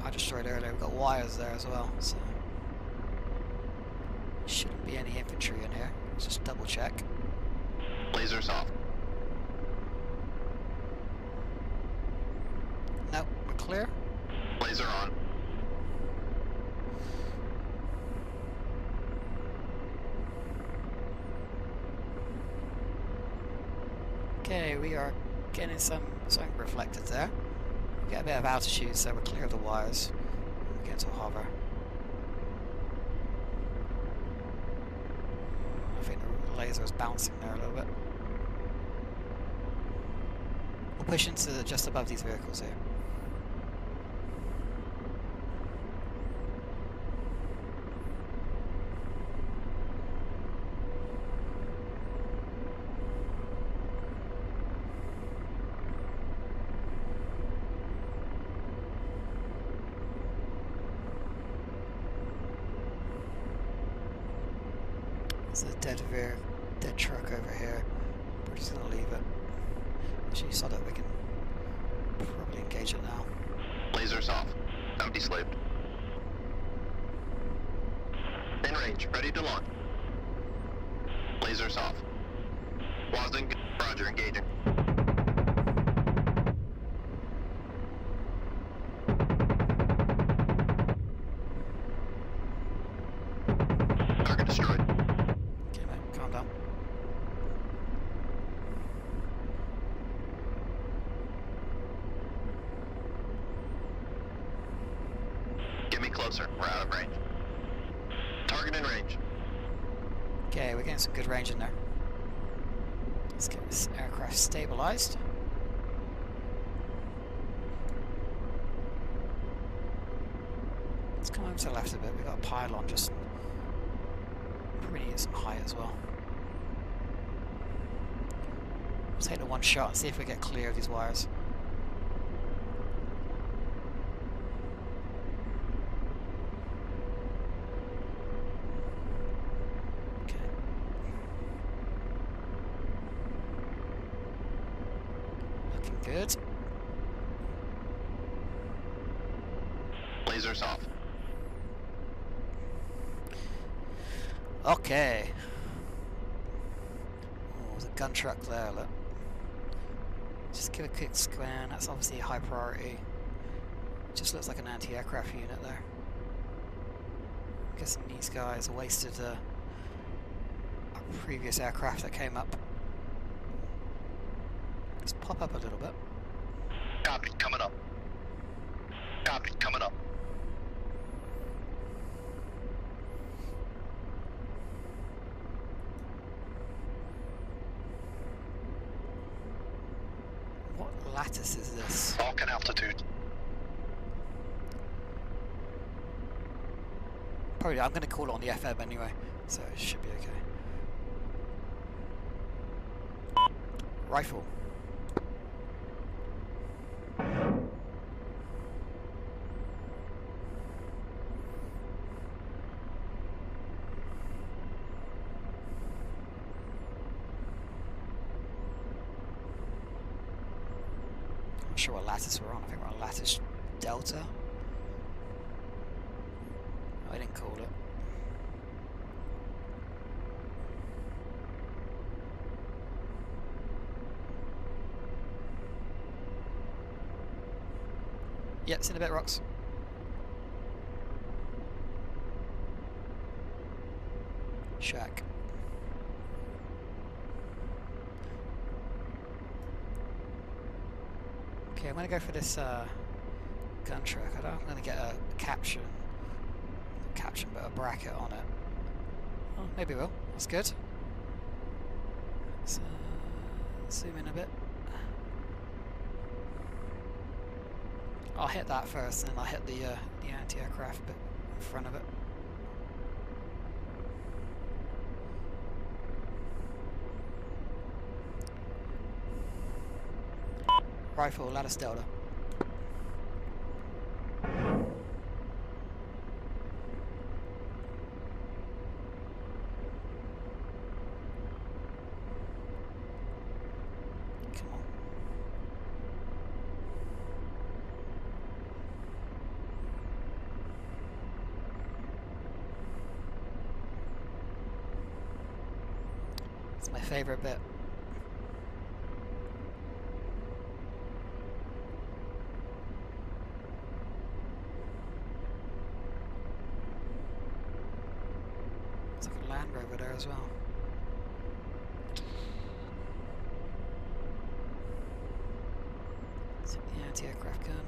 I destroyed earlier. We've got wires there as well, so shouldn't be any infantry in here. Let's just double check. Lasers off. Nope, we're clear. Laser on. Okay, we are getting something reflected there. We get a bit of altitude, so we're clear of the wires. We get to hover. I think the laser is bouncing there a little bit. We'll push into just above these vehicles here. There's a dead truck over here. We're just gonna leave it. Actually, so that we can probably engage it now. Lasers off. I'm deslaved. In range. Ready to launch. Lasers off. Wasden, roger, engaging. Target destroyed. Okay, mate, calm down. Get me closer. We're out of range. Target in range. Okay, we're getting some good range in there. Let's get this aircraft stabilized. Let's come over to the left a bit. We've got a pylon just pretty at some height as well. Let's take the one shot and see if we get clear of these wires. Okay. Looking good. Lasers off. Okay. Oh, there's a gun truck there, look. Just give a quick scan, that's obviously a high priority. Just looks like an anti-aircraft unit there. I'm guessing these guys wasted a previous aircraft that came up. Let's pop up a little bit. Copy. Coming up. Copy. Coming up. What lattice is this? Falcon altitude. Probably, I'm going to call it on the FM anyway, so it should be okay. Rifle. Not sure what lattice we're on. I think we're on lattice Delta. I didn't call it. Yep, it's in a bit, Rocks. Shack. Okay, I'm gonna go for this gun truck. I don't. I'm gonna get a caption, but a bracket on it. Oh, maybe we'll. That's good. So zoom in a bit. I'll hit that first, and then I'll hit the anti-aircraft bit in front of it. Rifle, lattice Delta. Come on. It's my favorite bit. It's like a Land Rover there as well. Let's hit the anti-aircraft gun.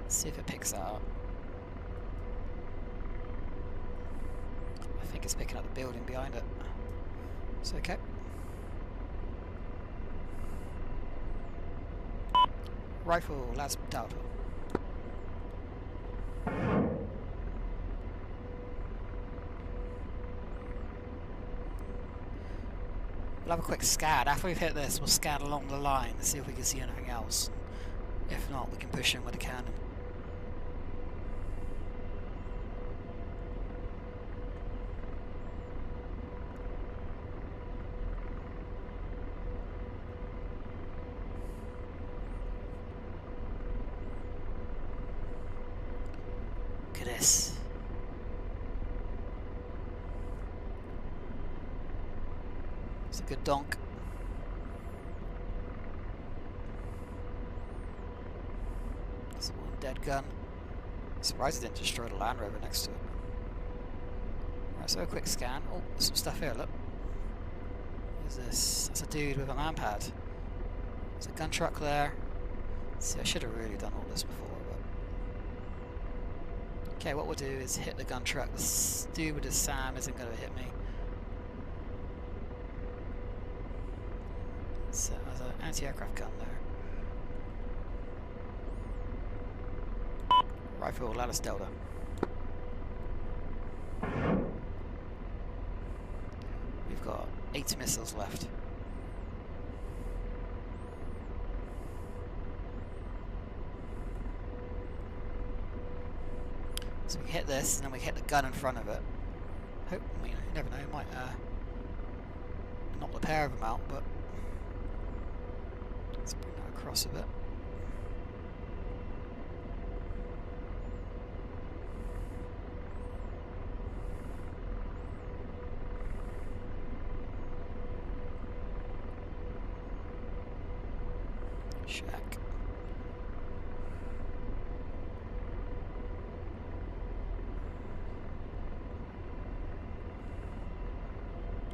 Let's see if it picks that up. I think it's picking up the building behind it. It's okay. Rifle, lattice Delta. We'll have a quick scan. After we've hit this, we'll scan along the line to see if we can see anything else. If not, we can push in with a cannon. Look at this. It's a good donk. That's one dead gun. Surprised it didn't destroy the Land Rover next to it. Right, so a quick scan. Oh, there's some stuff here, look. What is this? That's a dude with a manpad. There's a gun truck there. See, I should have really done all this before, but... Okay, what we'll do is hit the gun truck. This dude with his SAM isn't going to hit me. So there's an anti-aircraft gun there. Rifle, lattice Delta. We've got 8 missiles left. So we hit this, and then we hit the gun in front of it. Hope, you know, you never know, it might knock the pair of them out, but let's bring that across a bit. Shack.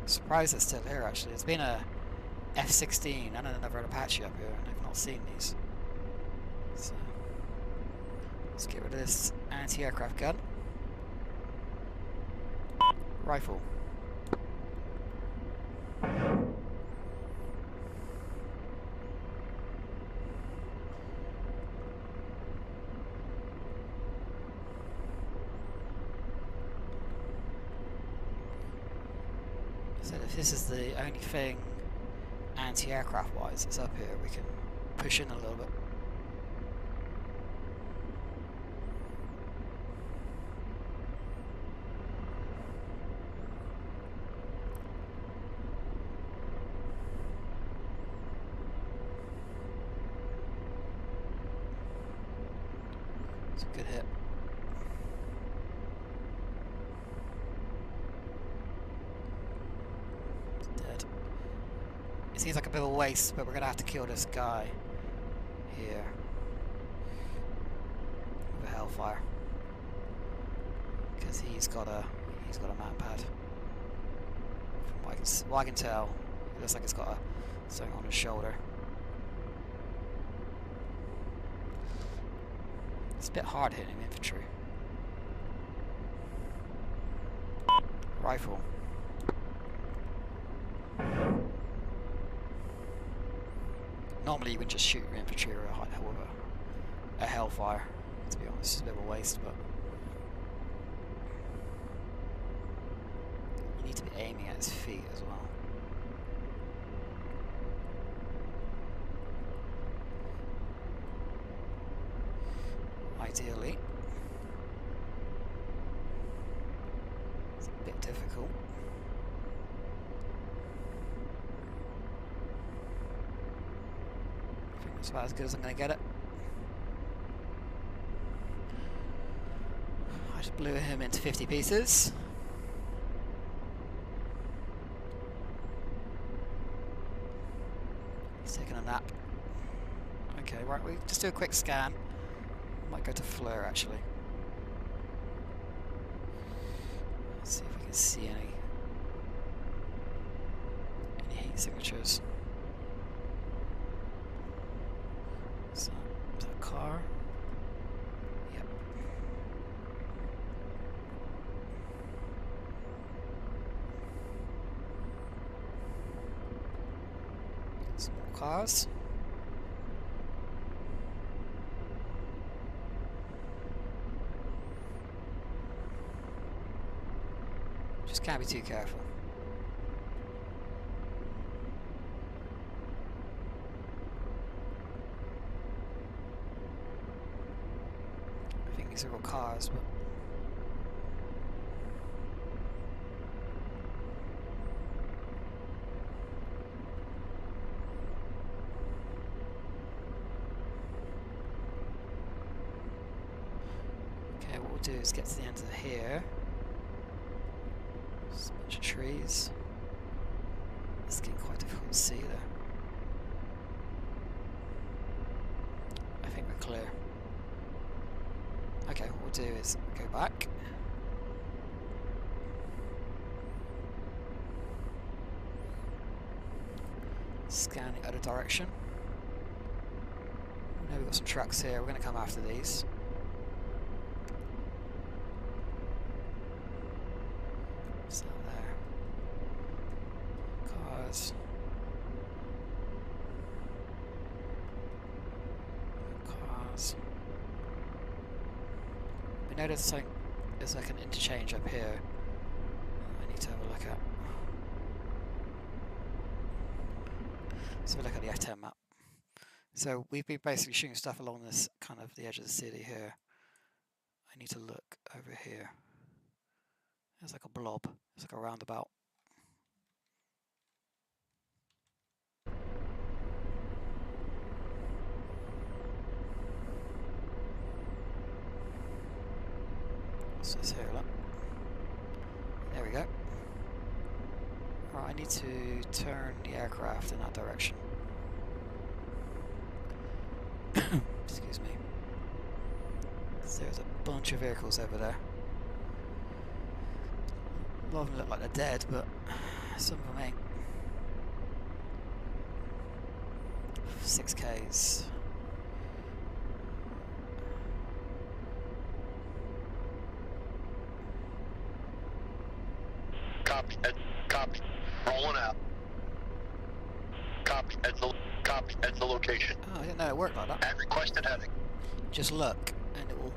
Surprised it's still here actually. It's been a F-16 and another Apache up here, and I've not seen these. So let's get rid of this anti-aircraft gun. Rifle. So if this is the only thing anti-aircraft wise that's up here, we can push in a little bit. It's a good hit. It's dead. It seems like a bit of a waste, but we're gonna have to kill this guy here with a Hellfire because he's got a man pad. From what I can tell, it looks like it's got something on his shoulder. It's a bit hard hitting infantry. Rifle. Normally you would just shoot your infantry with a Hellfire, to be honest. It's a bit of a waste, but you need to be aiming at his feet as well. Ideally. It's a bit difficult. I think that's about as good as I'm going to get it. I just blew him into 50 pieces. He's taking a nap. Okay, right, we just do a quick scan. Might go to Fleur actually. Let's see if we can see any heat signatures. Is that a car? Yep. Some more cars. Just can't be too careful. I think these are all cars, but okay, what we'll do is get to the end of here. Just a bunch of trees. It's getting quite difficult to see there. I think we're clear. Okay, what we'll do is go back. Scan the other direction. Now we've got some trucks here, we're going to come after these. What's that there? Cars. Cars. We noticed there's like an interchange up here I need to have a look at. So we look at the F10 map. So we've been basically shooting stuff along this kind of the edge of the city here. I need to look over here. There's like a blob. It's like a roundabout. What's this here? Look. There we go. Alright, I need to turn the aircraft in that direction. Excuse me. There's a bunch of vehicles over there. A lot of them look like they're dead, but some of them ain't. 6Ks. Copy. Copy. Rolling out. Copy. That's the location. Oh, I didn't know it worked like that. At requested heading. Just look, and it will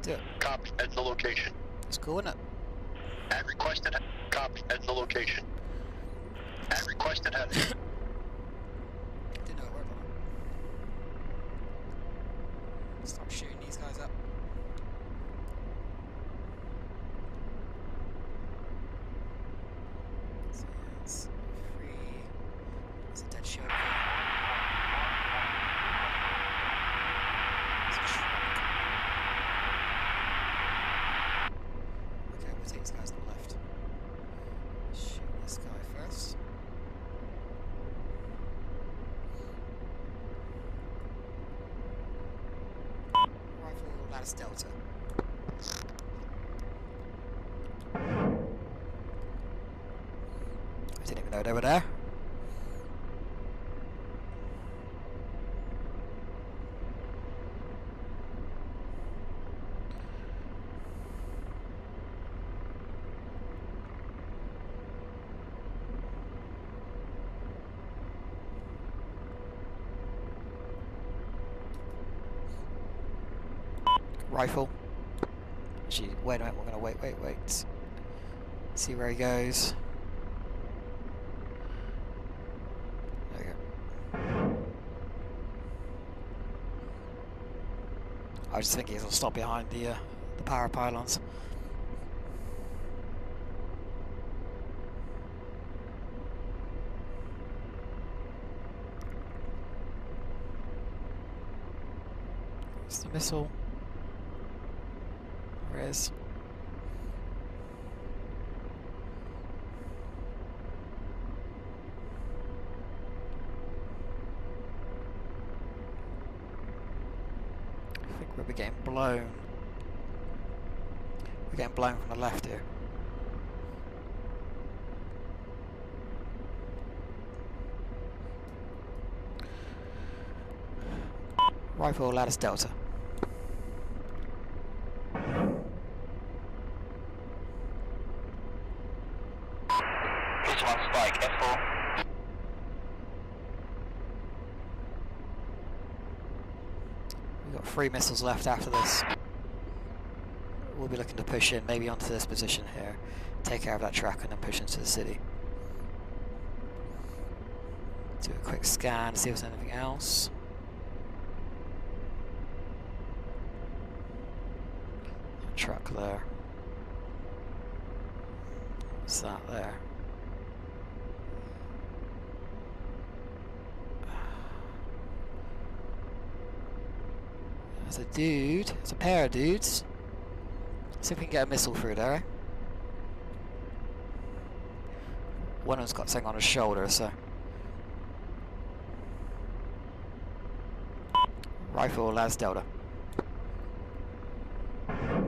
do it. Copy. That's the location. It's cool, isn't it? At requested. Copy. That's the location. Had it. Didn't know it worked on it. Start shooting these guys up. So yeah, it's free. It's a dead chauffeur. It's a truck. Okay, we'll take these guys to the left. Shoot this guy first. Rifle Lattice Delta. I didn't even know they were there. Rifle. Actually, wait a minute, we're gonna wait. See where he goes. There we go. I was just thinking he'll stop behind the power pylons. It's the missile. Where is? I think we're getting blown. We're getting blown from the left here. Rifle Lattice Delta. We've got 3 missiles left after this. We'll be looking to push in, maybe onto this position here, take care of that truck, and then push into the city. Do a quick scan, see if there's anything else. That truck there. What's that there? There's a dude. There's a pair of dudes. See if we can get a missile through there, eh? One of them's got something on his shoulder, so... Rifle Lattice Delta. I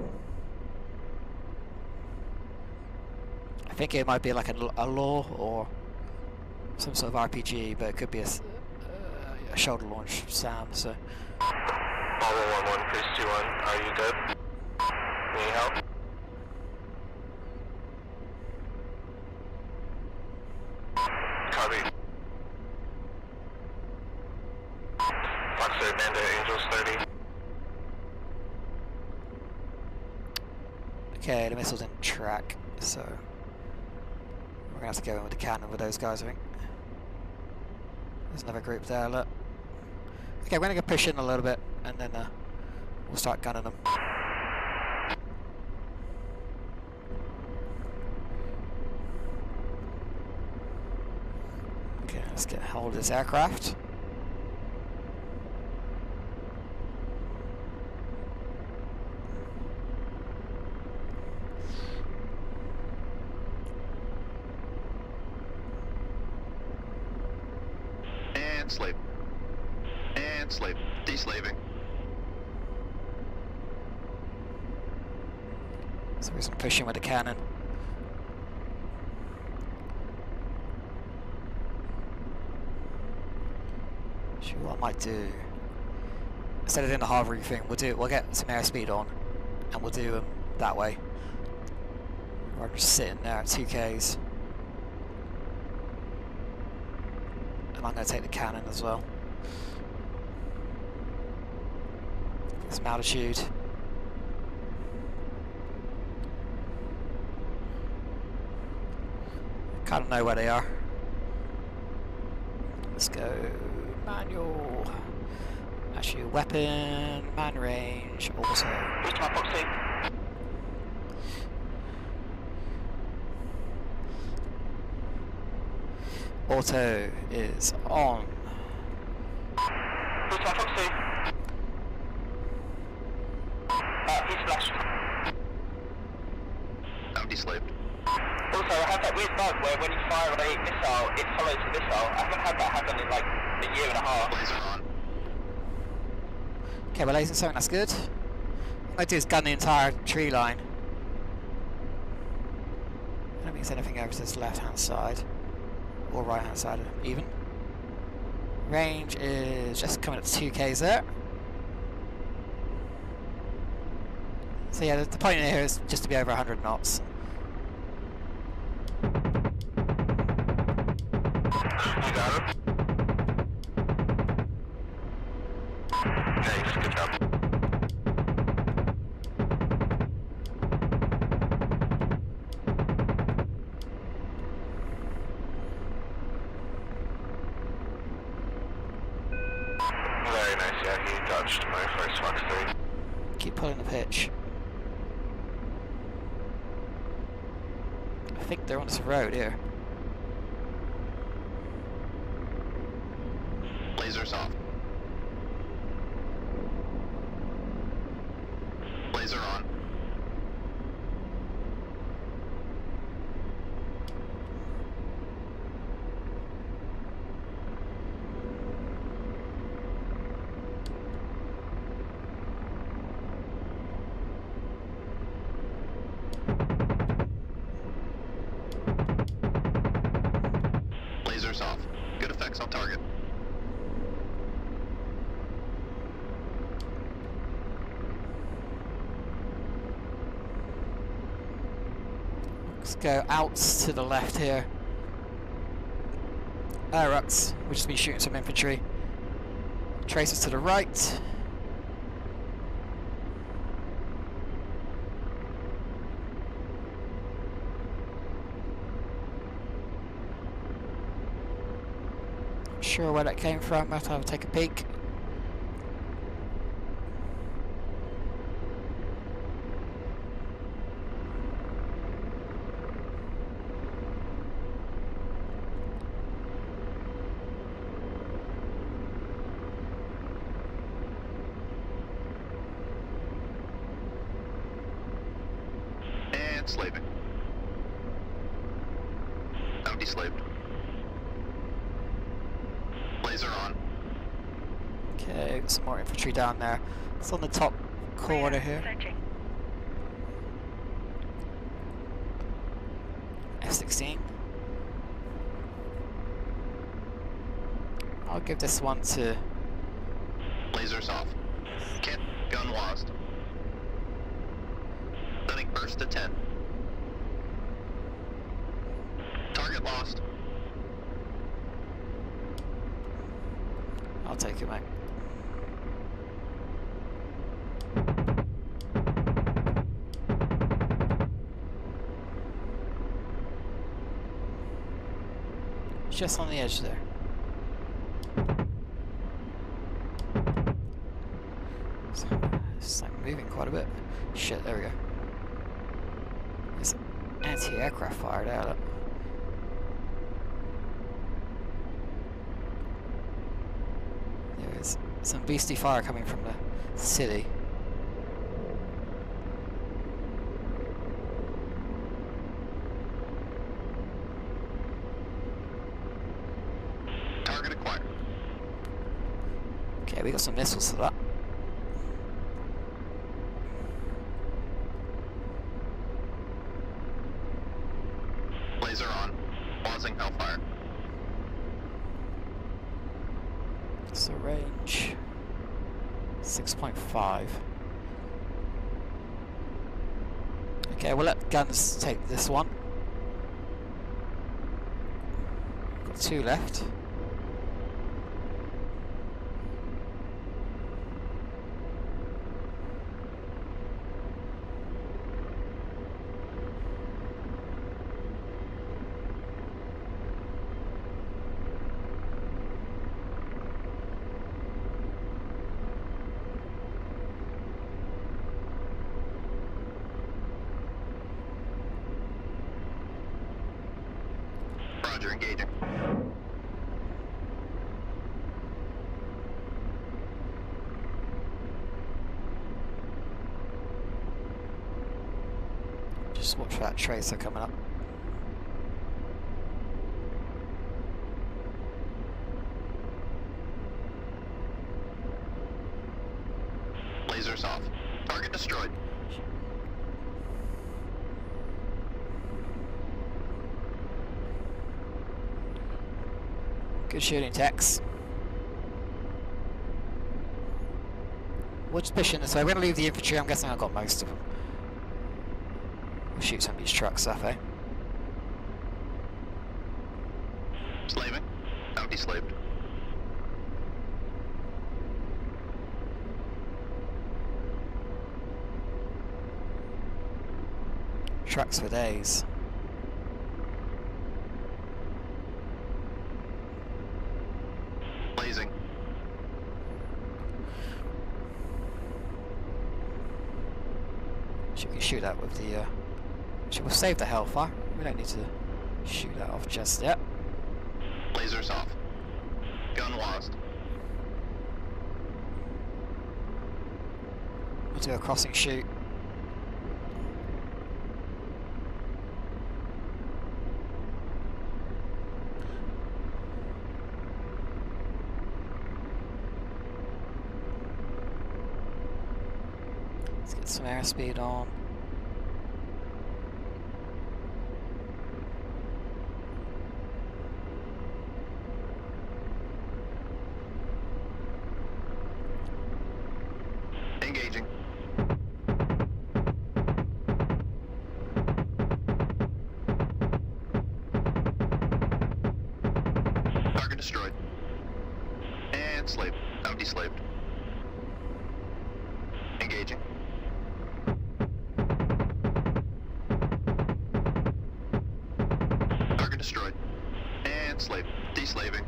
think it might be like a law or some sort of RPG, but it could be a shoulder launch SAM, so... Bravo 1-1, Priest 2-1, are you good? Need help? Copy. Fox Amanda, Angels 30. Okay, the missile's in track, so... we're gonna have to go in with the cannon with those guys, I think. There's another group there, look. Okay, we're gonna go push in a little bit, and then we'll start gunning them. Okay, let's get hold of this aircraft. And slave. And slave. Deslaving. So we're just gonna push in with the cannon. Sure, what I might do, instead of doing the hovering thing, we'll get some airspeed on, and we'll do them that way. Or just sitting there at 2Ks. And I'm going to take the cannon as well. Get some altitude. Kind of know where they are. Let's go manual. Actually, weapon, man range, auto. Where's my proxy? Auto is on. Where's my proxy? He's flashed. Empty slaved. Also, I have that weird bug where when you fire a missile, it follows the missile. I haven't had that happen in like a year and a half. Laser on. Okay, we're lasing something, that's good. What I'm going to do is gun the entire tree line. I don't think there's anything over to this left hand side. Or right hand side, even. Range is just coming up to 2Ks there. So yeah, the point here is just to be over 100 knots. You got him? Nice, good job. Very nice, yeah, he dodged my first Fox 3. Keep pulling the pitch. I think they're on this road here. Lasers off. Laser on. Lasers off. Good effects on target. Let's go out to the left here. Rux, we'll just be shooting some infantry. Tracers to the right. Not sure where that came from, I'll have to take a peek. And slaving. Empty slaved. Laser on. Okay, got some more infantry down there. It's on the top corner here. Searching. F-16. I'll give this one to... Lasers off. Can't. Gun lost. Sending burst to 10. Target lost. I'll take it, mate. Just on the edge there. It's like moving quite a bit. Shit, there we go. There's anti-aircraft fire there, look. There's some beastie fire coming from the city. Target acquired. Okay, we got some missiles for that. Laser on. Pausing hellfire. So range 6.5. Okay, we'll let guns take this one. Got two left. Roger, engaging. Just watch for that tracer coming up. Lasers off. Target destroyed. Good shooting, Tex. We'll just push in this way. We're going to leave the infantry. I'm guessing I've got most of them. We'll shoot some of these trucks up, eh? Slaving. Now deslaved. Trucks for days. Blazing. We can shoot that with the we'll save the Hellfire. We don't need to shoot that off just yet. Lasers off. Gun lost. We'll do a crossing shoot. Let's get some airspeed on. Engaging. Target destroyed. And slaved. Now deslaved. Engaging. Target destroyed. And slaved. Deslaving.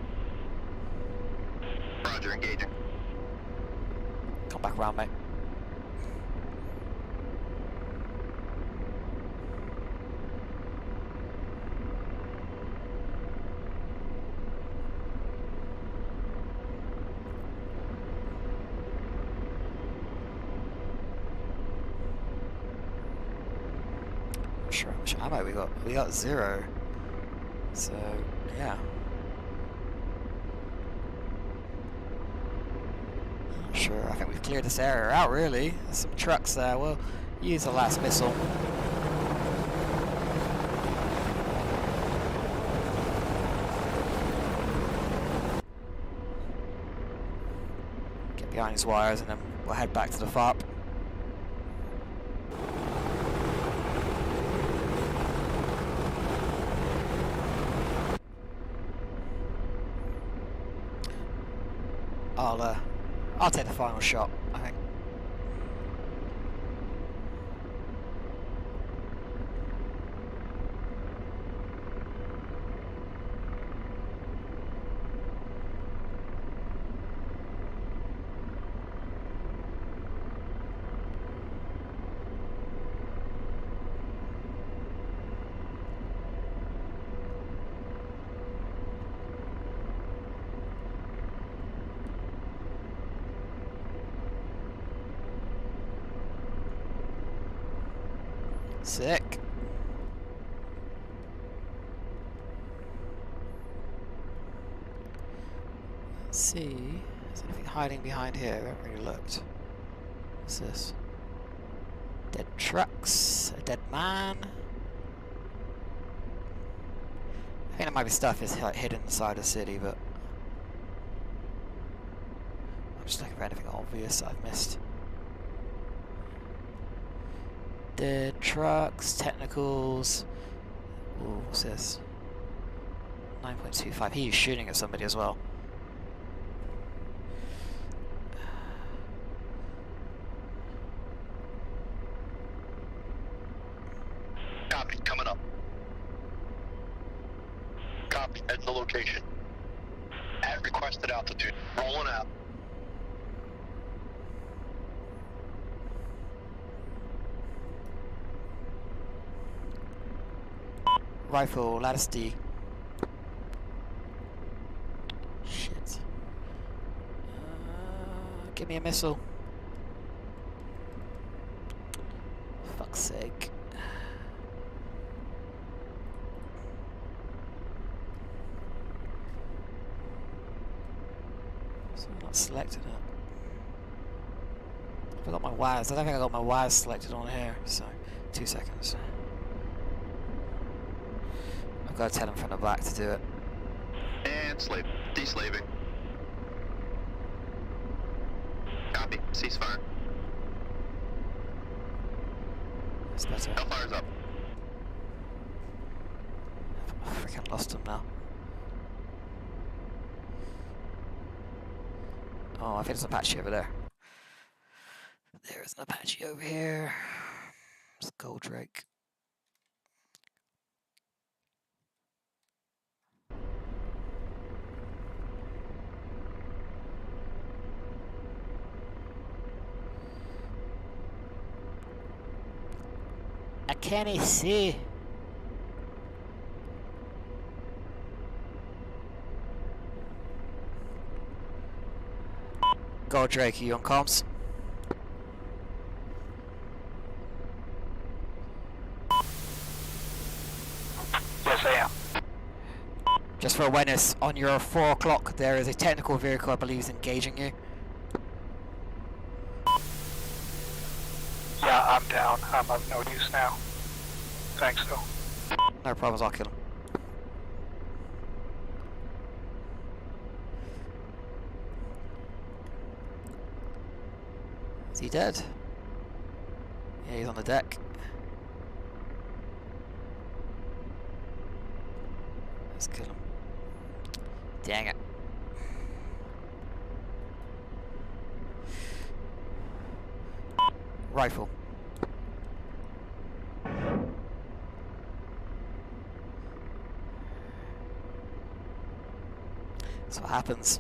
Roger, engaging. Come back around, mate. Sure how much ammo we got. We got 0. So yeah. Not sure. I think we've cleared this area out really. There's some trucks there. We'll use the last missile. Get behind these wires and then we'll head back to the FARP. I'll take the final shot, I think. Sick. Let's see. Is there anything hiding behind here? I haven't really looked. What's this? Dead trucks. A dead man. I think there might be stuff that's like hidden inside the city, but I'm just looking for anything obvious that I've missed. Dead trucks, technicals. Ooh, what's this? 9.25. He's shooting at somebody as well. Copy, coming up. Copy, head to location. At requested altitude. Rolling out. Rifle, lattice D. Give me a missile. Fuck's sake. So I'm not selected it. I got my wires. I don't think I got my wires selected on here, so 2 seconds. I've got to tell him from the back to do it. And slave. Deslaving. Copy. Ceasefire. That's better. Hellfire's up. I freaking lost him now. Oh, I think there's an Apache over there. There's an Apache over here. It's Goldrake. I can't see. Goldrake, are you on comms? Yes, I am. Just for awareness, on your 4 o'clock there is a technical vehicle I believe is engaging you. Yeah, I'm down. I'm of no use now. Thanks, though. No problems, I'll kill him. Is he dead? Yeah, he's on the deck. Let's kill him. Dang it. Rifle. That's what happens.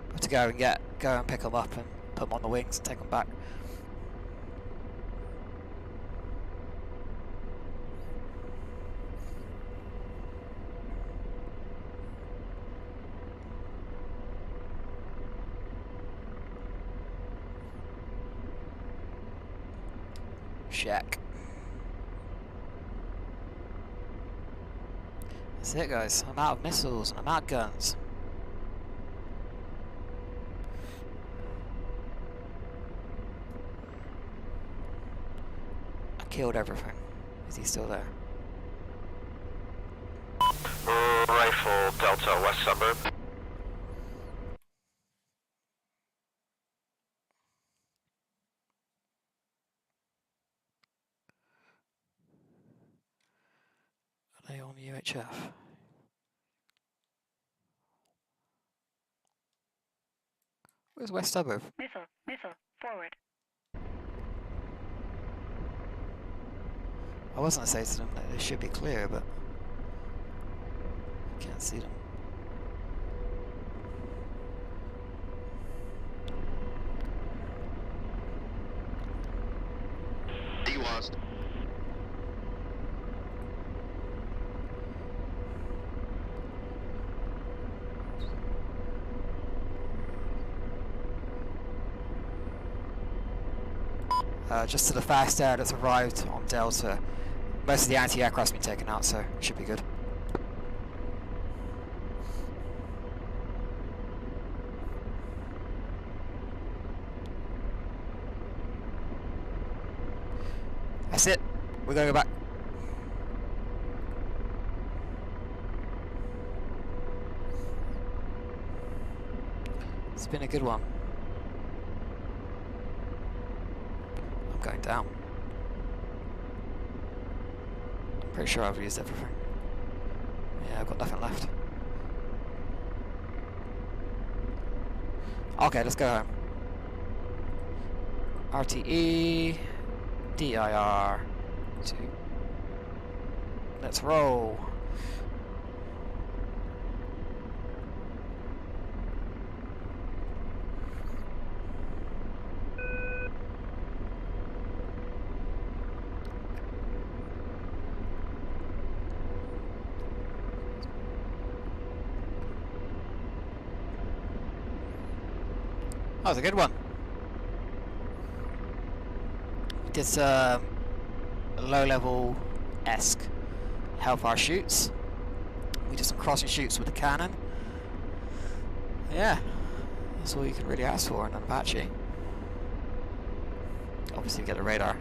Have to go and pick them up and put them on the wings and take them back. Shack. That's it, guys. I'm out of missiles and I'm out of guns. I killed everything. Is he still there? Rifle Delta West Suburb. Are they on UHF? Where's West Suburb? Missile, forward. I was going to say to them that they should be clear, but I can't see them. Delost. Just to the fast air that's arrived on Delta. Most of the anti-aircraft's been taken out, so it should be good. That's it. We're gonna go back. It's been a good one. I'm going down. I'm pretty sure I've used everything. Yeah, I've got nothing left. Okay, let's go home. RTE, DIR, 2. Let's roll. That was a good one. We did some low-level-esque Hellfire shoots. We did some crossing shoots with the cannon. Yeah, that's all you can really ask for in an Apache. Obviously, you get a radar.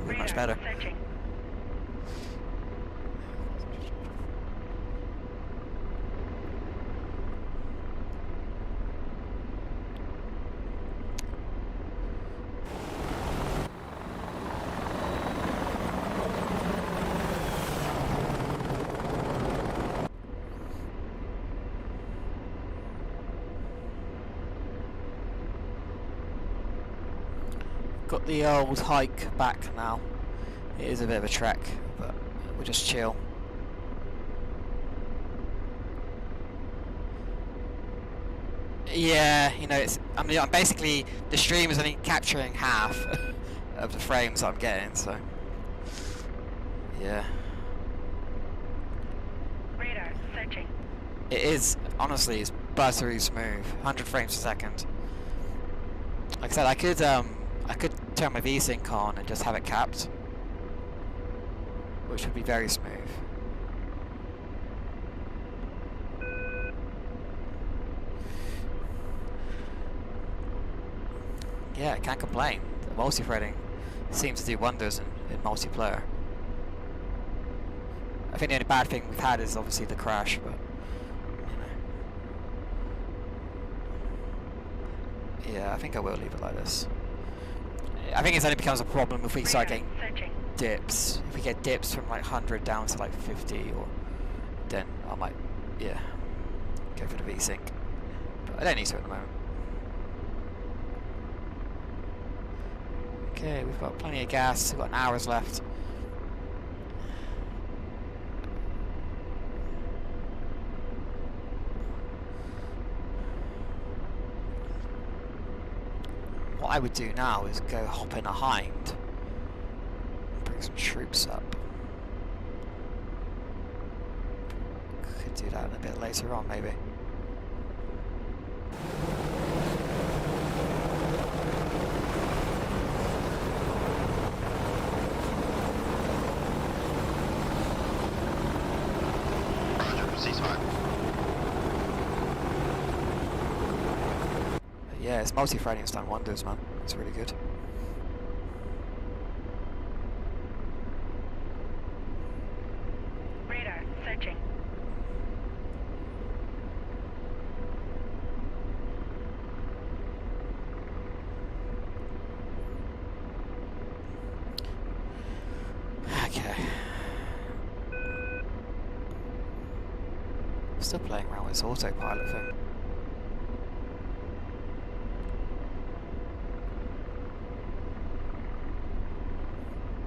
Really much better. Searching. Got the old hike back now. It is a bit of a trek, but we'll just chill. Yeah, you know, I'm basically, the stream is only capturing half of the frames I'm getting, so yeah. Radar searching. It is, honestly, it's buttery smooth, 100 frames a second. Like I said, I could turn my VSync on and just have it capped, which would be very smooth. Yeah, can't complain. The multi-threading seems to do wonders in multiplayer. I think the only bad thing we've had is obviously the crash, but you know. Yeah, I think I will leave it like this. I think it only becomes a problem if we start getting dips. If we get dips from like 100 down to like 50, or then I might, yeah, go for the VSync. But I don't need to at the moment. Okay, we've got plenty of gas. We've got an hour's left. What I would do now is go hop in a hind, bring some troops up. Could do that a bit later on, maybe. Roger, ceasefire. Yeah, it's multi-threading's done wonders, man. It's really good. Radar searching. Okay. Still playing around with this autopilot thing.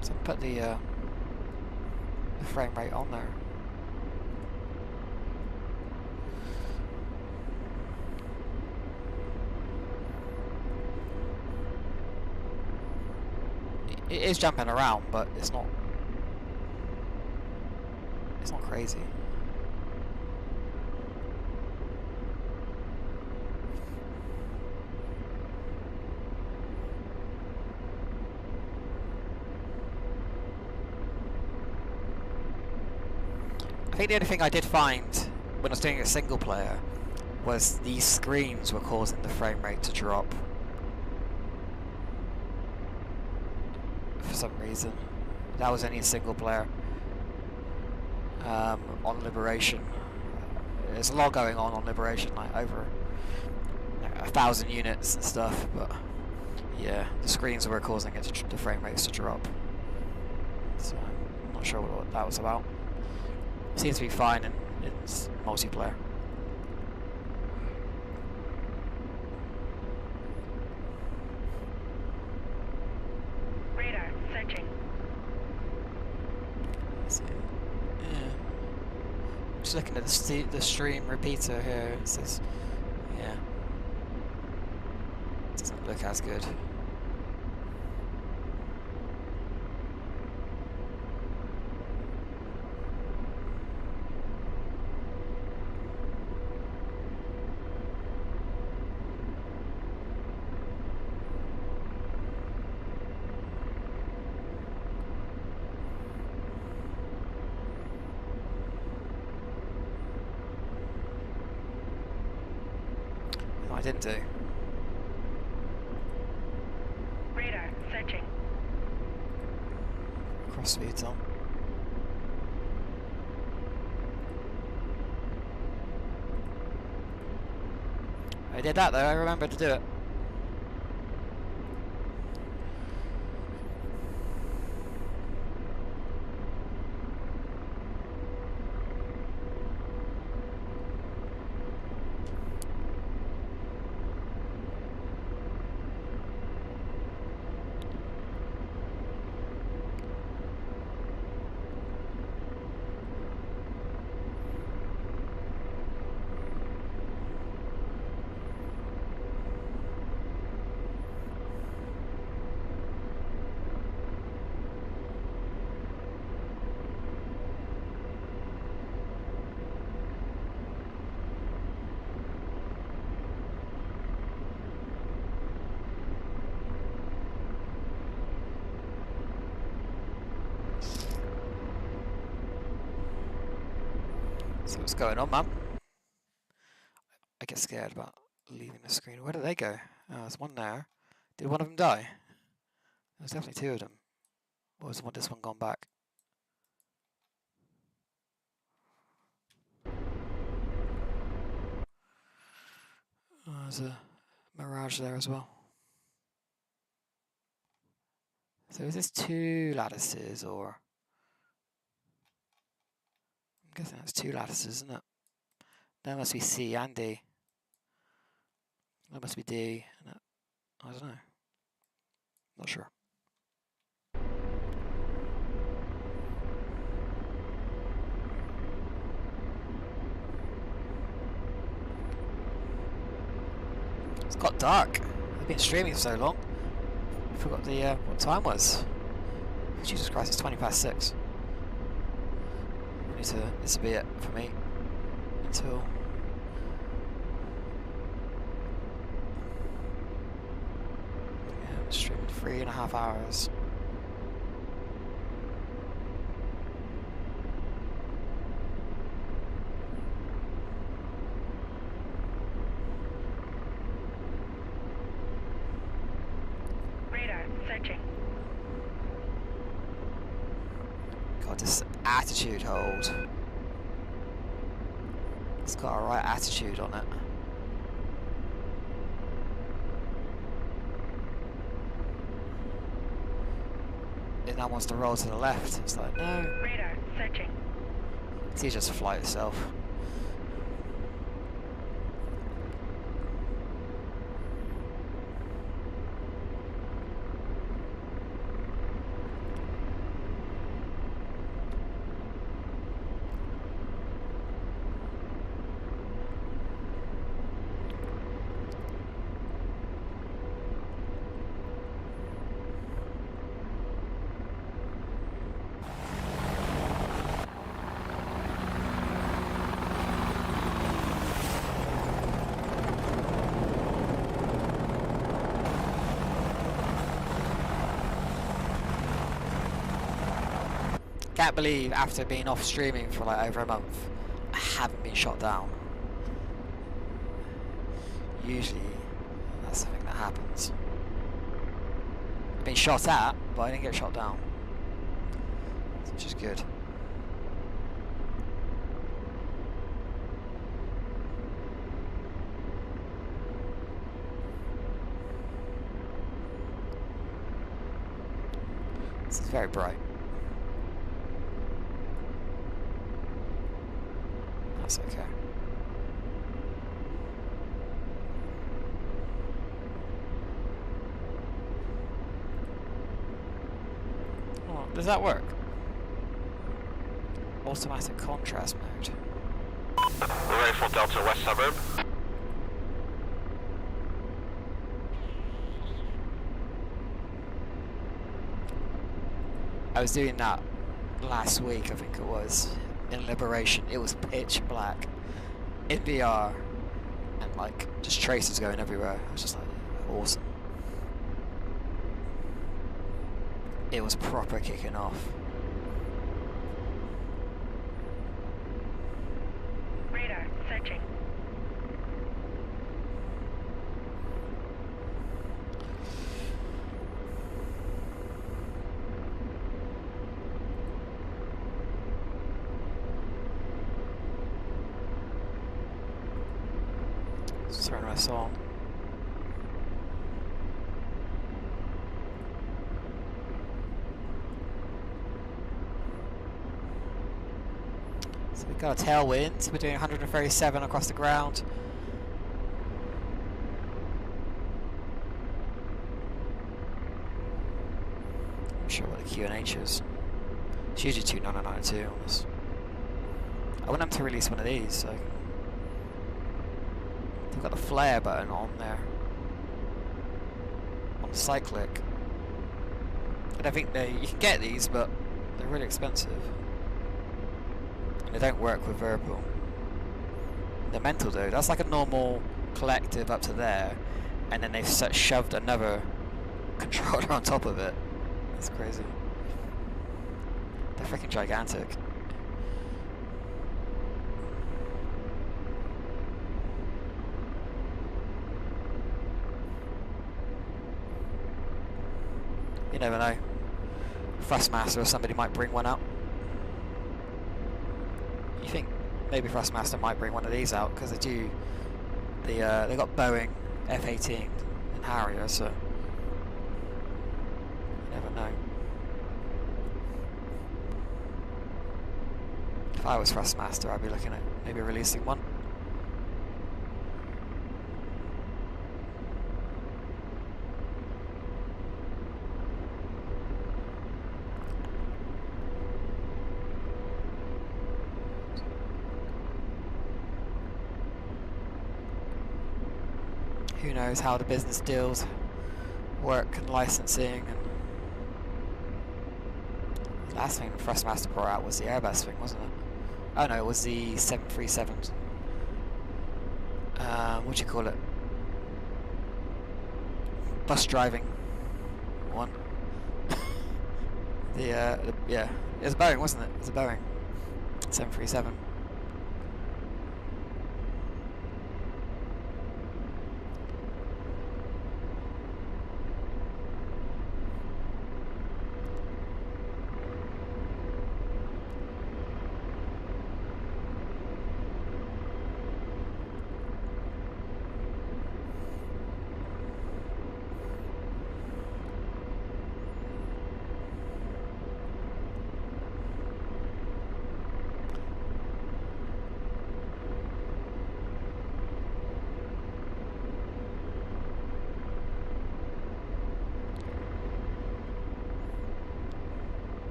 So put the frame rate on there. It is jumping around, but it's not crazy. I think the only thing I did find when I was doing a single player was these screens were causing the frame rate to drop for some reason. That was only a single player. On Liberation, there's a lot going on Liberation, like over 1,000 units and stuff, but yeah, the screens were causing it the frame rates to drop. So I'm not sure what that was about. Seems to be fine in multiplayer. Radar searching. So, yeah. Just looking at the stream repeater here. It says, yeah, doesn't look as good. I didn't do. Radar searching. Cross speeds on. I did that though, I remembered to do it. So what's going on, Mum? I get scared about leaving the screen. Where did they go? Oh, there's one there. Did one of them die? There's definitely two of them. Or has this one gone back? Oh, there's a Mirage there as well. So is this two lattices or... I'm guessing that's two lattices, isn't it? That must be C and D. That must be D. I don't know. Not sure. It's got dark. I've been streaming for so long. I forgot the what time was. Jesus Christ, it's 20 past 6. This will be it for me until I'm streaming 3.5 hours. Radar searching. God, this attitude hold. It's got a right attitude on it. It now wants to roll to the left. It's like, no. Radar searching. It's easier to fly itself. Can't believe after being off streaming for like over a month, I haven't been shot down. Usually, that's the thing that happens. I've been shot at, but I didn't get shot down, which is good. This is very bright. That's okay. Oh, does that work? Automatic contrast mode. Rifle Delta West Suburb. I was doing that last week, I think it was, in Liberation. It was pitch black in VR and like just tracers going everywhere. It was just like awesome. It was proper kicking off. Radar searching. Let's turn us on. So we've got a tailwind. We're doing 137 across the ground. I'm not sure what the QNH is. It's usually 2992 on this. I want them to release one of these, so they've got the flare button on there on the cyclic. I don't think you can get these, but they're really expensive. And they don't work with verbal. They're mental though. That's like a normal collective up to there, and then they've shoved another controller on top of it. That's crazy. They're freaking gigantic. You never know. Thrustmaster or somebody might bring one up. You think maybe Thrustmaster might bring one of these out because they do. They got Boeing F-18 and Harrier, so you never know. If I was Thrustmaster, I'd be looking at maybe releasing one. Who knows how the business deals work and licensing, and the last thing Thrustmaster brought out was the Airbus thing, wasn't it? Oh no, it was the 737s. What do you call it? Bus driving one. Yeah, it was a Boeing, wasn't it? It was a Boeing 737.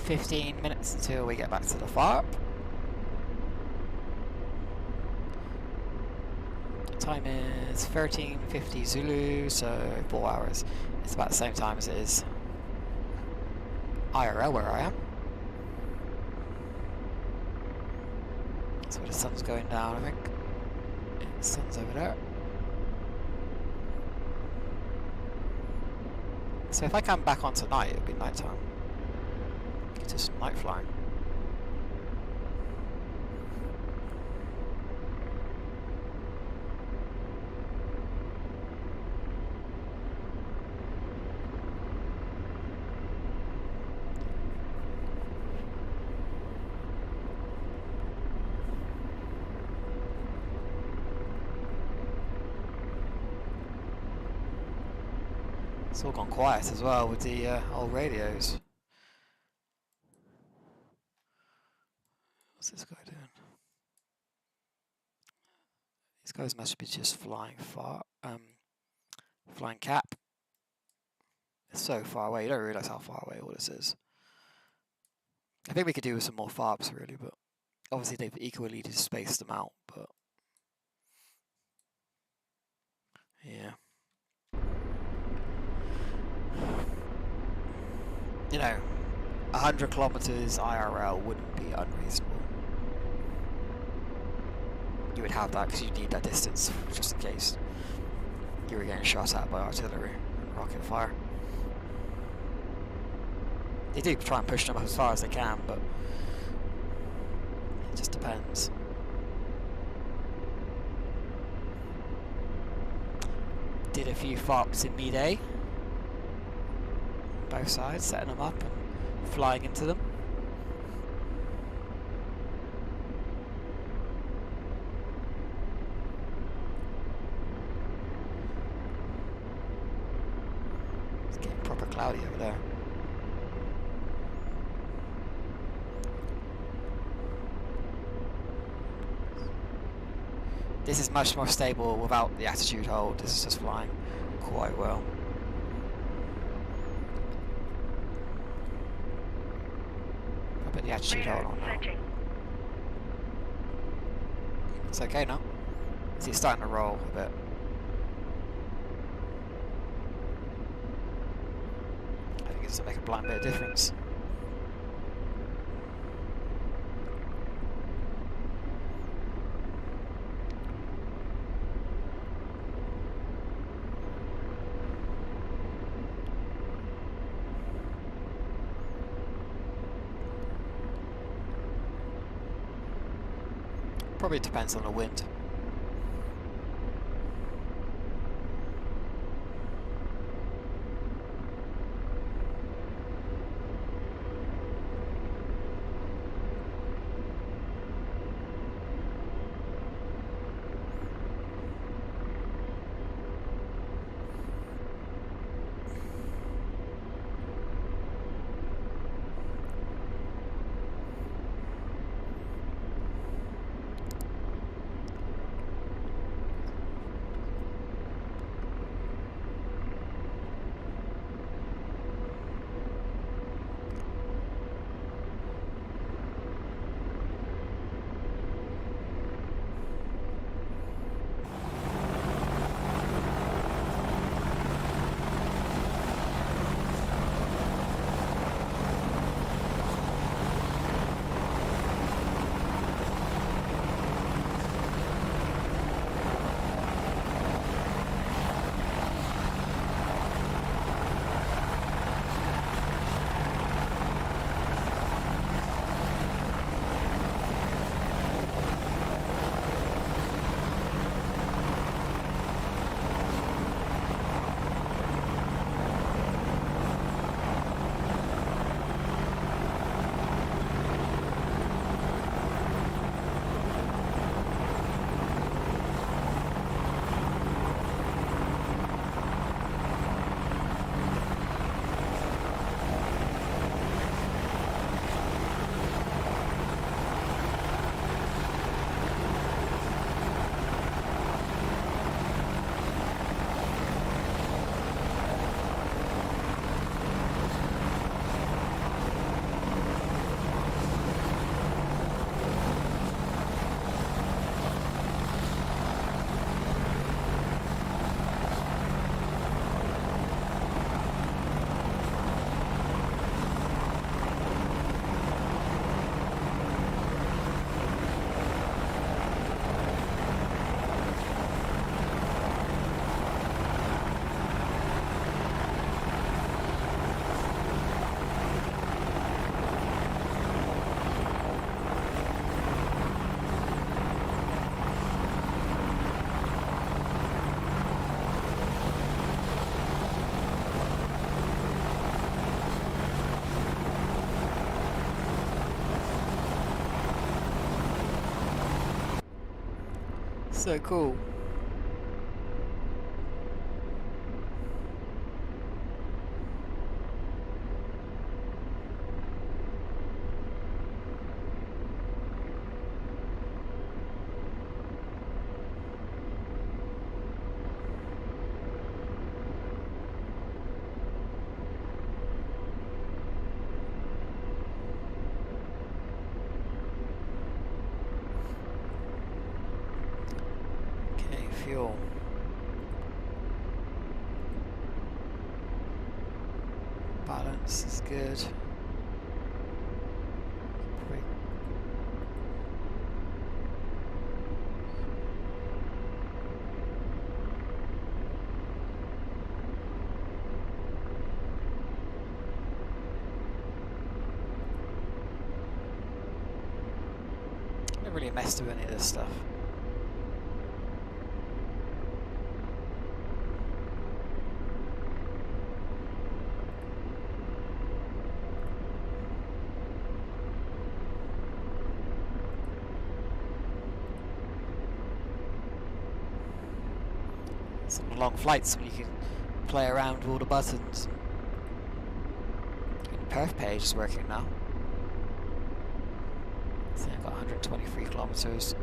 "15 minutes until we get back to the farm." Time is 13:50 Zulu, so 4 hours. It's about the same time as it is IRL where I am. So the sun's going down, I think. Yeah, the sun's over there. So if I come back on tonight, it'll be night time. Get to some night flying. It's all gone quiet as well with the old radios. What's this guy doing? These guys must be just flying flying cap. It's so far away, you don't realise how far away all this is. I think we could do with some more FARPs really, but obviously they've equally just spaced them out, but yeah. You know, 100 kilometers IRL wouldn't be unreasonable. You would have that because you need that distance just in case you were getting shot at by artillery and rocket fire. They do try and push them as far as they can, but it just depends. Did a few FARPs in mid-A. Both sides, setting them up and flying into them. cloudy over there. This is much more stable without the attitude hold. This is just flying quite well. I'll put the attitude Radar hold on now. searching. It's okay now. See, it's starting to roll a bit. I think it's to make a blind bit of difference. Probably depends on the wind. So cool. Okay, fuel. Balance is good. Brake. I don't really mess with any of this stuff. Some long flights when you can play around with all the buttons. perf page is working now. So I've got 123 kilometers.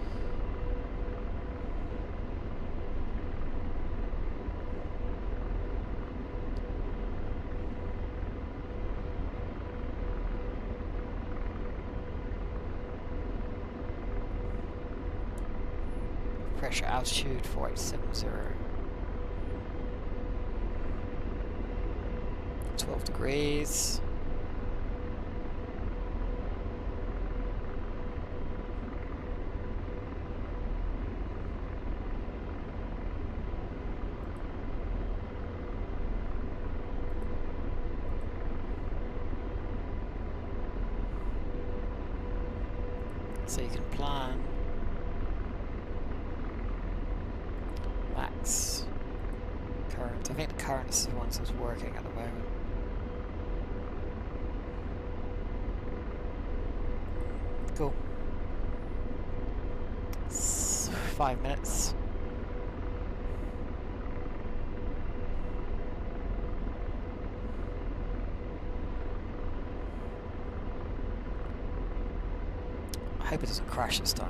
Pressure altitude 4870. 12 degrees. So you can plan max current. I think the current is the one that's working at the moment. Cool. 5 minutes. I hope it doesn't crash this time.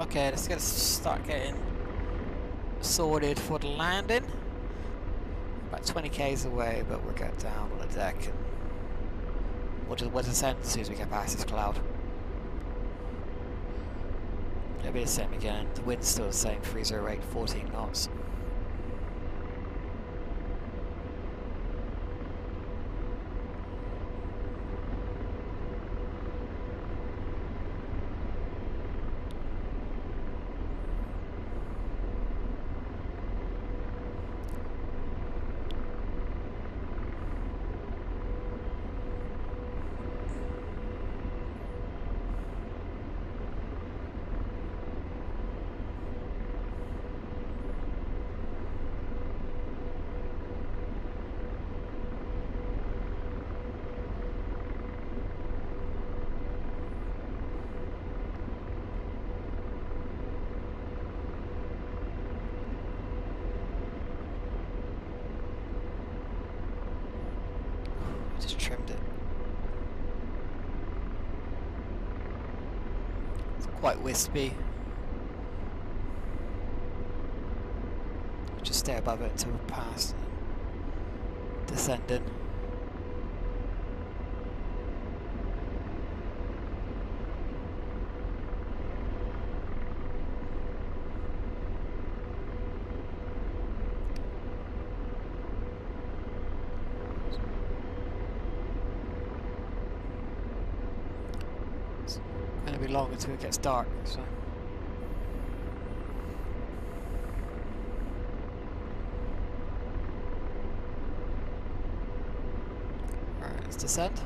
Okay, let's start getting sorted for the landing. About 20 k's away, but we'll get down on the deck and we'll descend as soon as we get past this cloud. It'll be the same again. The wind's still the same, 308, 14 knots. Just trimmed it. It's quite wispy. Just stay above it until we pass. Descending. Be long until it gets dark, so alright, let's descend.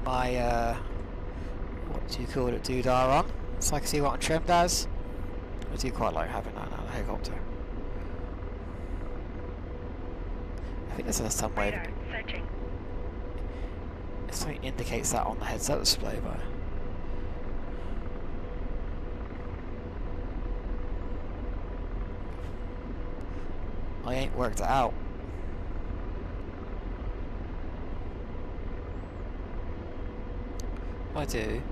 my what do you call it, doodah on, so I can see what I'm trimmed as. I do quite like having that on a helicopter. I think there's some way Radar searching. something indicates that on the heads-up display, but I ain't worked it out. I do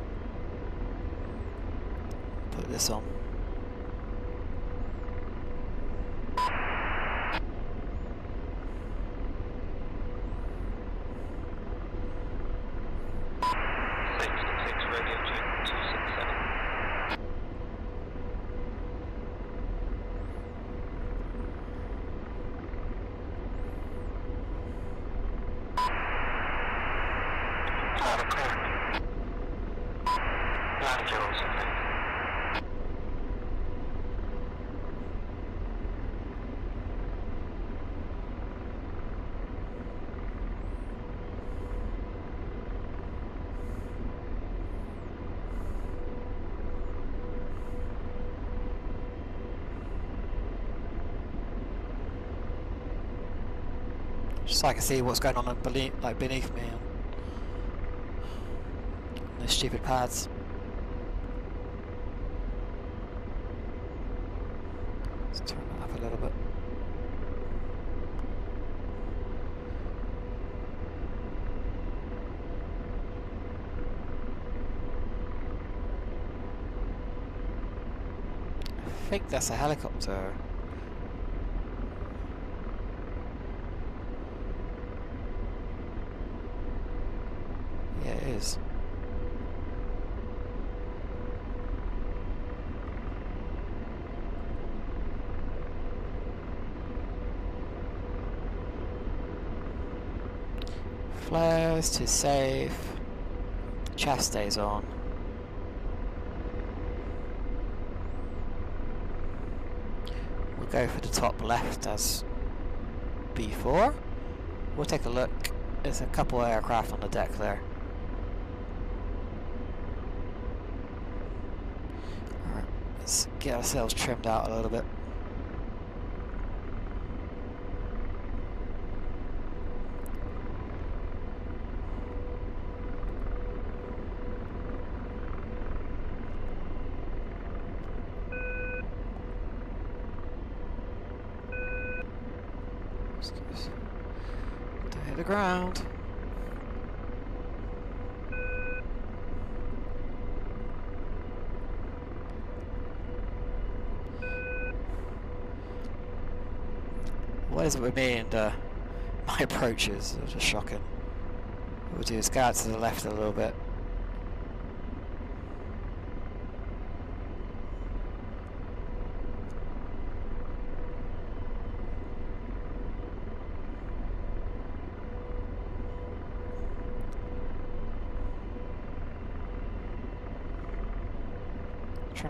put this on. Just so I can see what's going on beneath me on those stupid pads. Let's turn that up a little bit. I think that's a helicopter. Yeah, it is. Flares to safe. Chaff stays on. We'll go for the top left as before. We'll take a look. There's a couple of aircraft on the deck there. Alright, let's get ourselves trimmed out a little bit. Don't hit the ground. What is it with me and my approaches? They're just shocking. What we'll do is go out to the left a little bit.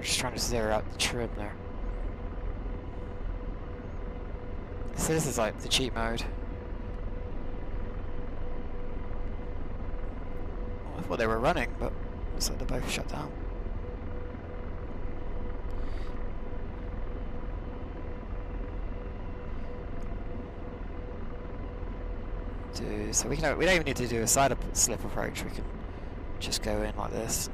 Just trying to zero out the trim there. So this is like the cheat mode. Well, I thought they were running, but looks like they're both shut down. So we don't even need to do a side slip approach. We can just go in like this.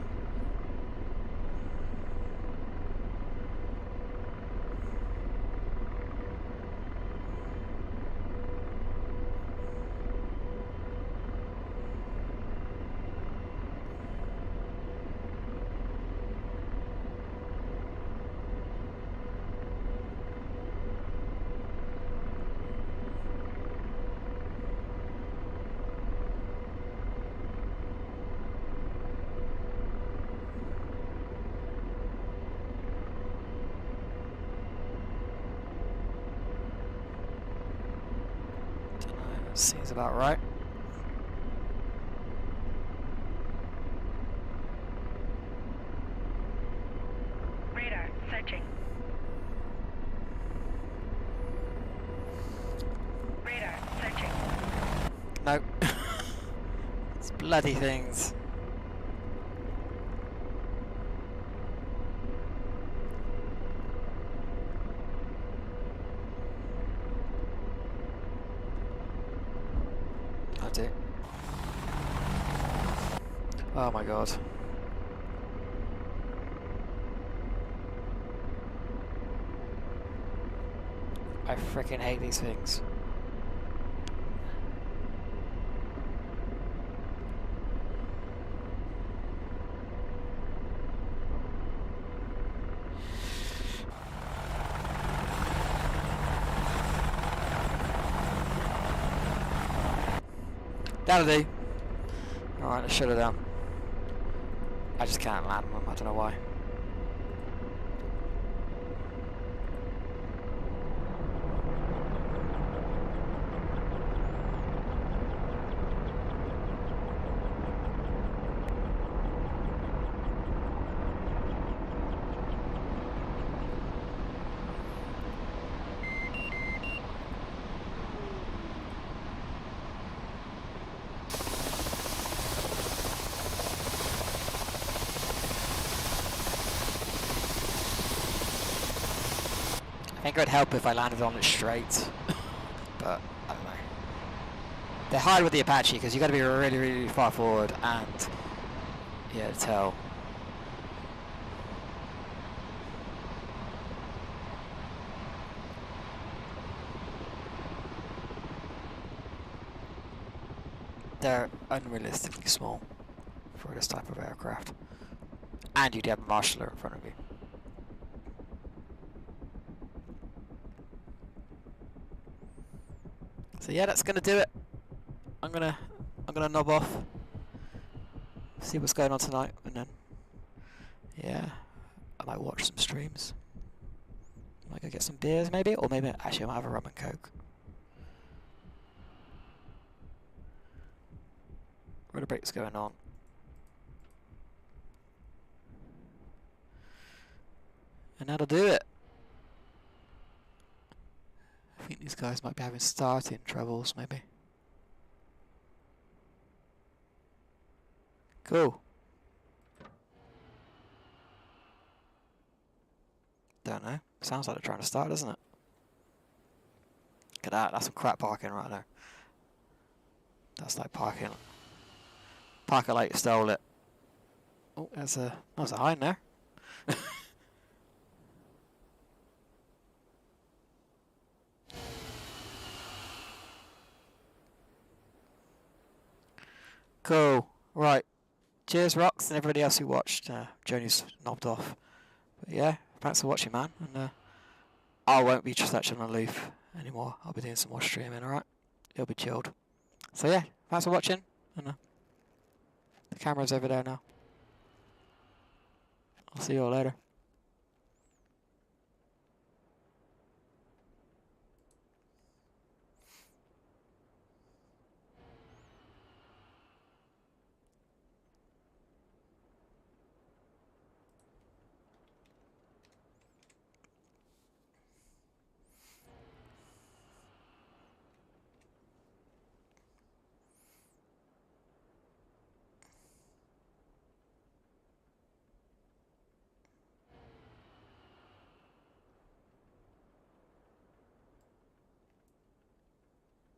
Seems about right. Radar searching. Radar searching. Nope. It's bloody things. do. Oh my god. I freaking hate these things. That'll do. Alright, let's shut her down. I just can't land them, I don't know why. I think it would help if I landed on it straight, but I don't know. They're hard with the Apache because you got to be really, really far forward and yeah, tell. They're unrealistically small for this type of aircraft, and you'd have a marshaller in front of you. So yeah, that's gonna do it. I'm gonna knob off. See what's going on tonight, and then yeah, I might watch some streams. Might go get some beers maybe, or maybe actually I might have a rum and coke. Rudder brake's going on. And that'll do it. I think these guys might be having starting troubles, maybe. Cool. Don't know. Sounds like they're trying to start, doesn't it? Look at that. That's some crap parking right there. That's like parking. Parker like you stole it. Oh, there's a hind there. Cool. Right. Cheers, Rox, and everybody else who watched. Joni's knobbed off. But yeah, thanks for watching, man. And I won't be just such an aloof anymore. I'll be doing some more streaming, alright? It'll be chilled. So yeah, thanks for watching. And the camera's over there now. I'll see you all later.